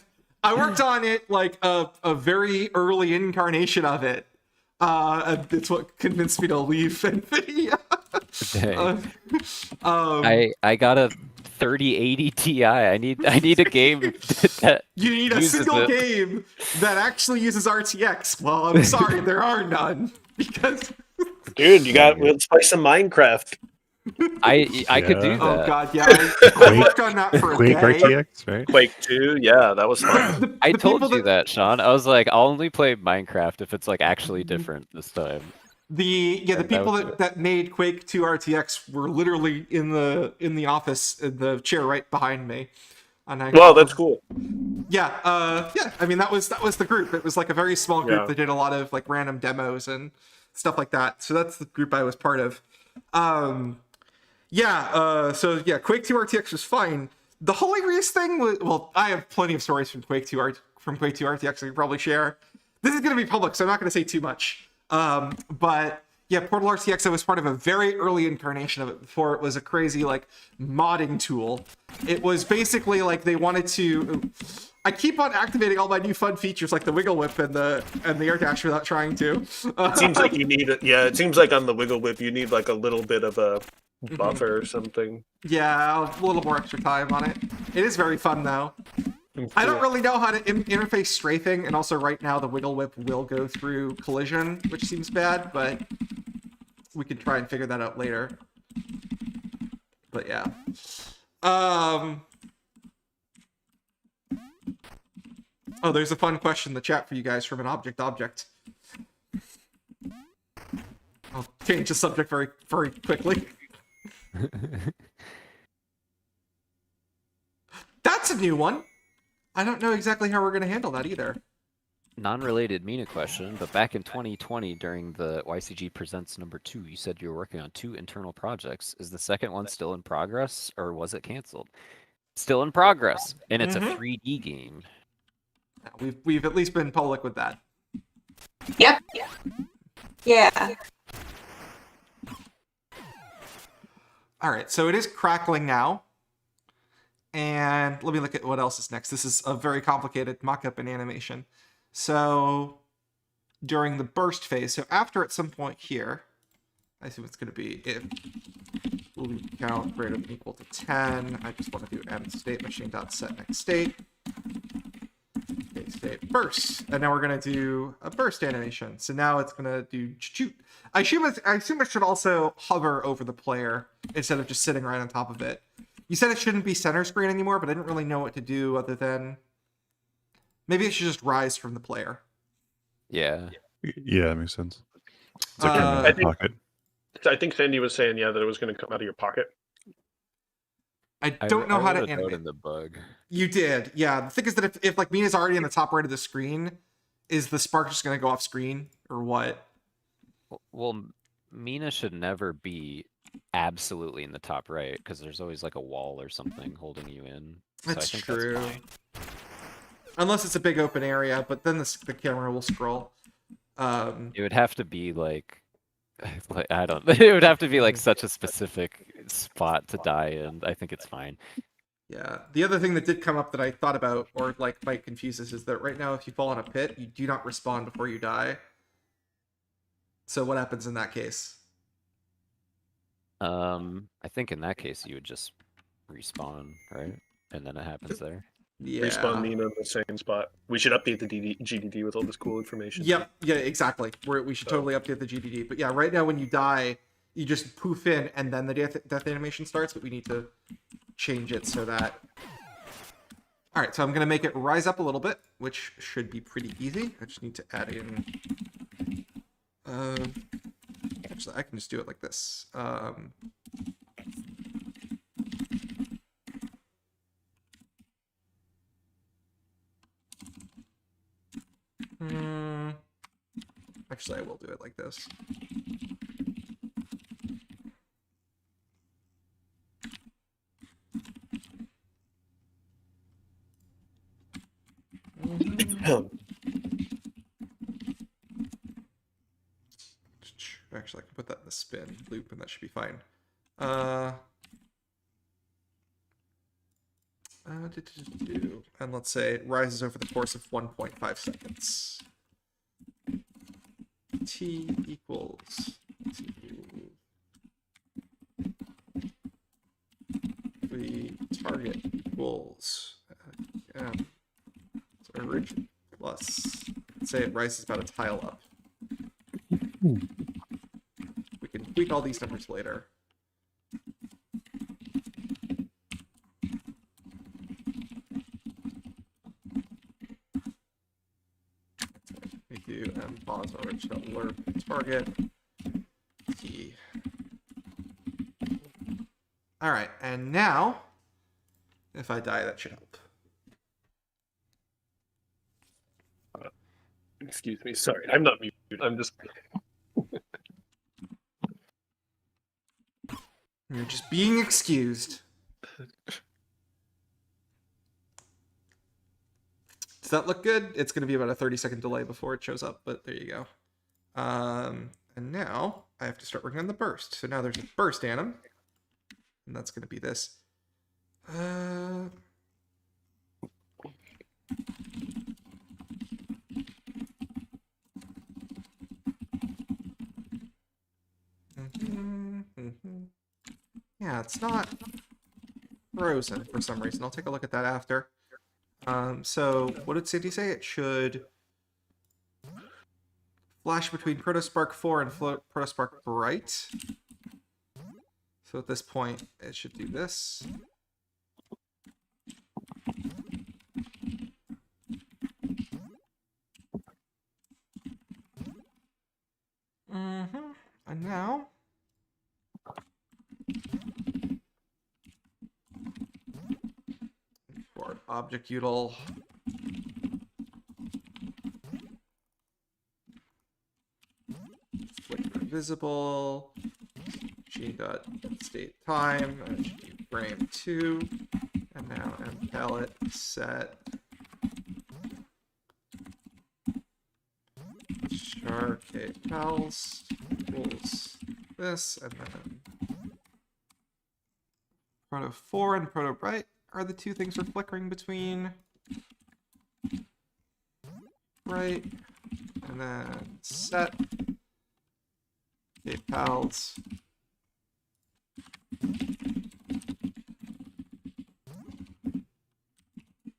I worked on it like a very early incarnation of it. And it's what convinced me to leave NVIDIA. I got a 3080 Ti. I need a game that you need a single game that actually uses RTX. Well, I'm sorry, there are none, because dude, let's play some Minecraft. I could do that. Oh god, yeah. I worked on that for a Quake day. RTX, right? Quake 2, yeah, that was fun. I told you that, Sean. I was like, I'll only play Minecraft if it's like actually different this time. The people that made Quake 2 RTX were literally in the office in the chair right behind me. And well, that's cool. Yeah, I mean that was the group. It was like a very small group that did a lot of like random demos and stuff like that. So that's the group I was part of. Quake 2 RTX was fine. The hilarious thing was, well, I have plenty of stories from Quake 2 RTX I can probably share. This is going to be public, so I'm not going to say too much. But Yeah, Portal RTX was part of a very early incarnation of it before it was a crazy like modding tool. It was basically like they wanted to. I keep on activating all my new fun features like the wiggle whip and the air dash without trying to. It seems like you need it. Yeah, it seems like on the wiggle whip you need like a little bit of a buffer or something. Yeah, a little more extra time on it. It is very fun though. I don't really know how to interface strafing, and also right now the wiggle whip will go through collision, which seems bad, but we can try and figure that out later. But yeah. Oh, there's a fun question in the chat for you guys from an object. I'll change the subject very, very quickly. That's a new one. I don't know exactly how we're going to handle that either. Non-related Mina question, but back in 2020 during the YCG Presents #2, you said you were working on 2 internal projects. Is the second one still in progress, or was it canceled? Still in progress, and it's a 3D game. We've at least been public with that. Yep. Yeah. All right, so it is crackling now. And let me look at what else is next. This is a very complicated mock-up in animation. So during the burst phase, so after at some point here, I assume it's going to be if loop count greater than or equal to 10. I just want to do end state machine.set next state. State burst. And now we're going to do a burst animation. So now it's going to do shoot. I assume it should also hover over the player instead of just sitting right on top of it. You said it shouldn't be center screen anymore, but I didn't really know what to do other than maybe it should just rise from the player. Yeah. Yeah, that makes sense. It's like in the pocket. I think Sandy was saying, yeah, that it was going to come out of your pocket. I don't know how to wrote a note animate. in the bug. You did, yeah. The thing is that if like Mina's already in the top right of the screen, is the spark just going to go off screen or what? Well, Mina should never be absolutely in the top right because there's always like a wall or something holding you in. So That's I think true. That's fine. Unless it's a big open area, but then the camera will scroll. It would have to be like I don't. It would have to be like such a specific spot to die in. I think it's fine. Yeah. The other thing that did come up that I thought about, or like might confuse us, is that right now if you fall in a pit, you do not respawn before you die. So what happens in that case? I think in that case you would just respawn, right? And then it happens there. Yeah. Respawn Mina in the same spot. We should update the GDD with all this cool information. Yep. Yeah, exactly. We should totally update the GDD. But yeah, right now when you die, you just poof in and then the death animation starts, but we need to change it so that... All right, so I'm going to make it rise up a little bit, which should be pretty easy. I just need to add in... Actually, I can just do it like this. Actually, I will do it like this. Actually, I can put that in the spin loop, and that should be fine. And let's say it rises over the course of 1.5 seconds. T equals the target equals so origin plus, let's say it rises about a tile up. We can tweak all these numbers later. We do pause original alert target key. All right, and now if I die, that should help. Excuse me, sorry, I'm not muted. I'm just. You're just being excused. Does that look good? It's going to be about a 30-second delay before it shows up, but there you go. And now I have to start working on the burst. So now there's a burst anim. And that's going to be this. Yeah, it's not frozen for some reason. I'll take a look at that after. So what did Cindy say? It should flash between Protospark 4 and Protospark Bright. So at this point, it should do this. And now for object util, flicker visible, g.state time, and should be frame 2, and now mpalette set char k pals equals this, and then proto 4 and proto bright are the two things we're flickering between. Right, and then set k pals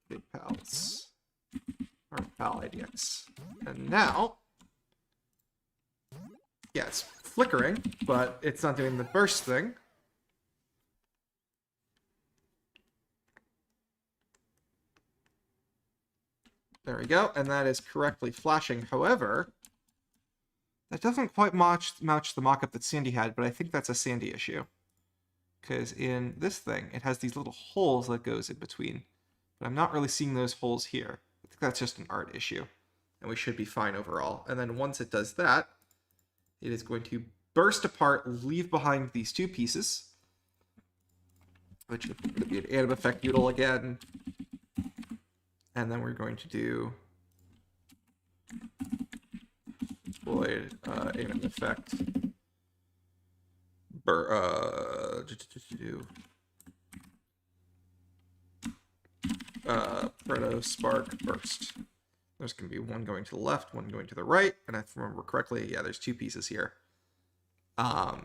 k pals or pal idx, and now. Yeah, it's flickering, but it's not doing the burst thing. There we go, and that is correctly flashing. However, that doesn't quite match the mockup that Sandy had, but I think that's a Sandy issue. Because in this thing, it has these little holes that goes in between. But I'm not really seeing those holes here. I think that's just an art issue. And we should be fine overall. And then once it does that, it is going to burst apart, leave behind these two pieces, which is going to be an anim effect util again. And then we're going to do void anim effect proto spark burst. There's going to be one going to the left, one going to the right, and if I remember correctly, yeah, there's two pieces here. All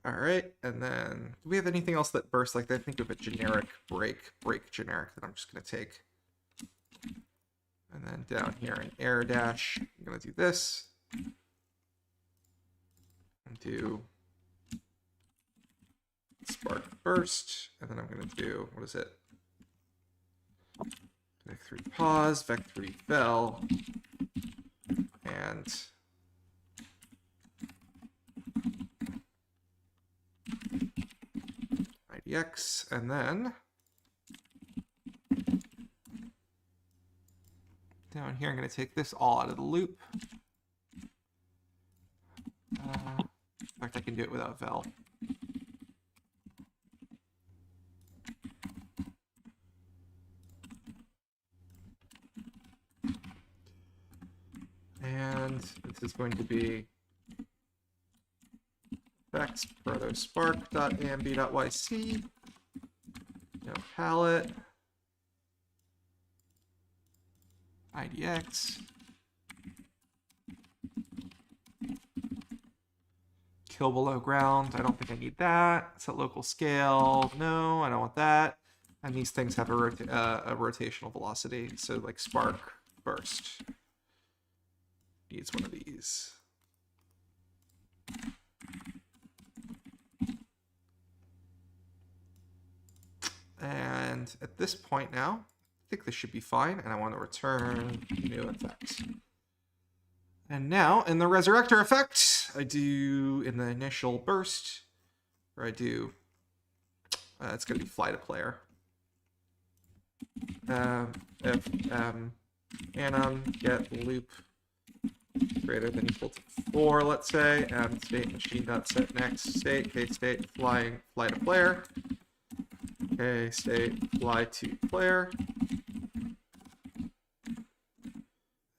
right, and then do we have anything else that bursts like that? I think of a generic break generic that I'm just going to take. And then down here in air dash, I'm going to do this. And do spark burst. And then I'm going to do, what is it? Vec3 pause, Vec3 vel, and IDX, and then down here, I'm going to take this all out of the loop. In fact, I can do it without vel. And this is going to be effects protospark.amb.yc, no palette, IDX, kill below ground. I don't think I need that. Set local scale. No, I don't want that. And these things have a rotational velocity, so like spark burst needs one of these. And at this point now, I think this should be fine, and I want to return new effect. And now, in the resurrector effect, I do, in the initial burst, or I do, it's going to be fly to player. If anim get loop greater than equal to 4, let's say, and state machine dot set next state, k state fly to player, k state fly to player,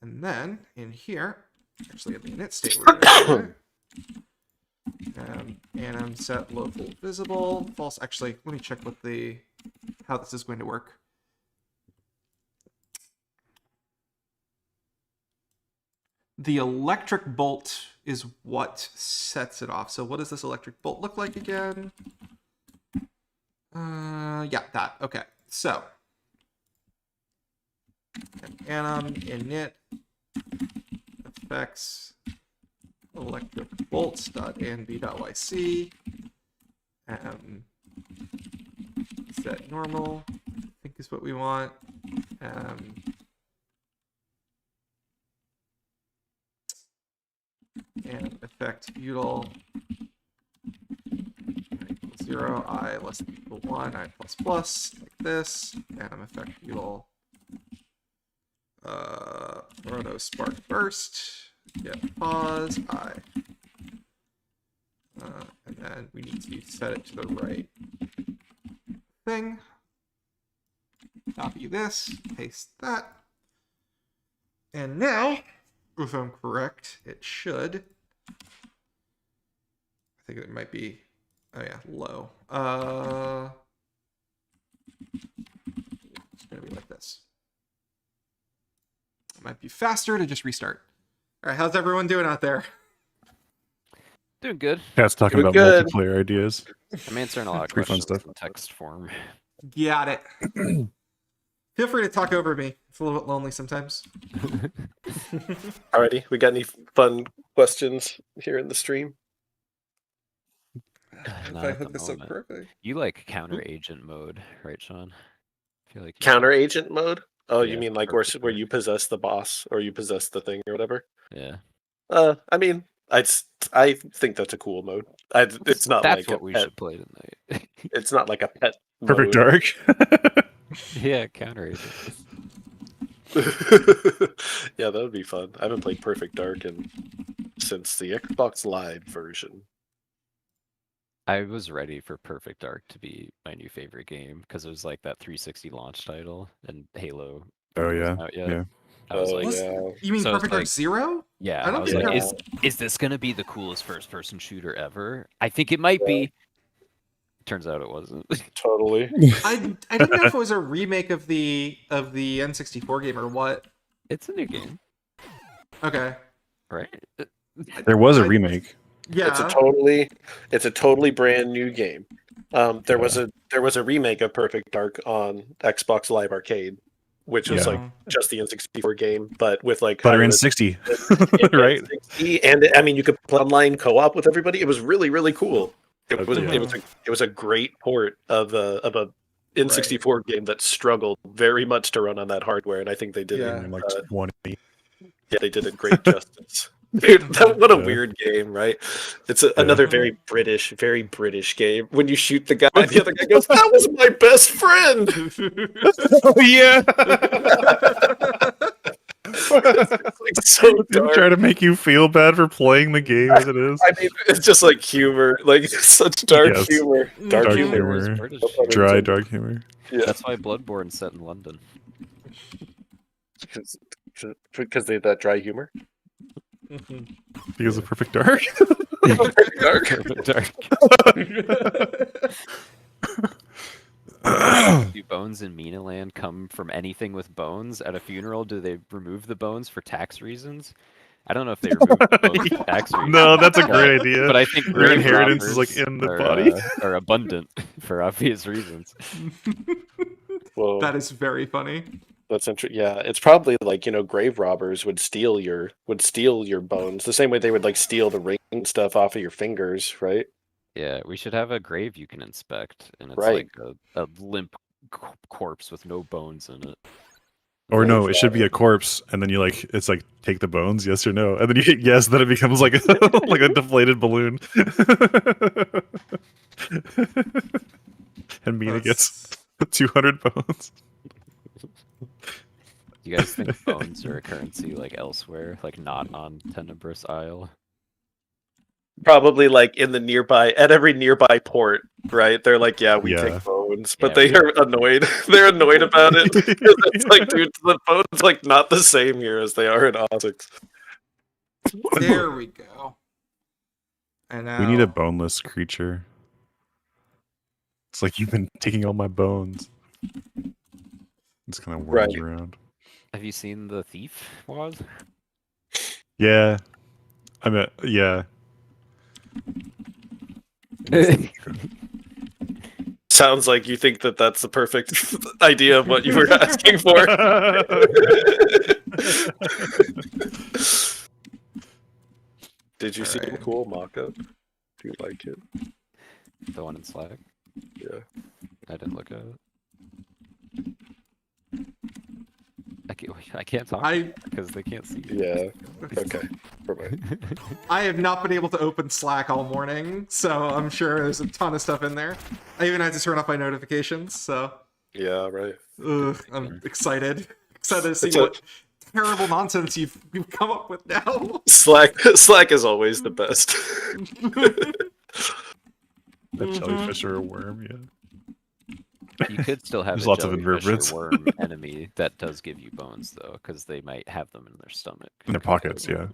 and then in here, actually in the init state, we're going to anim set local visible false. Actually, let me check what how this is going to work. The electric bolt is what sets it off. So what does this electric bolt look like again? Yeah, that. Okay. So anim init effects electric bolts.anb.yc set normal, I think is what we want. And effect util 0, I less than equal 1, I plus plus, like this. Anim effect util roto spark burst, get pause, I. And then we need to set it to the right thing. Copy this, paste that. And now, if I'm correct, it should. I think it might be, oh yeah, low. It's gonna be like this. It might be faster to just restart. All right, how's everyone doing out there? Doing good. Cat's talking Doing about good. multiplayer ideas. I'm answering a lot of Pretty fun questions stuff. in text form. Got it. Feel free to talk over me. It's a little bit lonely sometimes. Alrighty, we got any fun questions here in the stream? If Not I at hook the this up moment. correctly. You like counter agent mode, right, Sean? I feel like you Counter agent mode? Oh, Yeah, you mean like perfect where dark. you possess the boss or you possess the thing or whatever? Yeah. I mean, I think that's a cool mode. It's not That's like what a we pet. should play tonight. It's not like a pet Perfect mode. Dark. Yeah, counter agent. Yeah, that would be fun. I haven't played Perfect Dark since the Xbox Live version. I was ready for Perfect Dark to be my new favorite game because it was like that 360 launch title and Halo. Oh yeah, Out yet. yeah. I was like, yeah. You mean So it's Perfect Dark like- Zero? yeah. I I, don't was think like, I've- is this gonna be the coolest first-person shooter ever? I think it might be. Turns out it wasn't. Totally. I didn't know if it was a remake of the N64 game or what. It's a new game, Okay. right? There was a I- remake. Yeah. It's a totally brand new game. There was a remake of Perfect Dark on Xbox Live Arcade, which was Yeah. like just the N64 game, but with like But higher in 60, resolution right? N60, and I mean you could play online co-op with everybody. It was really, really cool. It was Yeah. it was a great port of a N64 game that struggled very much to run on that hardware, and I think they did Yeah. In like 180. they did it great justice. Dude, what a Yeah. weird game, right? It's another very British game. When you shoot the guy, the other guy goes, "That was my best friend." Oh yeah. It's like so dark. Try to make you feel bad for playing the game as it is. I mean, it's just like humor, like such dark Yes. humor, dark Dark humor. humor. British. Dry dark humor. Yeah, That's why Bloodborne's set in London. because they that dry humor. Because of Perfect Dark. Dark. Perfect Dark. Do bones in Mina Land come from anything with bones? At a funeral, do they remove the bones for tax reasons? I don't know if they remove the bones for tax reasons. No, that's a great idea. But I think Your grave inheritance is robbers like in the are, body. are abundant for obvious reasons. Well, That is very funny. that's interesting. Yeah, it's probably like grave robbers would steal your bones the same way they would like steal the ring and stuff off of your fingers, right? Yeah, we should have a grave you can inspect, and it's Right. like a limp corpse with no bones in it. Or no, it should be a corpse, and then it's like take the bones, yes or no, and then you hit yes, then it becomes like like a deflated balloon. And Mina gets 200 bones. Do you guys think bones are a currency like elsewhere, like not on Tenebrous Isle? Probably like in the nearby, at every nearby port, right? They're like, yeah, we take bones, but they are annoyed. They're annoyed about it. It's like, dude, the bones like not the same here as they are in Ossix. There we go. And now We need a boneless creature. It's like you've been taking all my bones. It's kind of whirls around. Have you seen the thief, Waz? Yeah. I mean, yeah. Sounds like you think that that's the perfect idea of what you were asking for. Did you see the cool mock-up? Do you like it? The one in Slack? Yeah. I didn't look at it. I can't talk because they can't see. Yeah. Okay. I have not been able to open Slack all morning, so I'm sure there's a ton of stuff in there. I even had to turn off my notifications, so... Yeah, right. I'm excited. Excited to see what terrible nonsense you've come up with now. Slack is always the best. A jellyfish or a worm, yeah. You could still have There's a lots of jellyfish invertebrates. or worm enemy that does give you bones, though, because they might have them in their stomach. In their pockets, yeah.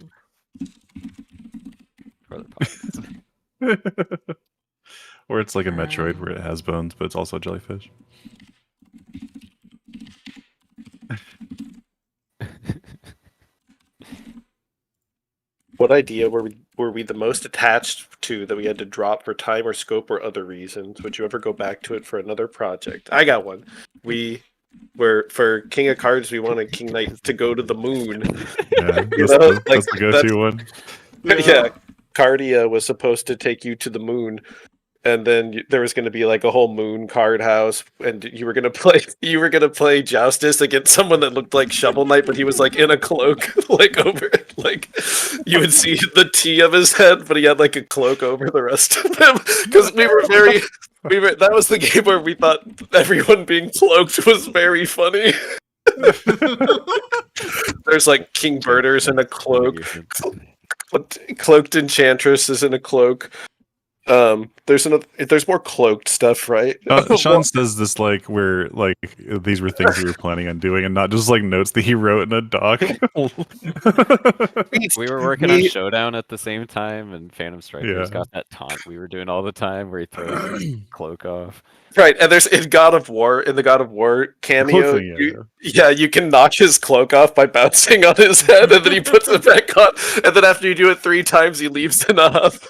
Or their pockets. Or it's like a Metroid where it has bones, but it's also a jellyfish. What idea were we the most attached to that we had to drop for time or scope or other reasons? Would you ever go back to it for another project? I got one. We were for King of Cards. We wanted King Knight to go to the moon. Yeah, that's the go-to one. Yeah, Cardia was supposed to take you to the moon, and then there was going to be like a whole moon card house, and you were going to play Joustus against someone that looked like Shovel Knight, but he was like in a cloak, like over, like you would see the T of his head, but he had like a cloak over the rest of them. Because that was the game where we thought everyone being cloaked was very funny. There's like King Birders in a cloak, cloaked Enchantress is in a cloak. There's more cloaked stuff, right? Sean says this like where like these were things we were planning on doing, and not just like notes that he wrote in a doc. We were working on Showdown at the same time, and Phantom Strikers got that taunt we were doing all the time, where he throws his cloak off. Right, and there's in the God of War cameo, you can knock his cloak off by bouncing on his head, and then he puts it back on, and then after you do it 3 times, he leaves it off.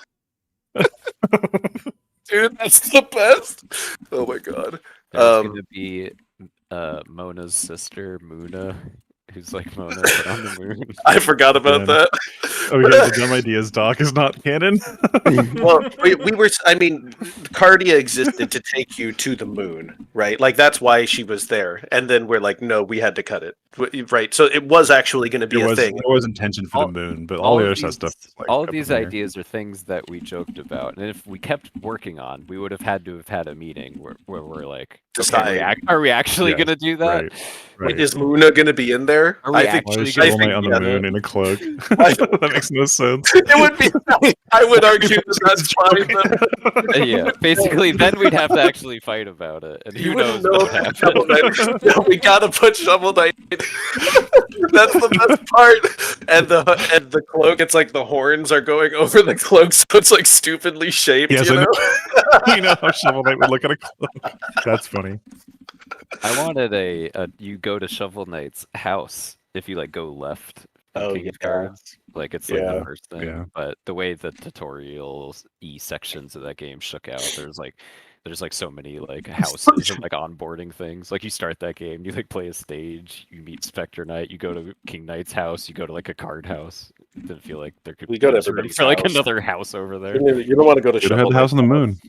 Dude, that's the best. Oh my god. There's gonna be Mona's sister, Muna, who's like Mona but on the moon. I forgot about that. Oh yeah, the Dumb Ideas doc is not canon. Well, we were. I mean, Cardia existed to take you to the moon, right? Like that's why she was there. And then we're like, no, we had to cut it, right? So it was actually going to be a thing. There was intention for the moon, but all the other stuff. Like, all of these ideas are things that we joked about, and if we kept working on, we would have had to have had a meeting where we're like, okay, are we actually going to do that? Right. Is Muna going to be in there? I think on the moon in a cloak. That makes no sense. It would be. I would argue that's fine. Yeah, basically, then we'd have to actually fight about it, and who knows what happened. No, we gotta put Shovel Knight. That's the best part. And the cloak, it's like the horns are going over the cloak, so it's like stupidly shaped. Yes, you know? You know how Shovel Knight would look at a cloak. That's funny. I wanted you go to Shovel Knight's house if you like go left. King of Cards, like it's like the first thing. But the way the tutorial sections of that game shook out, there's like so many like houses and like onboarding things. Like you start that game, you like play a stage, you meet Spectre Knight, you go to King Knight's house, you go to like a card house. It didn't feel like there could be for like another house over there. You don't want to go to Shovel Knight's house on the moon.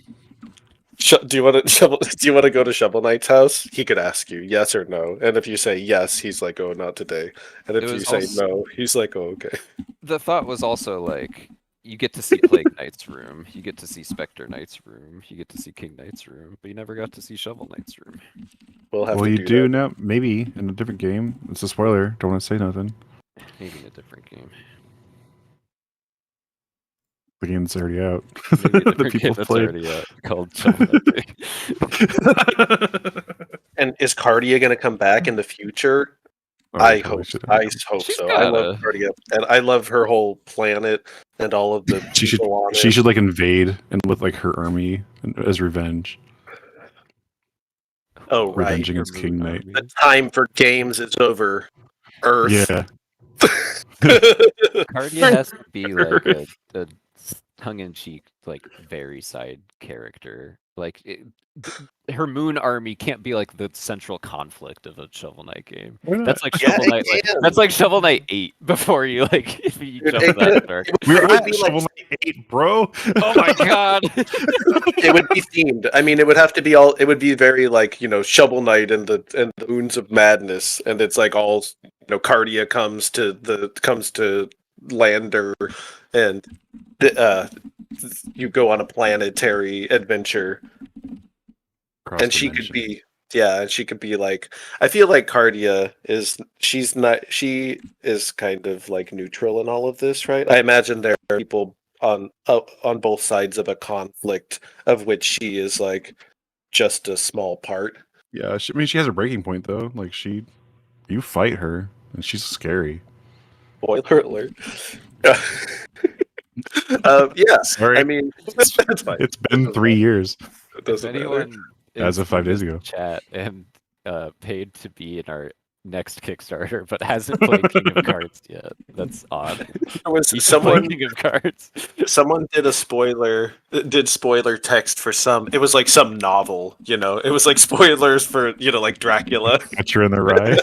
Do you want to go to Shovel Knight's house? He could ask you yes or no, and if you say yes, he's like, "Oh, not today." And if you say no, he's like, "Oh, okay." The thought was also like, you get to see Plague Knight's room, you get to see Spectre Knight's room, you get to see King Knight's room, but you never got to see Shovel Knight's room. We'll have Well, to you do that. now. Maybe in a different game. It's a spoiler. Don't want to say nothing. Maybe in a different game. The game's already out. Maybe a The different people game that's played. already out called Shovel Knight. And is Cardia going to come back in the future? Oh, I probably hope. should have. I hope She's so. I love gotta. Cardia, and I love her whole planet and all of the She should. people on She it. should like invade and with like her army as revenge. Oh, right. Revenge against King Knight. The time for games is over. Earth. Yeah. Cardia has to be like a tongue-in-cheek, like very side character. Like her moon army can't be like the central conflict of a Shovel Knight game. Why not? That's like Yeah, Shovel it Knight. Like, can. that's like Shovel Knight 8 before you like if you Dude, jump it- that dark. We're It would at be like- Shovel Knight 8, bro. Oh my god! It would be themed. I mean, it would have to be all. It would be very like Shovel Knight and the Moons of Madness, and it's like all Cardia comes to Lander, and you go on a planetary adventure, and she could be like. I feel like Cardia is she is kind of like neutral in all of this, right? I imagine there are people on both sides of a conflict of which she is like just a small part. Yeah, I mean, she has a breaking point though. Like you fight her, and she's scary. Spoiler alert. Yeah, Sorry. I mean, it's fine. It's been 3 years It If doesn't matter. anyone as is of 5 days in ago. chat and paid to be in our next Kickstarter, but hasn't played King of Cards yet, that's odd. There was You should play someone King of Cards. did spoiler text for some. It was like some novel, It was like spoilers for like Dracula. Catcher in the Rye.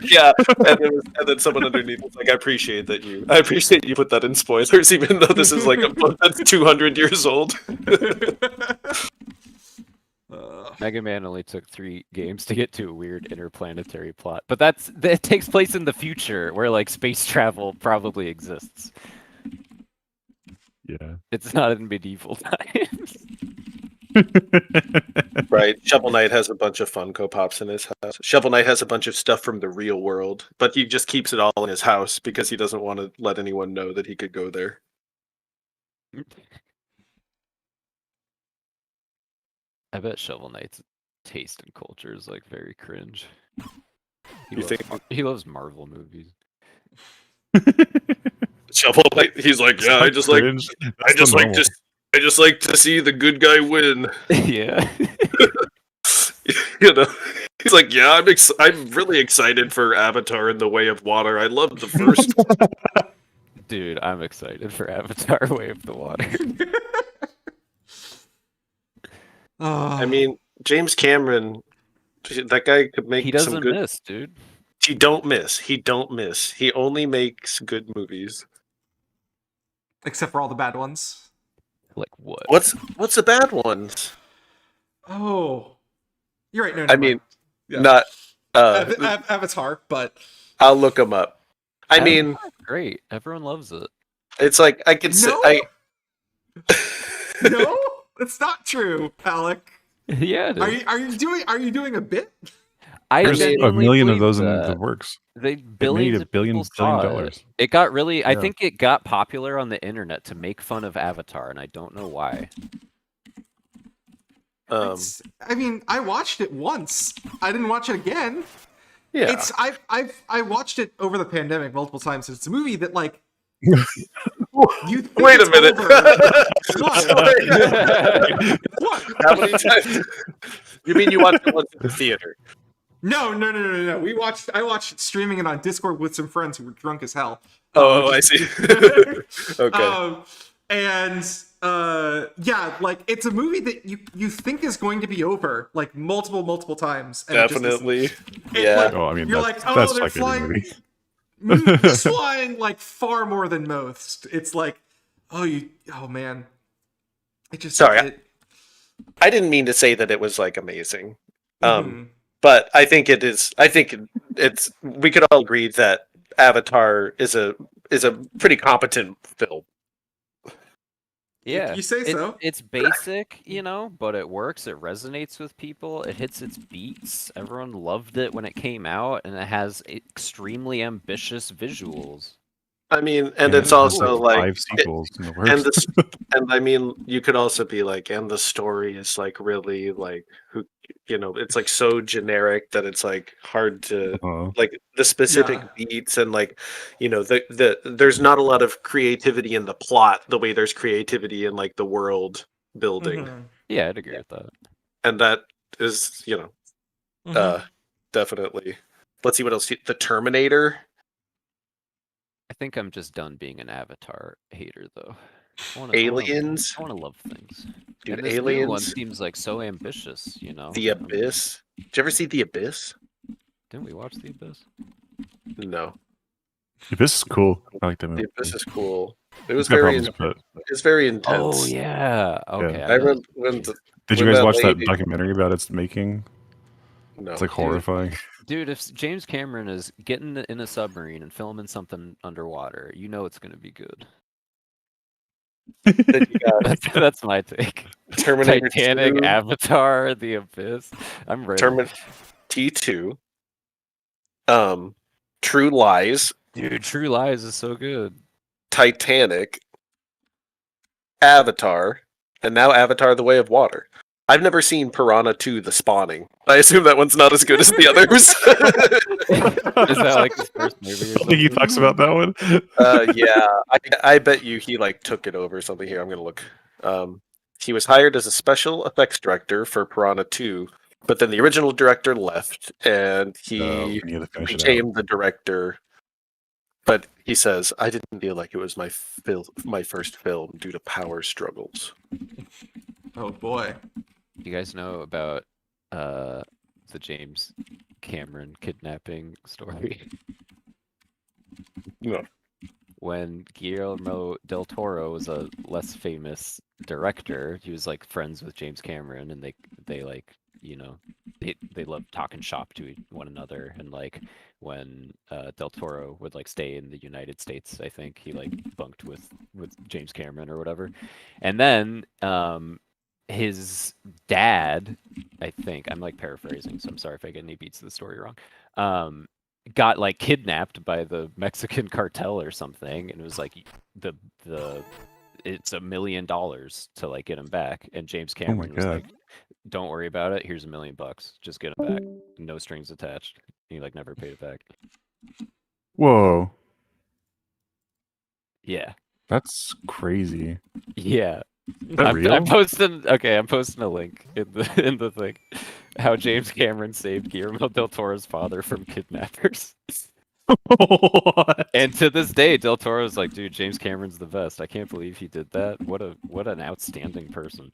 Yeah, and then someone underneath was like, I appreciate you put that in spoilers, even though this is like a book that's 200 years old. Mega Man only took 3 games to get to a weird interplanetary plot, but that takes place in the future where like space travel probably exists. Yeah. It's not in medieval times. Right. Shovel Knight has a bunch of Funko Pops in his house. Shovel Knight has a bunch of stuff from the real world, but he just keeps it all in his house because he doesn't want to let anyone know that he could go there. I bet Shovel Knight's taste and culture is like very cringe. You think- He loves Marvel movies. Shovel Knight, he's like, yeah, I just like to see the good guy win. Yeah. He's like, yeah, I'm really excited for Avatar in the Way of Water. I loved the first. Dude, I'm excited for Avatar Way of the Water. I mean, James Cameron, that guy could make He some doesn't good. miss, dude. He don't miss. He only makes good movies. Except for all the bad ones. Like what? What's the bad ones? Oh, you're right. No, I never mean, mind. Yeah. not. Avatar, but I'll look them up. I mean, Great. Everyone loves it. it's like I can say. No. No, that's not true, Alec. Yeah, it is. Are you doing a bit? I There's a genuinely million of believe those in that. the works. They It made billions $1 of billion people saw dollars. it. It got really. I Yeah. think it got popular on the internet to make fun of Avatar, and I don't know why. I mean, I watched it once. I didn't watch it again. Yeah. It's I watched it over the pandemic multiple times. It's a movie that like you think Wait a it's minute. over. What? How many times? You mean you watched it once in the theater? No. I watched it streaming it on Discord with some friends who were drunk as hell. Oh, I see. Okay. Yeah, like it's a movie that you think is going to be over like multiple times. And it just isn't. Definitely. It, Yeah. like, Oh, I mean, you're that's, like, oh, that's they're like every flying. movie. He's flying like far more than most. It's like, oh man. It just Sorry, I didn't mean to say that it was like amazing. mhm. But I think it is. I think it's. We could all agree that Avatar is a pretty competent film. Yeah, You say so. It's basic, you know, but it works. It resonates with people. It hits its beats. Everyone loved it when it came out, and it has extremely ambitious visuals. I mean, and Yeah, it's it has, also like 5 sequels in the and works. and I mean, you could also be like, and the story is like really like who, it's like so generic that it's like hard to like the specific beats and like, there's not a lot of creativity in the plot the way there's creativity in like the world building, Yeah, I'd agree with that. and that is definitely. Let's see what else. The Terminator. I think I'm just done being an Avatar hater, though. Aliens. I want to love things. Dude, and this Aliens. new one seems like so ambitious, you know. The Abyss. Did you ever see The Abyss? Didn't we watch The Abyss? No. The Abyss is cool. I like that movie. The Abyss is cool. It was It's got very. problems, but It's very intense. Oh yeah. Okay. Yeah. I remember when. did you when guys that watch that lady- documentary about its making? No. It's like horrifying. Dude, if James Cameron is getting in a submarine and filming something underwater, you know it's gonna be good. Then you got That's my take. Terminator Titanic, 2, Avatar, The Abyss. I'm ready. T2. True Lies, Dude, True Lies is so good. Titanic, Avatar, and now Avatar: The Way of Water. I've never seen Piranha 2: The Spawning. I assume that one's not as good as the others. Is that like his first movie or I think something? he talks about that one. Yeah, I bet you he like took it over or something. Here, I'm gonna look. He was hired as a special effects director for Piranha 2, but then the original director left, and he You need to finish it out. became the director. But he says, "I didn't feel like it was my first film due to power struggles." Oh boy. You guys know about the James Cameron kidnapping story? No. When Guillermo del Toro was a less famous director, he was like friends with James Cameron, and they like, you know, they loved talking shop to one another. And like when del Toro would like stay in the United States, I think he like bunked with James Cameron or whatever. And then his dad, I think, I'm like paraphrasing, so I'm sorry if I get any beats of the story wrong, got like kidnapped by the Mexican cartel or something, and it was like it's $1 million to like get him back. And James Cameron was like, "Don't worry about it. Here's $1 million. Just get him back. No strings attached." He like never paid it back. Whoa, Yeah. that's crazy. Yeah. Is that real? I'm posting a link in the thing. How James Cameron saved Guillermo del Toro's father from kidnappers. What? And to this day, del Toro's like, dude, James Cameron's the best. I can't believe he did that. What an outstanding person.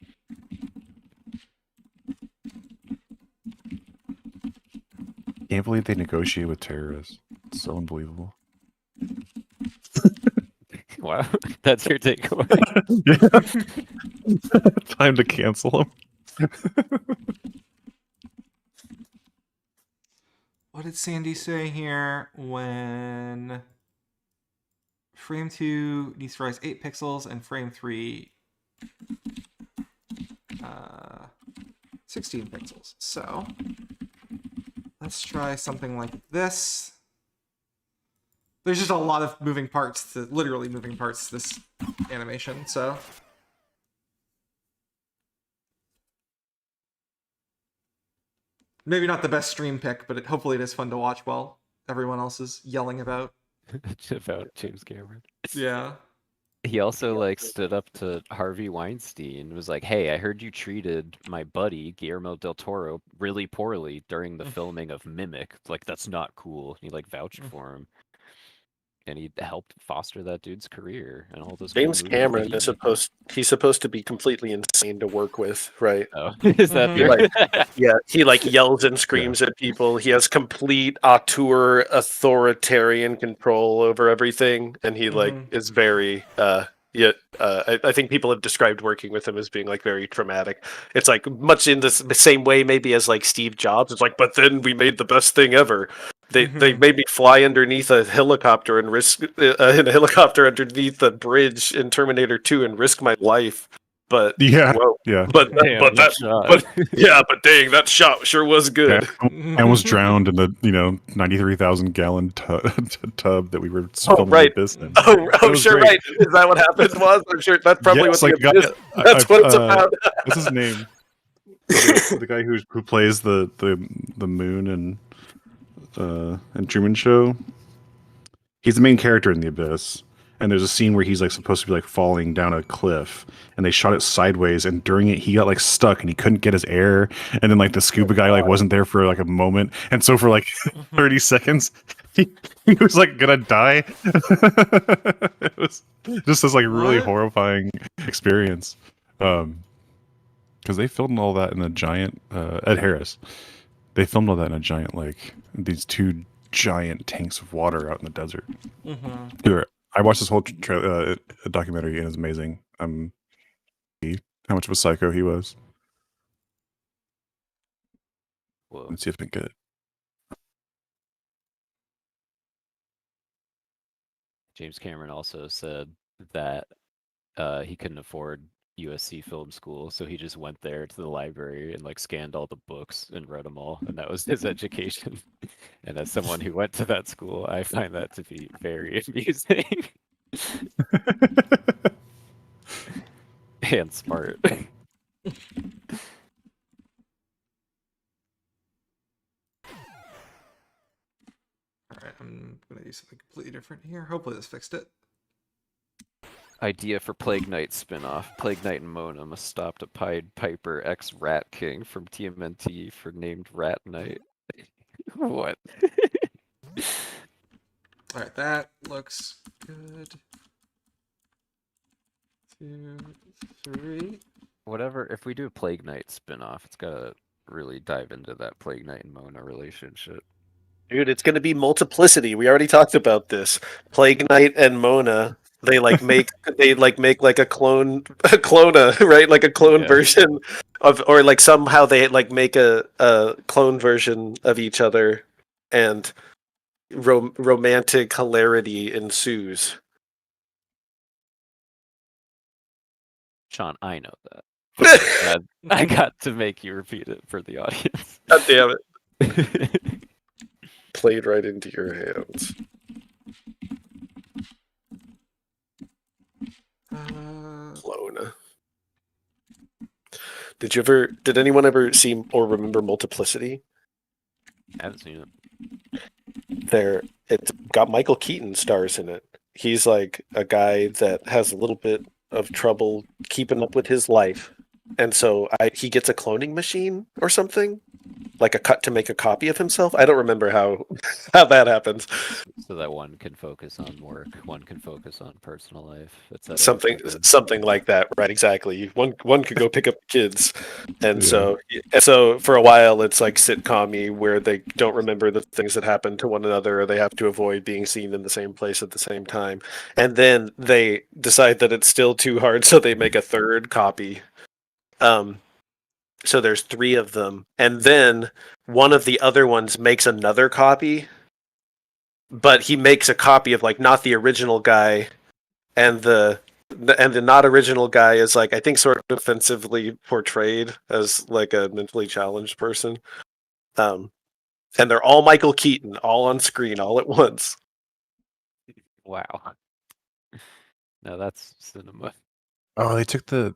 Can't believe they negotiate with terrorists. It's so unbelievable. Wow, that's your takeaway. Time to cancel them. What did Sandy say here? When frame 2 needs to rise 8 pixels and frame 3 16 pixels. So let's try something like this. There's just a lot of moving parts literally moving parts to this animation, so maybe not the best stream pick, but hopefully it is fun to watch while everyone else is yelling about James Cameron. Yeah. He also like stood up to Harvey Weinstein and was like, "Hey, I heard you treated my buddy Guillermo del Toro really poorly during the filming of Mimic. Like that's not cool." He like vouched for him. And he helped foster that dude's career and all those. James cool Cameron is supposed to be completely insane to work with, right? Oh, is that he like yells and screams at people. He has complete auteur authoritarian control over everything, and he like is very I think people have described working with him as being like very traumatic. It's like much in the same way maybe as like Steve Jobs. It's like, but then we made the best thing ever. They made me fly underneath a helicopter and risk in a helicopter underneath a bridge in Terminator 2 and risk my life. But Yeah, well, yeah. but Damn, but that that shot. but yeah, but dang, that shot sure was good. I almost drowned in the 93,000 gallon tub that we were Oh filming right, this in. oh was sure, great. right. Is that what happened? Was I'm sure that's probably Yes, what like, that's what it's about. what's his name? The guy who plays the moon and Truman Show. He's the main character in The Abyss, and there's a scene where he's like supposed to be like falling down a cliff, and they shot it sideways, and during it he got like stuck and he couldn't get his air, and then like the scuba guy like wasn't there for like a moment, and so for like 30 seconds he was like gonna die. It was just this like really What? horrifying experience. Because they filmed all that in a giant Ed Harris. They filmed all that in a giant like these two giant tanks of water out in the desert. Dude, I watched this whole documentary and it's amazing. How much of a psycho he was. Whoa. Let's see if I can get it. James Cameron also said that he couldn't afford USC Film School, so he just went there to the library and like scanned all the books and read them all, and that was his education. And as someone who went to that school, I find that to be very amusing and smart. All right, I'm gonna do something completely different here. Hopefully this fixed it. Idea for Plague Knight spin-off. Plague Knight and Mona must stop to Pied Piper X Rat King from TMNT for named Rat Knight. What? All right, that looks good. 2, 3. Whatever, if we do a Plague Knight spin-off, it's gotta really dive into that Plague Knight and Mona relationship. Dude, it's gonna be multiplicity. We already talked about this. Plague Knight and Mona. They make like a clona, right? Like a clone Yeah. version of, or like somehow they like make a clone version of each other, and romantic hilarity ensues. Sean, I know that. I got to make you repeat it for the audience. God damn it! Played right into your hands. Clone. Did anyone ever see or remember Multiplicity? I haven't seen it. It's got Michael Keaton stars in it. He's like a guy that has a little bit of trouble keeping up with his life, and so he gets a cloning machine or something, like to make a copy of himself. I don't remember how that happens. So that one can focus on work, one can focus on personal life, etc. Something like that, right? Exactly. One could go pick up kids, and so for a while it's like sitcom-y where they don't remember the things that happen to one another, or they have to avoid being seen in the same place at the same time, and then they decide that it's still too hard, so they make a third copy. So there's 3 of them, and then one of the other ones makes another copy. But he makes a copy of like not the original guy, and the not original guy is like, I think, sort of offensively portrayed as like a mentally challenged person. And they're all Michael Keaton, all on screen, all at once. Wow. No, that's cinema. Oh, they took the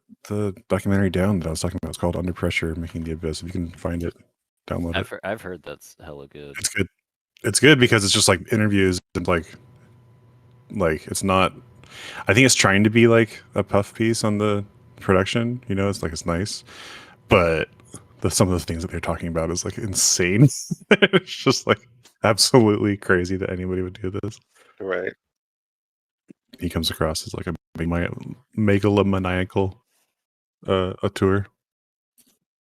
documentary down that I was talking about. It's called Under Pressure, Making the Abyss. If you can find it, download it. I've heard that's hella good. It's good. It's good because it's just like interviews and like it's not. I think it's trying to be like a puff piece on the production. It's like it's nice, but some of the things that they're talking about is like insane. It's just like absolutely crazy that anybody would do this. Right. He comes across as like a megalomaniacal auteur.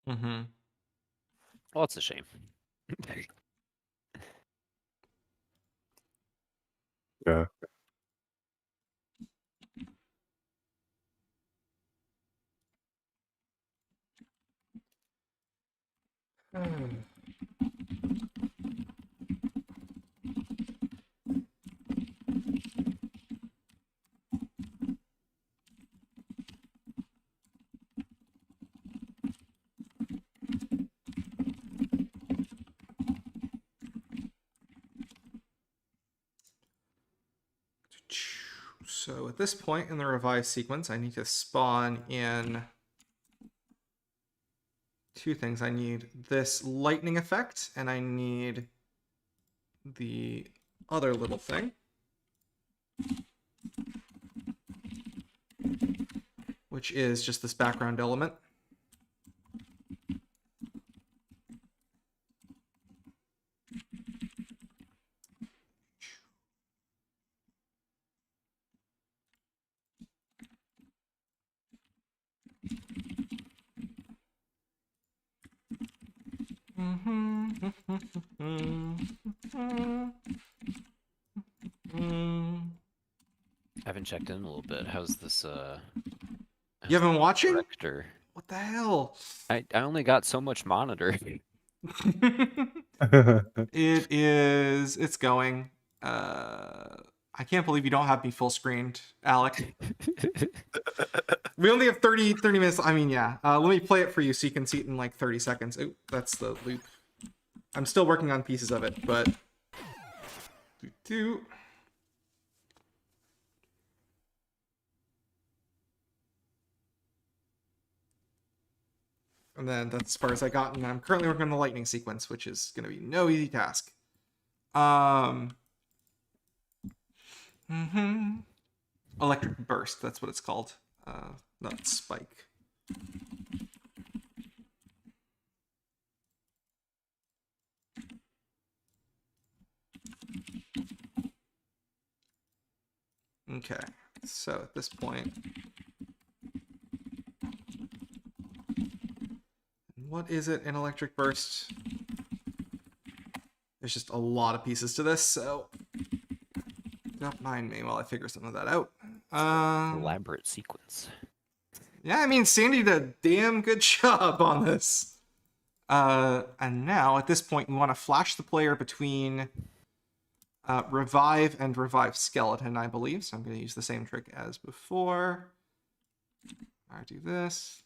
Mm-hmm. Well, it's a shame. Yeah. at this point in the revive sequence, I need to spawn in 2 things. I need this lightning effect, and I need the other little thing, which is just this background element. I haven't checked in a little bit. How's this? You haven't been watching? Resurrector? What the hell? I only got so much monitor. It's going. I can't believe you don't have me full screened, Alec. We only have 30 minutes. I mean, yeah. Let me play it for you so you can see it in like 30 seconds. Oh, that's the loop. I'm still working on pieces of it, but... And then that's as far as I got, and I'm currently working on the lightning sequence, which is going to be no easy task. Electric burst, that's what it's called. Not spike. Okay, so at this point, what is it in electric burst? There's just a lot of pieces to this, so don't mind me while I figure some of that out. Elaborate sequence. Yeah, I mean, Sandy did a damn good job on this. And now, at this point, we want to flash the player between revive and revive skeleton, I believe. So I'm going to use the same trick as before. I do this.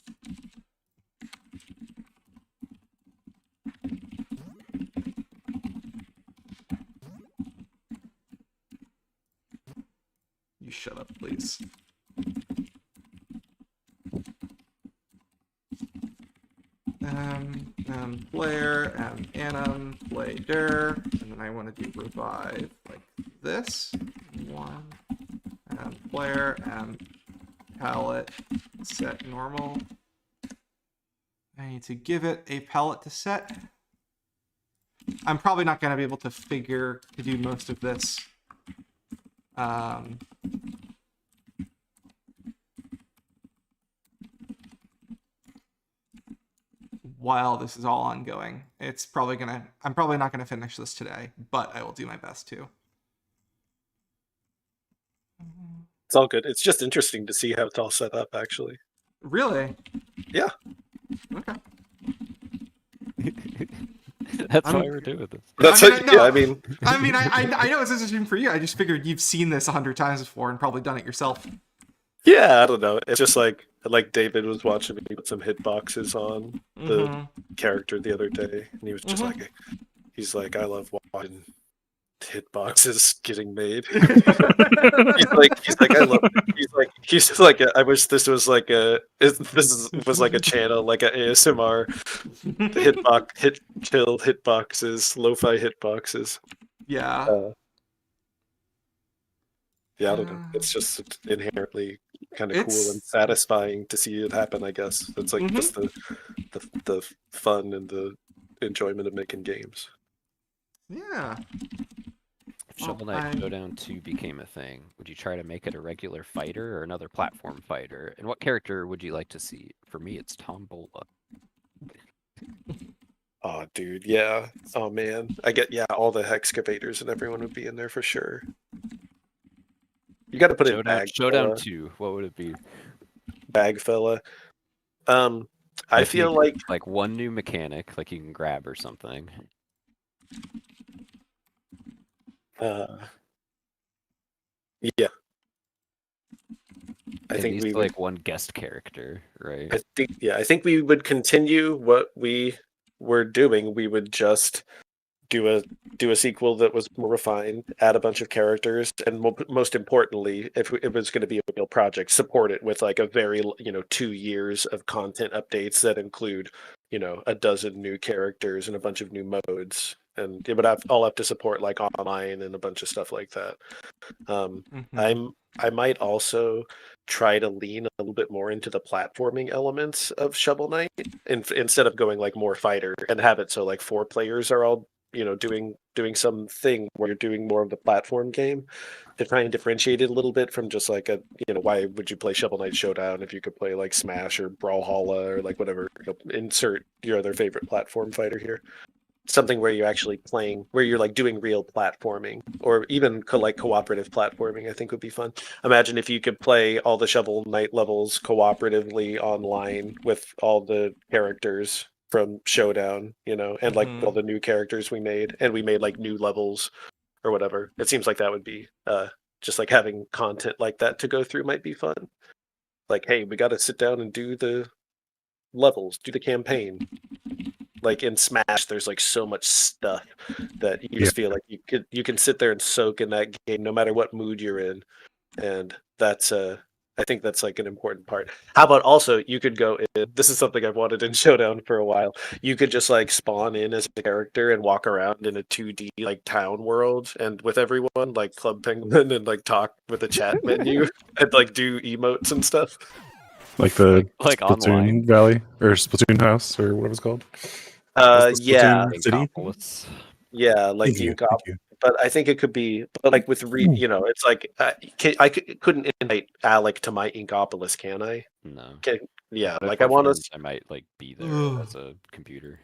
You shut up, please. Player, anim, player, and then I want to do revive like this. One, player, palette, set normal. I need to give it a palette to set. I'm probably not going to be able to do most of this. While this is all ongoing. I'm probably not gonna finish this today, but I will do my best to. It's all good. It's just interesting to see how it's all set up, actually. Really? Yeah. Okay. That's why we're doing this. That's I mean, I know it's interesting for you. I just figured you've seen this 100 times before and probably done it yourself. yeah, I don't know. It's just like David was watching me put some hitboxes on the character the other day, and he was just he's like, I love watching hitboxes getting made. he's like, I wish this was like was like a channel, like an ASMR chill hitboxes, lo-fi hitboxes. Yeah. Yeah, I don't know. It's just inherently kind of cool and satisfying to see it happen, I guess. It's like just the fun and the enjoyment of making games. Yeah. If Shovel Knight Showdown 2 became a thing, would you try to make it a regular fighter or another platform fighter? And what character would you like to see? For me, it's Tombola. Oh, dude, yeah. Oh, man. All the excavators and everyone would be in there for sure. You got to put in bag Showdown 2. What would it be? Bag fella. I feel like one new mechanic, like you can grab or something. Yeah. I think we like one guest character, right? I think we would continue what we were doing. We would just do a sequel that was more refined, add a bunch of characters, and most importantly, if it was going to be a real project, support it with like a very 2 years of content updates that include a dozen new characters and a bunch of new modes, and it would all have to support like online and a bunch of stuff like that. I might also try to lean a little bit more into the platforming elements of Shovel Knight instead of going like more fighter, and have it so like 4 players are all doing something where you're doing more of the platform game, to try and differentiate it a little bit from just like a why would you play Shovel Knight Showdown if you could play like Smash or Brawlhalla or like whatever, insert your other favorite platform fighter here. Something where you're actually playing, where you're like doing real platforming, or even like cooperative platforming, I think would be fun. Imagine if you could play all the Shovel Knight levels cooperatively online with all the characters from Showdown, and like all the new characters we made, and we made like new levels or whatever. It seems like that would be just like having content like that to go through might be fun. Like, hey, we got to sit down and do the levels, do the campaign. Like in Smash, there's like so much stuff that you just feel like you can sit there and soak in that game no matter what mood you're in, and that's I think that's like an important part. How about also you could go in, this is something I've wanted in Showdown for a while. You could just like spawn in as a character and walk around in a 2D like town world, and with everyone like Club Penguin, and like talk with a chat menu and like do emotes and stuff. Like the like Splatoon online. Valley or Splatoon House or whatever it's called. Yeah, City. Inkopolis. Yeah, like Thank you. but I think it could be, but like with it's like I couldn't invite Alec to my Inkopolis, can I? No. Yeah, But like for I want us. friends, I might like be there as a computer.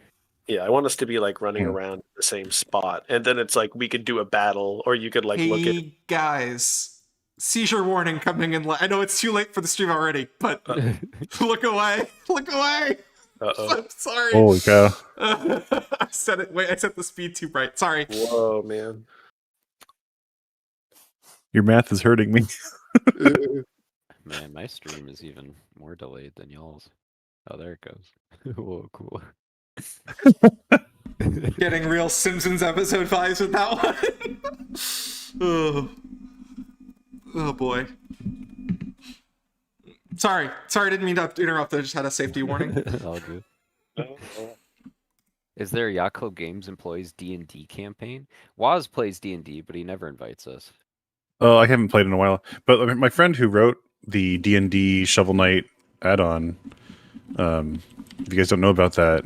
Yeah, I want us to be like running around the same spot, and then it's like we could do a battle, or you could like look at. Guys, seizure warning coming in. I know it's too late for the stream already, but look away, look away. Uh-oh. I'm sorry. Holy cow! I said it. Wait, I set the speed too bright. Sorry. Whoa, man. Your math is hurting me. Man, my stream is even more delayed than y'all's. Oh, there it goes. Whoa, cool. Getting real Simpsons episode vibes with that one. Oh boy. Sorry, didn't mean to interrupt. I just had a safety warning. All good. Is there a Yacht Club Games employees D&D campaign? Waz plays D&D, but he never invites us. Oh, I haven't played in a while. But my friend who wrote the D&D Shovel Knight add-on, if you guys don't know about that,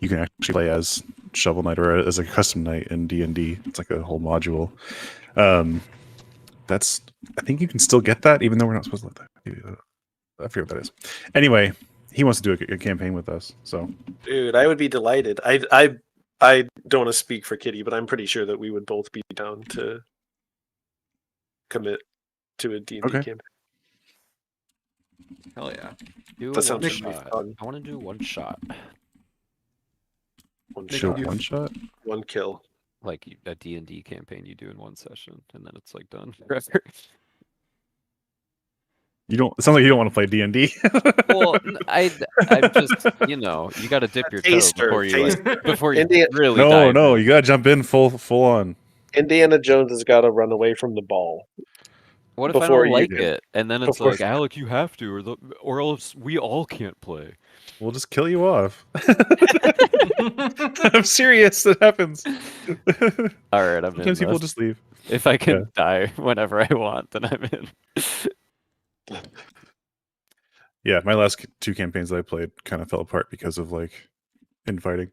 you can actually play as Shovel Knight or as a custom knight in D&D. It's like a whole module. I think you can still get that, even though we're not supposed to let that. I forget what that is. Anyway, he wants to do a campaign with us. So, dude, I would be delighted. I don't want to speak for Kitty, but I'm pretty sure that we would both be down to commit to a D&D campaign. Hell yeah. That sounds one really shot. fun. I want to do one shot. One shot. One kill. Like a D&D campaign you do in one session, and then it's like done forever. You don't. It sounds like you don't want to play D&D. Well, I'm just, you got to dip your toe before you really. No, you got to jump in full on. Indiana Jones has got to run away from the ball. What if I don't like it? And then it's like, Alec, you have to, or else we all can't play. We'll just kill you off. I'm serious. That happens. All right, I'm Sometimes in. People just leave. If I can die whenever I want, then I'm in. Yeah, my last 2 campaigns that I played kind of fell apart because of like infighting.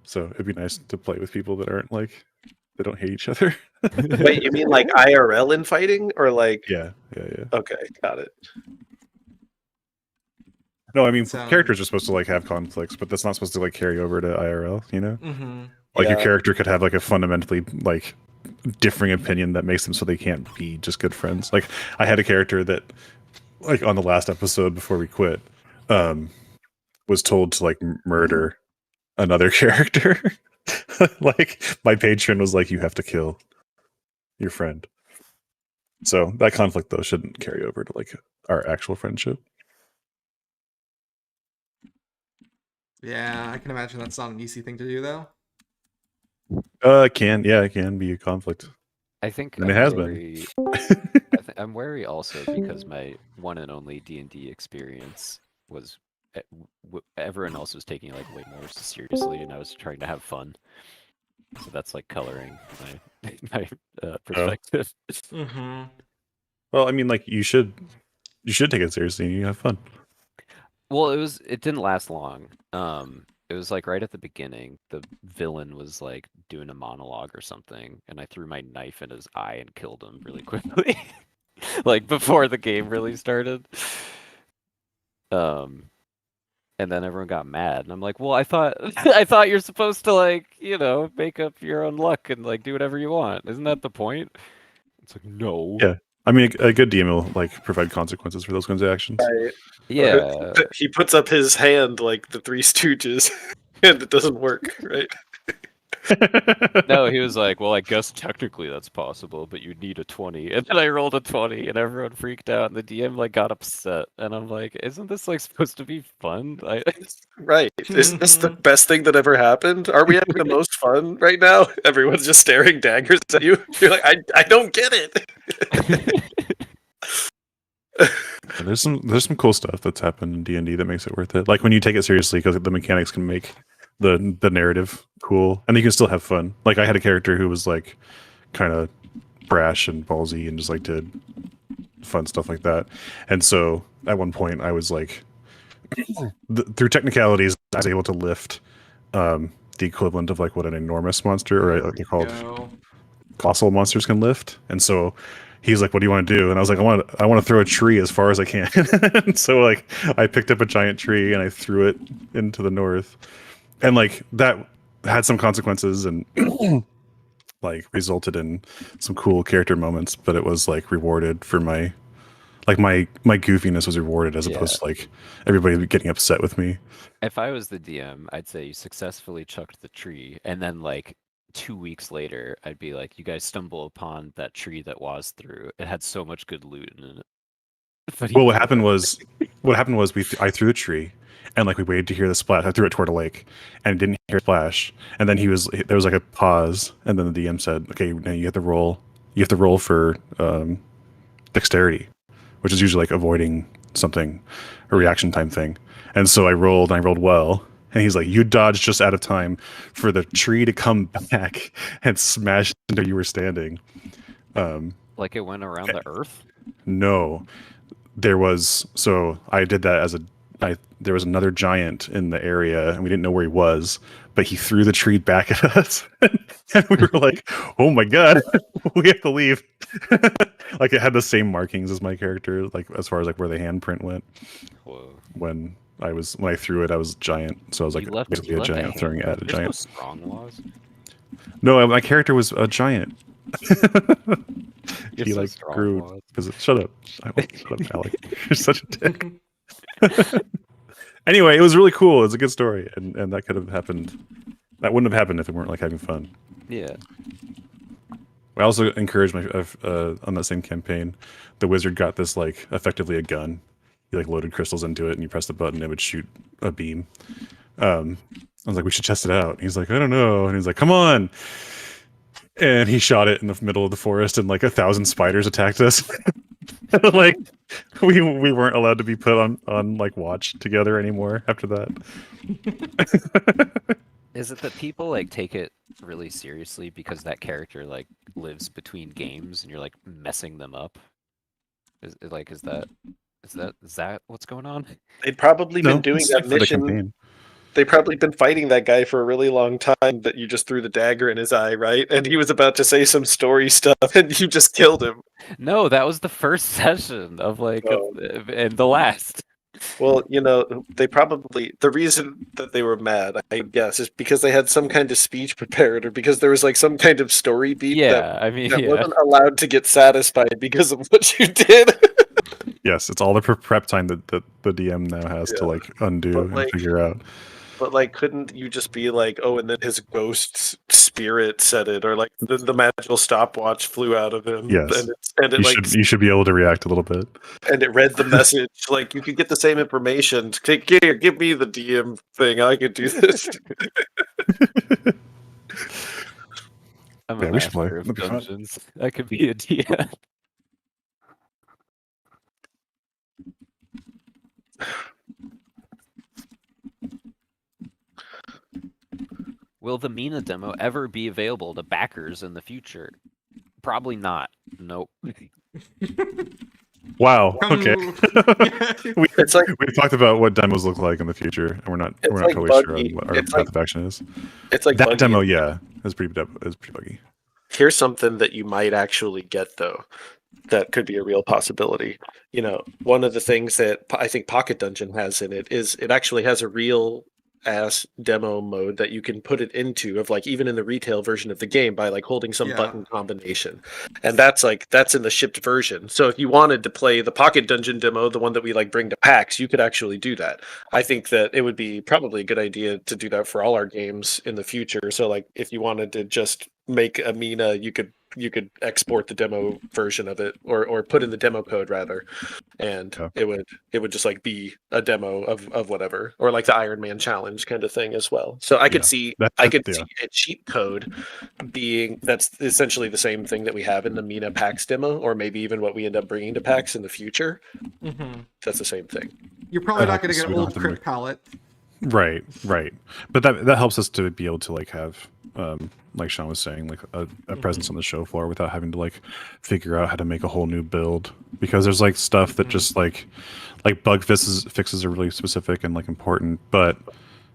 So it'd be nice to play with people that aren't like, they don't hate each other. Wait, you mean like IRL infighting or like? Yeah. Okay, got it. No, I mean characters are supposed to like have conflicts, but that's not supposed to like carry over to IRL. Mm-hmm. Like your character could have like a fundamentally like differing opinion that makes them so they can't be just good friends. Like I had a character that, like on the last episode before we quit, was told to like murder another character. Like my patron was like, "You have to kill your friend." So that conflict though shouldn't carry over to like our actual friendship. Yeah, I can imagine that's not an easy thing to do though. It can be a conflict. I think And it has been. I'm wary also because my one and only D&D experience was everyone else was taking like way more seriously, and I was trying to have fun. So that's like coloring my perspective. Mm-hmm. Well, I mean, like you should take it seriously and you have fun. Well, it didn't last long. It was like right at the beginning, the villain was like doing a monologue or something, and I threw my knife in his eye and killed him really quickly. Like before the game really started. And then everyone got mad, and I'm like, well, I thought you're supposed to like, make up your own luck and like do whatever you want. Isn't that the point? It's like, no. Yeah. I mean, a good DM will like provide consequences for those kinds of actions. Right. Yeah. He puts up his hand like the Three Stooges, and it doesn't work, right? No, he was like, well, I guess technically that's possible, but you need a 20. And then I rolled a 20, and everyone freaked out, and the DM like got upset. And I'm like, isn't this like supposed to be fun? Right. Isn't this the best thing that ever happened? Are we having the most fun right now? Everyone's just staring daggers at you. You're like, I don't get it. There's some cool stuff that's happened in D&D that makes it worth it. Like when you take it seriously, because the mechanics can make the narrative cool, and you can still have fun. Like I had a character who was like kind of brash and ballsy and just like did fun stuff like that. And so at one point I was like, through technicalities, I was able to lift the equivalent of like what an enormous monster, or what they're called colossal monsters, can lift. And so he's like, what do you want to do? And I was like, I want to throw a tree as far as I can. And so like I picked up a giant tree and I threw it into the north, and like that had some consequences and like resulted in some cool character moments, but it was like rewarded for my goofiness was rewarded as opposed to like everybody getting upset with me. If I was the DM, I'd say you successfully chucked the tree, and then like 2 weeks later, I'd be like, you guys stumble upon that tree that was through. It had so much good loot in it. But Well, what happened was I threw the tree, and like we waited to hear the splash. I threw it toward a lake, and didn't hear a splash. And then there was like a pause, and then the DM said, "Okay, now you have to roll. You have to roll for dexterity, which is usually like avoiding something, a reaction time thing." And so I rolled well. And he's like, you dodged just out of time for the tree to come back and smash into where you were standing. Like it went around the earth? No. So I did that there was another giant in the area, and we didn't know where he was, but he threw the tree back at us. And we were like, oh my God, we have to leave. Like it had the same markings as my character, like as far as like where the handprint went. Whoa. When I threw it, I was giant, so I was like basically a giant throwing at a giant. No strong laws? No, my character was a giant. He like grew. Shut up, Alec. You're such a dick. Anyway, it was really cool. It was a good story, and that could have happened. That wouldn't have happened if we weren't like having fun. Yeah. I also encouraged on that same campaign, the wizard got this like effectively a gun. He like loaded crystals into it, and you press the button, it would shoot a beam. I was like, we should test it out. And he's like, I don't know. And he's like, come on. And he shot it in the middle of the forest, and like 1,000 spiders attacked us. Like we weren't allowed to be put on like watch together anymore after that. Is it that people like take it really seriously because that character like lives between games and you're like messing them up? Is that what's going on? They'd probably been doing that mission. They've probably been fighting that guy for a really long time, that you just threw the dagger in his eye, right? And he was about to say some story stuff, and you just killed him. No, that was the first session of like, and the last. Well, the reason that they were mad, I guess, is because they had some kind of speech prepared, or because there was like some kind of story beat that wasn't allowed to get satisfied because of what you did. Yes, it's all the prep time that the DM now has to like undo and figure out. But like, couldn't you just be like, oh, and then his ghost spirit said it, or like the magical stopwatch flew out of him? Yes, and it you should be able to react a little bit. And it read the message. Like you could get the same information. Here, give me the DM thing. I could do this. I'm Yeah, a we should play. master of That'd be fun. dungeons. That could be a DM. Will the Mina demo ever be available to backers in the future? Probably not. Nope. Wow. Come- Okay. It's like We've talked about what demos look like in the future, and we're not like totally sure buggy. on what our It's path like- of action is. it's like That buggy. demo, yeah, is pretty buggy. Here's something that you might actually get though, that could be a real possibility. You know, one of the things that I think Pocket Dungeon has in it is it actually has a real ass demo mode that you can put it into, of like even in the retail version of the game, by like holding some Yeah. button combination, and that's in the shipped version. So if you wanted to play the Pocket Dungeon demo, the one that we like bring to PAX, you could actually do that. I think that it would be probably a good idea to do that for all our games in the future. So like if you wanted to just make a Mina, you could export the demo version of it, or put in the demo code rather, and Yeah. it would just like be a demo of whatever, or like the Iron Man challenge kind of thing as well. So I could see see a cheat code being that's essentially the same thing that we have in the Mina PAX demo, or maybe even what we end up bringing to PAX in the future. Mhm. That's the same thing. You're probably That not going to helps, get we an don't old have to crit palette. Right. But that helps us to be able to like have, like Sean was saying, like a presence on the show floor without having to like figure out how to make a whole new build, because there's like stuff that just like bug fixes are really specific and like important, but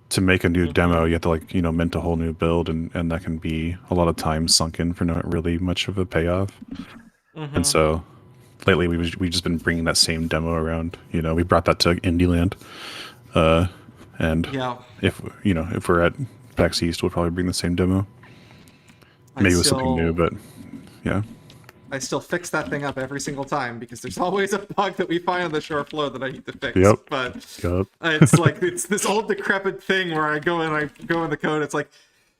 to make a new demo you have to like mint a whole new build, and that can be a lot of time sunk in for not really much of a payoff. And so lately we've just been bringing that same demo around. We brought that to Indieland. And Yeah. if we're at PAX East, we'll probably bring the same demo. Maybe with something new, but yeah. I still fix that thing up every single time because there's always a bug that we find on the shore flow that I need to fix. Yep. But Yep. it's like it's this old decrepit thing where I go in the code. It's like,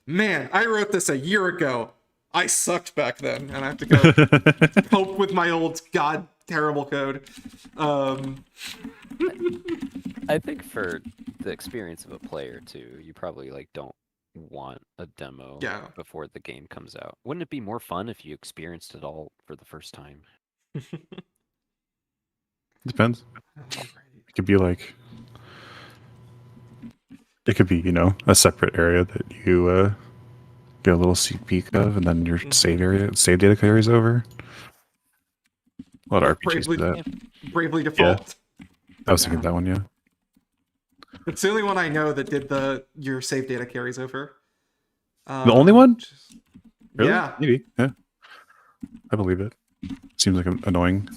man, I wrote this a year ago. I sucked back then, and I have to go cope with my old terrible code. I think for the experience of a player too, you probably like don't want a demo before the game comes out. Wouldn't it be more fun if you experienced it all for the first time? Depends. It could be like, a separate area that you get a little sneak peek of, and then your save data carries over. A lot of RPGs do that. Bravely Default. I was thinking that one, yeah. It's the only one I know that did your save data carries over. The only one? Really? Yeah. Maybe. Yeah. I believe it. Seems like annoying.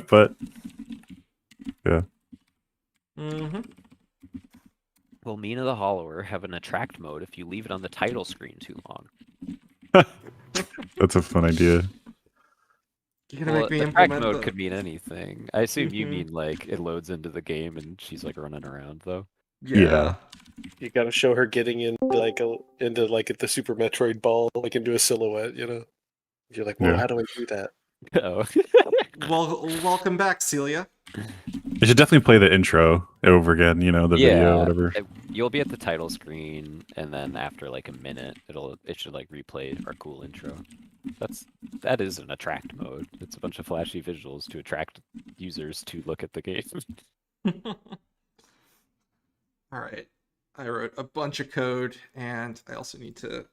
But yeah. Will Mina the Hollower have an attract mode if you leave it on the title screen too long? That's a fun idea. You're gonna make me attract implement mode could mean anything. I assume you mean like it loads into the game and she's like running around though. Yeah. You got to show her getting into the Super Metroid ball, like into a silhouette. You're like, well, how do I do that? Oh. Well, welcome back, Celia. You should definitely play the intro over again, the video, whatever. You'll be at the title screen, and then after like a minute, it should like replay our cool intro. That is an attract mode. It's a bunch of flashy visuals to attract users to look at the game. All right. I wrote a bunch of code, and I also need to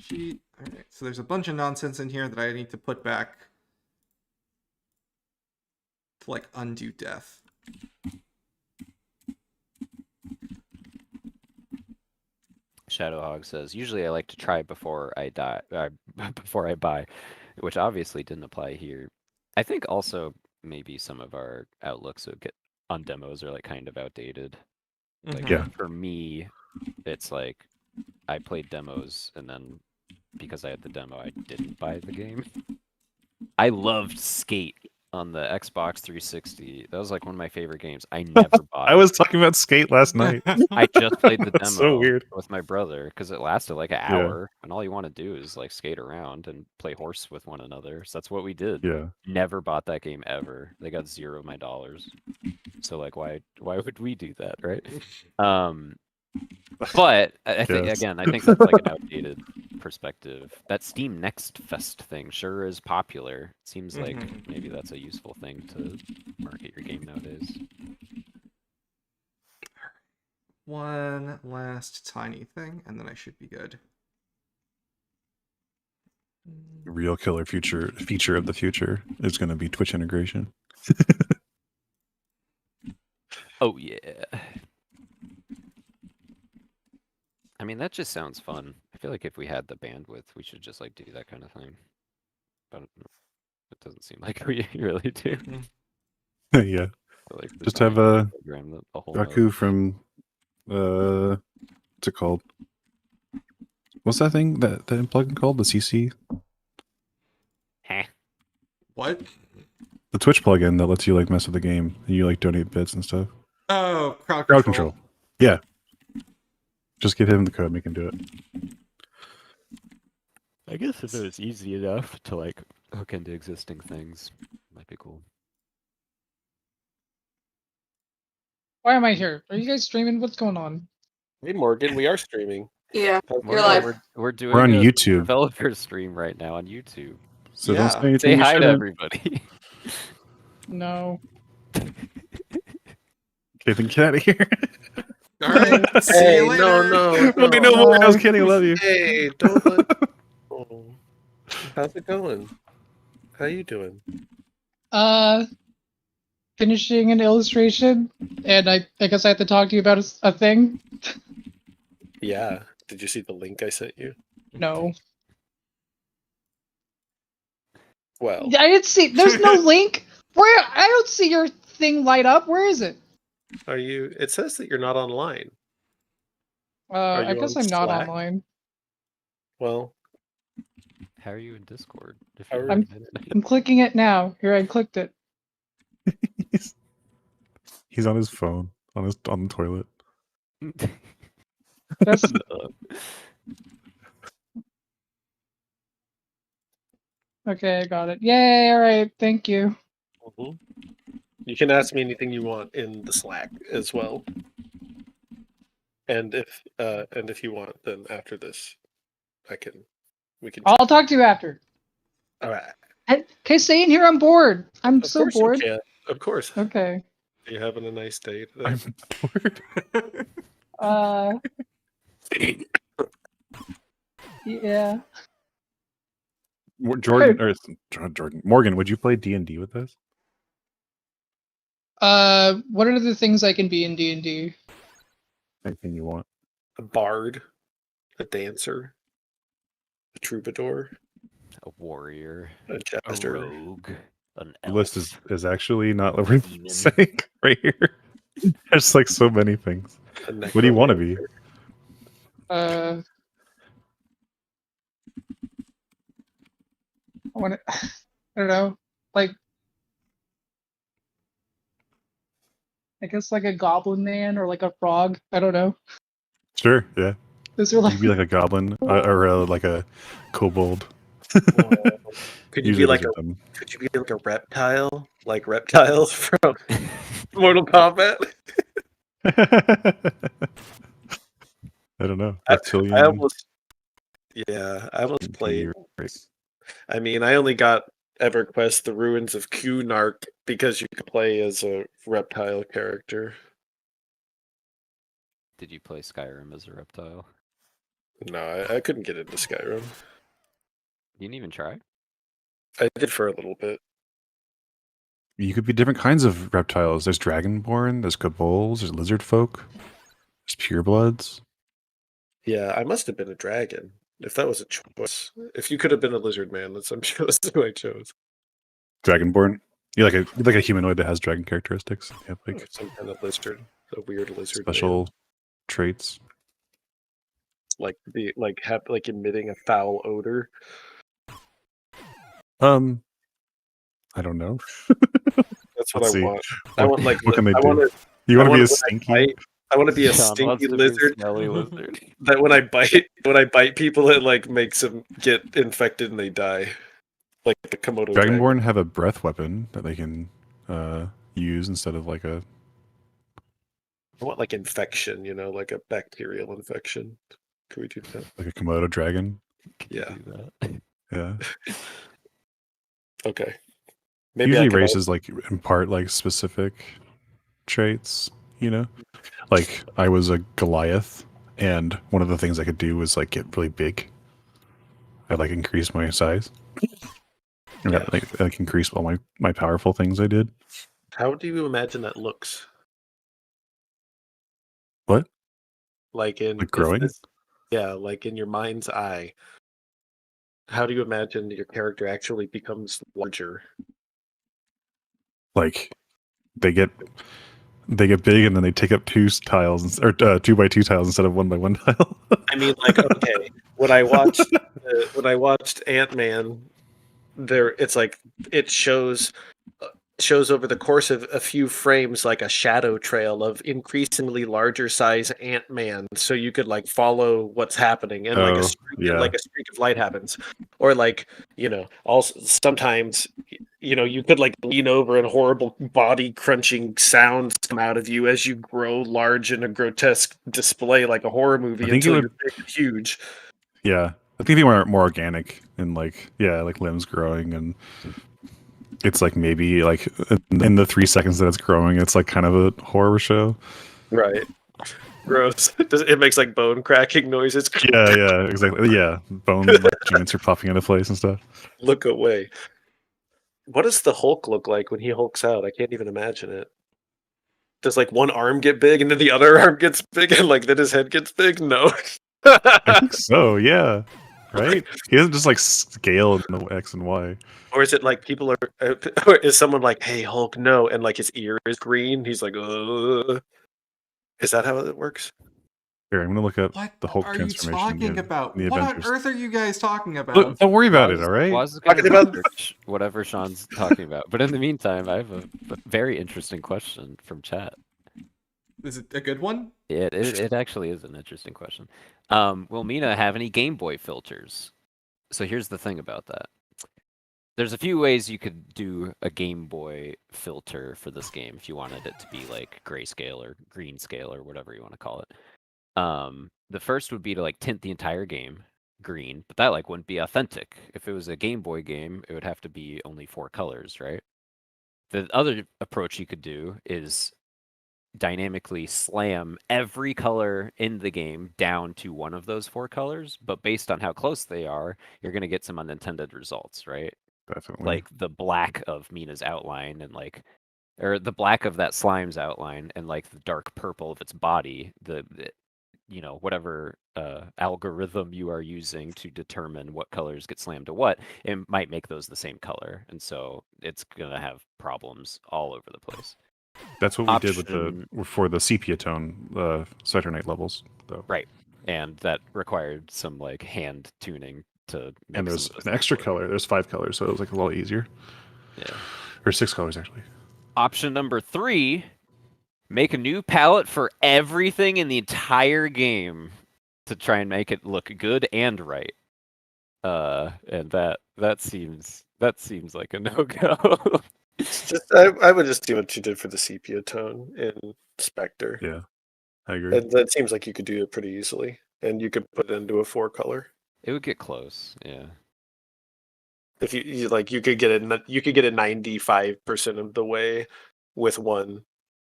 cheat. All right. So there's a bunch of nonsense in here that I need to put back to like undo death. Shadowhog says, usually I like to try before I buy, which obviously didn't apply here. I think also maybe some of our outlooks on demos are like kind of outdated. Like for me, it's like I played demos and then because I had the demo, I didn't buy the game. I loved Skate on the Xbox 360. That was like one of my favorite games. I never bought it. I was talking about Skate last night. I just played the demo So weird. with my brother because it lasted like an hour, and all you want to do is like skate around and play horse with one another. So that's what we did. Yeah. Never bought that game ever. They got $0 of my dollars. So like, why would we do that, right? But I think Yes. again, I think that's like an outdated perspective. That Steam Next Fest thing sure is popular. It seems like maybe that's a useful thing to market your game nowadays. One last tiny thing, and then I should be good. Real killer feature of the future is going to be Twitch integration. Oh yeah. I mean, that just sounds fun. I feel like if we had the bandwidth, we should just like do that kind of thing. But it doesn't seem like we really do. Yeah. Like, Just have a whole Raku from what's it called? What's that thing that plugin called? The CC? What? The Twitch plugin that lets you like mess with the game and you like donate bits and stuff. Oh, crowd Control. Yeah. Just give him the code, make him do it. I guess if it was easy enough to like hook into existing things, might be cool. Why am I here? Are you guys streaming? What's going on? Hey Morgan, we are streaming. Yeah, We're, you're live. we're doing We're on a YouTube. developer stream right now on YouTube. So Yeah. don't say anything. Say you hi to shouldn't. everybody. No. Okay, then get out of here. All right. See Hey, you later. no. Okay, no more. I was kidding. I love you. Hey, don't let... Oh. How's it going? How you doing? Finishing an illustration, and I guess I have to talk to you about a thing. Yeah. Did you see the link I sent you? No. Well, I didn't see. There's no link. Where? I don't see your thing light up. Where is it? are you? It says that you're not online. Are I you guess on I'm not Slack? online. Well, How are you in Discord? If How you're are- I'm- I'm clicking it now. Here, I clicked it. He's on his phone on the toilet. That's okay. I got it. Yay! All right. Thank you. mhm. You can ask me anything you want in the Slack as well. And if you want, then after this, we can. I'll talk to you after. All right. Okay, stay in here. I'm bored. I'm Of so course you bored. can. Of course. Okay. Are you having a nice day today? I'm bored. Yeah. Jordan Morgan, would you play D&D with us? What are the things I can be in D&D? Anything you want. A bard, a dancer, a troubadour, a warrior, a a jester. rogue, an The elf. list is actually not worth Demon. saying right here. There's like so many things. a What do you want to be? necromancer. I want to. I don't know. Like, I guess like a goblin man or like a frog. I don't know. Sure, yeah. Those are like. You'd be like a goblin or like a kobold. Could you Usually be like those a are them. Could you be like a reptile, like reptiles from Mortal Kombat? I don't know. I Reptilian. I almost would be played. right. I mean, I only got EverQuest: The Ruins of Kunark because you could play as a reptile character. Did you play Skyrim as a reptile? No, I couldn't get into Skyrim. You didn't even try? I did for a little bit. You could be different kinds of reptiles. There's dragonborn, there's kobolds, there's lizard folk, there's purebloods. Yeah, I must have been a dragon. If that was a choice. If you could have been a lizard man, I'm sure that's who I chose. Dragonborn. You're like a humanoid that has dragon characteristics. You have like Some kind of lizard. A weird lizard. special man. traits. Like emitting a foul odor. I don't know. That's what Let's I see. want. I want like What can they I do? want to You want to be wanna- a stinky? I want to be a Sean wants stinky to be a lizard smelly lizard. that when I bite people, it like makes them get infected and they die. Like the Komodo dragon. Dragonborn have a breath weapon that they can use instead of like a I want like infection, like a bacterial infection. Can we do that? Like a Komodo dragon. Yeah. Do that. Yeah. Okay. Maybe Usually I can races like impart like specific traits, Like I was a Goliath, and one of the things I could do was like get really big. I like increase my size. And Yeah. that like increased all my powerful things I did. How do you imagine that looks? What? Like in Like growing? like in your mind's eye. How do you imagine your character actually becomes larger? Like they get big and then they take up 2 tiles or 2x2 tiles instead of 1x1 tile. I mean, like, okay, when I watched Ant-Man, it's like it shows over the course of a few frames like a shadow trail of increasingly larger size Ant-Man, so you could like follow what's happening, and like a streak of light happens, or like also sometimes you could like lean over and horrible body crunching sounds come out of you as you grow large in a grotesque display like a horror movie until you're big and huge. Yeah, I think they were more organic and like limbs growing, and it's like maybe like in the 3 seconds that it's growing, it's like kind of a horror show. Right. Gross. It makes like bone cracking noises. Yeah, exactly. Yeah, bone like, joints are popping into place and stuff. Look away. What does the Hulk look like when he hulks out? I can't even imagine it. Does like one arm get big and then the other arm gets big and like then his head gets big? No. I think so. Yeah. Right. He doesn't just like scale in the X and Y. Or is it like people are? Or is someone like, "Hey Hulk, no," and like his ear is green? He's like, "Ugh." Is that how it works? Here, I'm gonna look up What the Hulk are you transformation. talking about? The What on Avengers. earth are you guys talking about? Look, don't worry about it. All right. Waz is gonna Talking about- research whatever Sean's talking about. But in the meantime, I have a very interesting question from chat. Is it a good one? It actually is an interesting question. Will Mina have any Game Boy filters? So here's the thing about that. There's a few ways you could do a Game Boy filter for this game if you wanted it to be like grayscale or green scale or whatever you want to call it. The first would be to like tint the entire game green, but that like wouldn't be authentic. If it was a Game Boy game, it would have to be only 4 colors, right? The other approach you could do is dynamically slam every color in the game down to one of those 4 colors, but based on how close they are, you're going to get some unintended results, right? Definitely. Like the black of Mina's outline and or the black of that slime's outline and like the dark purple of its body, whatever algorithm you are using to determine what colors get slammed to what, it might make those the same color, and so it's gonna have problems all over the place. That's what we did for the sepia tone Saturnite levels, though. Right, and that required some like hand tuning to. And there's an extra color. There's 5 colors, so it was like a lot easier. Yeah, or 6 colors actually. Option number 3. Make a new palette for everything in the entire game to try and make it look good and right. And that seems like a no-go. I would just do what you did for the sepia tone in Spectre. Yeah, I agree. And that seems like you could do it pretty easily, and you could put it into a 4 color. It would get close, yeah. If you could get it 95% of the way with one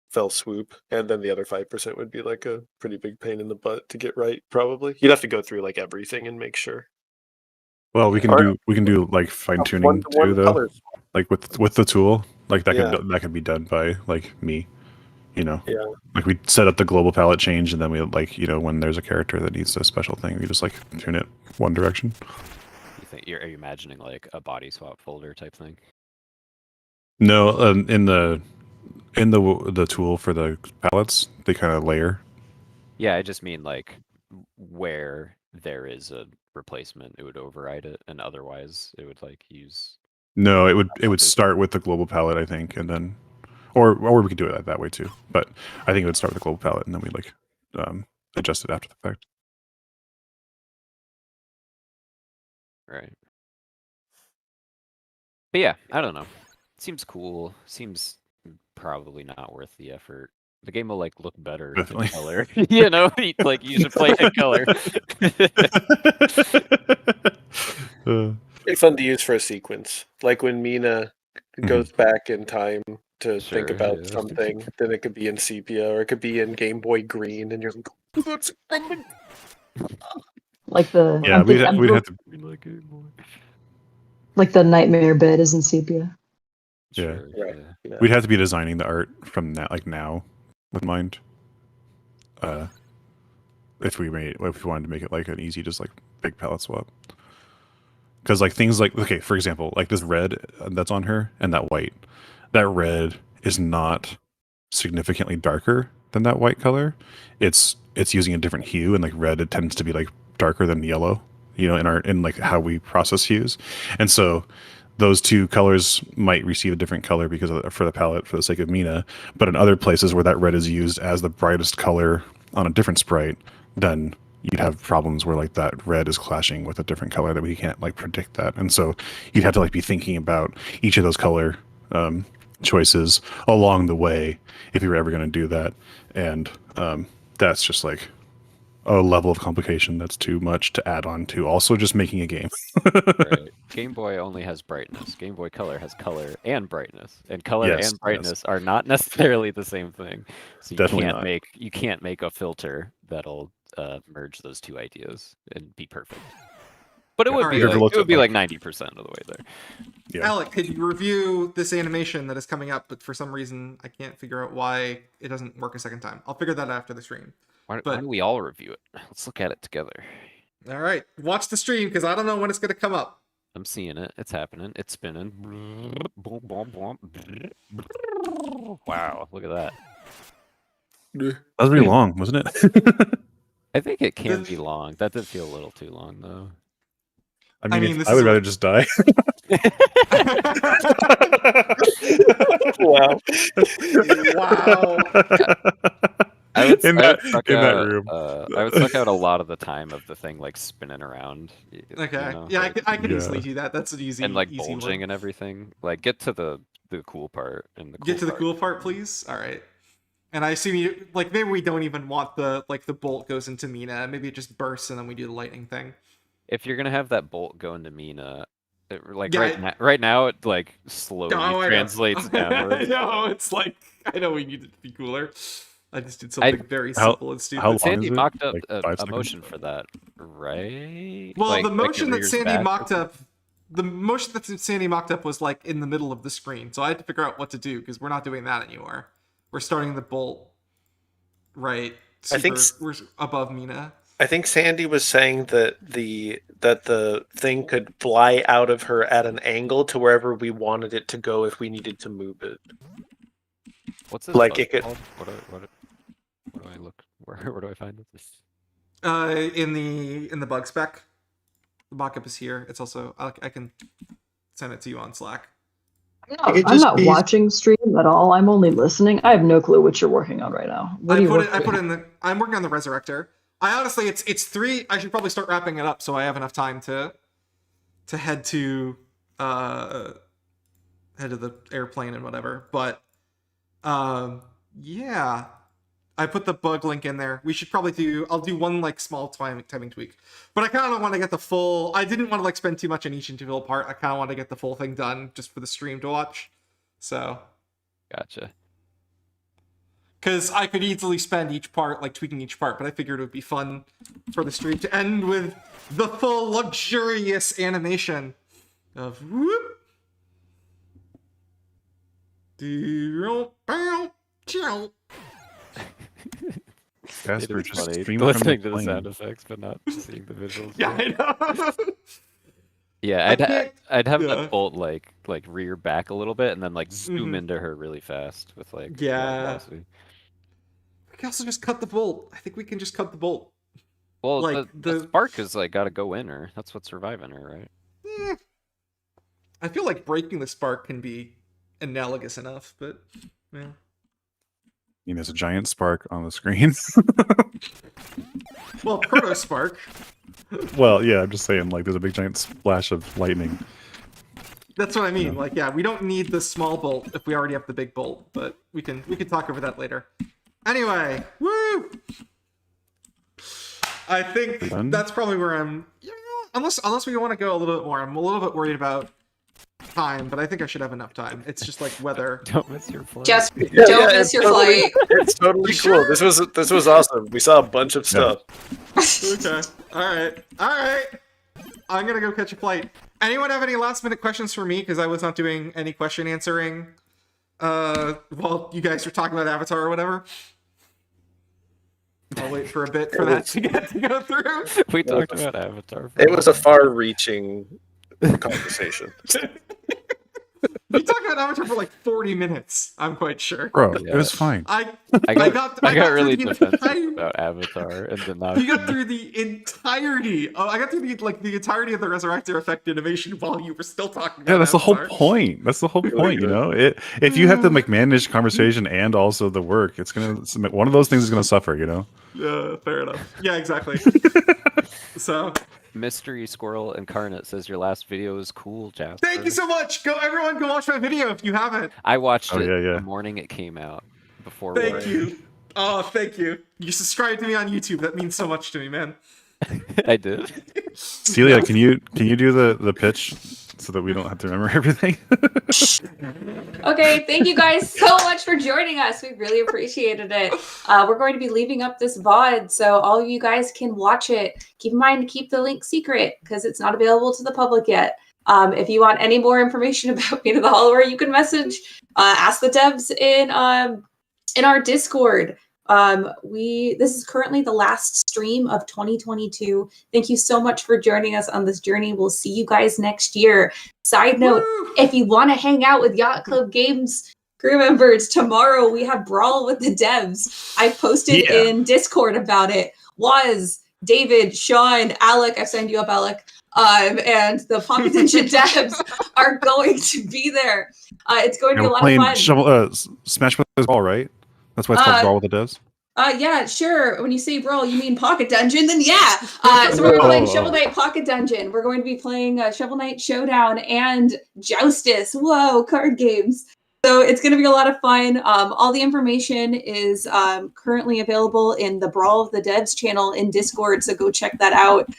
fell swoop, and then the other 5% would be like a pretty big pain in the butt to get right. Probably you'd have to go through like everything and make sure. Well, we can do like fine tuning too, though. Colors. Like with the tool, like that could be done by like me. Yeah. Like we set up the global palette change, and then we like when there's a character that needs a special thing, we just like tune it one direction. Are you imagining like a body swap folder type thing? No, in the tool for the palettes, they kind of layer. Yeah, I just mean like where there is a replacement, it would override it, and otherwise it would like use. No, it would start with the global palette, I think, and then, or we could do it that way too. But I think it would start with the global palette, and then we like adjust it after the fact. Right. But yeah, I don't know. Seems cool. Seems probably not worth the effort. The game will like look better Definitely. in color. You know, like you should play in color. It's fun to use for a sequence, like when Mina goes back in time to think Sure, about yeah. something. Then it could be in sepia, or it could be in Game Boy Green, and you're like, "That's coming." Like the Yeah, we'd have to. like the nightmare bed is in sepia. Yeah. Sure, Right. yeah. We'd have to be designing the art from that, like now, with mind. If we wanted to make it like an easy, just like big palette swap. Because like things like, okay, for example, like this red that's on her and that white, that red is not significantly darker than that white color. It's using a different hue, and like red, it tends to be like darker than yellow, you know, in like how we process hues. And so those two colors might receive a different color because for the palette, for the sake of Mina. But in other places where that red is used as the brightest color on a different sprite, then you'd have problems where like that red is clashing with a different color that we can't like predict that. And so you'd have to like be thinking about each of those color choices along the way if you were ever going to do that. And that's just like a level of complication that's too much to add on to also just making a game. Right. Game Boy only has brightness. Game Boy Color has color and brightness, and color Yes, and brightness are not necessarily the same thing. So you Definitely can't make a filter that'll merge those two ideas and be perfect. But it would Alright. be Have you like, looked at, like- 90% of the way there. Yeah. Alec, could you review this animation that is coming up, but for some reason I can't figure out why it doesn't work a second time. I'll figure that out after the stream. Why But- don't we all review it? Let's look at it together. All right, watch the stream because I don't know when it's going to come up. I'm seeing it. It's happening. It's spinning. Boom, boom, boom. Wow, look at that. That was really long, wasn't it? I think it can be long. That did feel a little too long, though. I I mean, mean, this I would is- rather just die. Wow. Wow. I would, in I that, would suck in that out, room. I would suck out a lot of the time of the thing like spinning around. Okay. You know, Yeah, like, I could Yeah. easily do that. That's an easy and like easy bulging one. and everything. Like get to the cool part and the cool Get to the part. cool part, please. All right. And I assume you like maybe we don't even want the bolt goes into Mina. Maybe it just bursts and then we do the lightning thing. If you're gonna have that bolt go into Mina, like Yeah, right now it like slowly I know. translates downwards. No, it's like I know we need it to be cooler. I just did something very how- simple and stupid. how long Sandy is it? mocked up Like a 5 seconds? motion for that, right? Well, Like- the like it motion that rears Sandy back or mocked something? up, the motion that Sandy mocked up was like in the middle of the screen. So I had to figure out what to do because we're not doing that anymore. We're starting the bolt right. I think we're above Mina. I think Sandy was saying that the thing could fly out of her at an angle to wherever we wanted it to go if we needed to move it. What's this like bug it could- called? What do I look? Where do I find this? In the bug spec, the mockup is here. It's also I can send it to you on Slack. could I'm just not be- watching stream at all. I'm only listening. I have no clue what you're working on right now. What are you working I put in the. I'm working on the resurrector. I honestly, it's 3. I should probably start wrapping it up so I have enough time to head to the airplane and whatever. But yeah, I put the bug link in there. We should probably I'll do one like small timing tweak. But I kind of want to get the full. I didn't want to like spend too much on each individual part. I kind of want to get the full thing done just for the stream to watch. So. Gotcha. Because I could easily spend each part, like tweaking each part, but I figured it would be fun for the stream to end with the full luxurious animation of whoop. Casper It is just funny streamed from listening to the plane. sound effects, but not seeing the visuals. Yeah, I know. Yeah, I can't- I'd have yeah. that bolt like rear back a little bit and then like zoom Mhm. into her really fast with like Yeah. velocity. We can also just cut the bolt. I think we can just cut the bolt. Well, Like, the the- spark is like got to go in her. That's what's reviving her, right? Eh. I feel like breaking the spark can be analogous enough, but yeah. I mean, there's a giant spark on the screen. Well, proto spark. Well, yeah, I'm just saying, like, there's a big giant splash of lightning. That's what I mean. Yeah. Like, yeah, we don't need the small bolt if we already have the big bolt, but we can talk over that later. Anyway, woo! I think Done? that's probably where I'm. Yeah, unless we want to go a little bit more, I'm a little bit worried about time, but I think I should have enough time. It's just like whether. Don't miss your flight. Just Yeah, don't yeah, miss it's your totally- flight. It's totally cool. This was awesome. We saw a bunch of stuff. Okay. All right. I'm gonna go catch a flight. Anyone have any last minute questions for me? Because I was not doing any question answering while you guys were talking about Avatar or whatever. I'll wait for a bit for that to get to go through. We talked about Avatar. for It was a far-reaching conversation. We talked about Avatar for like 40 minutes. I'm quite sure. Bro, Yeah. it was fine. I got got really through the defensive entire- about Avatar, and then now You got through the entirety. I got through the entirety of the resurrector effect animation while you were still talking. Yeah, about that's the whole Avatar. point. That's the whole point, you know? If you have to like manage conversation and also the work, it's gonna one of those things is gonna suffer, you know? Yeah, fair enough. Yeah, exactly. So, Mystery Squirrel Incarnate says your last video is cool, Jasper. thank you so much. Everyone, go watch my video if you haven't. I watched it yeah. the morning it came out. Before Thank work. you. Oh, thank you. You subscribed to me on YouTube. That means so much to me, man. I did. Celia, can you do the pitch so that we don't have to remember everything? Okay, thank you guys so much for joining us. We really appreciated it. We're going to be leaving up this VOD so all of you guys can watch it. Keep in mind to keep the link secret because it's not available to the public yet. If you want any more information about Mina the Hollower, you can message Ask the Devs in our Discord. This is currently the last stream of 2022. Thank you so much for joining us on this journey. We'll see you guys next year. Side note, Woo! if you want to hang out with Yacht Club Games crew members, tomorrow we have Brawl with the Devs. I posted in Discord about it. David, Sean, Alec, I've signed you up, Alec, and the Pocket Engine devs are going to be there. It's going to be a lot of fun. Smash Brothers Brawl, right? That's why it's called Brawl with the Devs. Yeah, sure. When you say Brawl, you mean Pocket Dungeon, then yeah. So we're playing Shovel Knight Pocket Dungeon. We're going to be playing Shovel Knight Showdown and Joustus. Whoa, card games. So it's going to be a lot of fun. All the information is currently available in the Brawl of the Devs channel in Discord, so go check that out.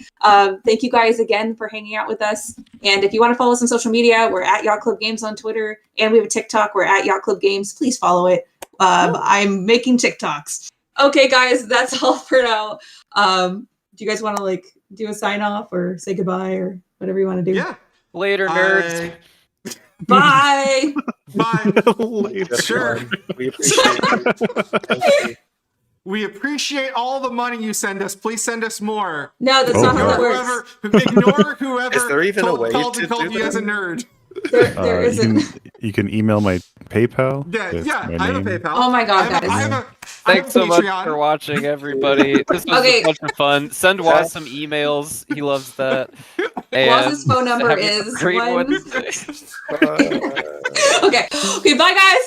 Thank you guys again for hanging out with us. And if you want to follow us on social media, we're at Yacht Club Games on Twitter, and we have a TikTok. We're at Yacht Club Games. Please follow it. I'm making TikToks. Okay, guys, that's all for now. Do you guys want to do a sign off or say goodbye or whatever you want to do? Yeah. Later, nerds. Bye. Bye. Later. Sure. We appreciate you. We appreciate all the money you send us. Please send us more. No, that's not how that works. Ignore whoever Is there even a way called to you do as a that? nerd. There isn't. You can email my PayPal. with Yeah, my I have a name. PayPal. Oh my god, I guys. have a Thanks so much Patreon. for watching, everybody. This was Okay. a bunch of fun. Send Waz some emails. He loves that. And Waz's phone number have a is great one- Wednesday. Okay, bye guys.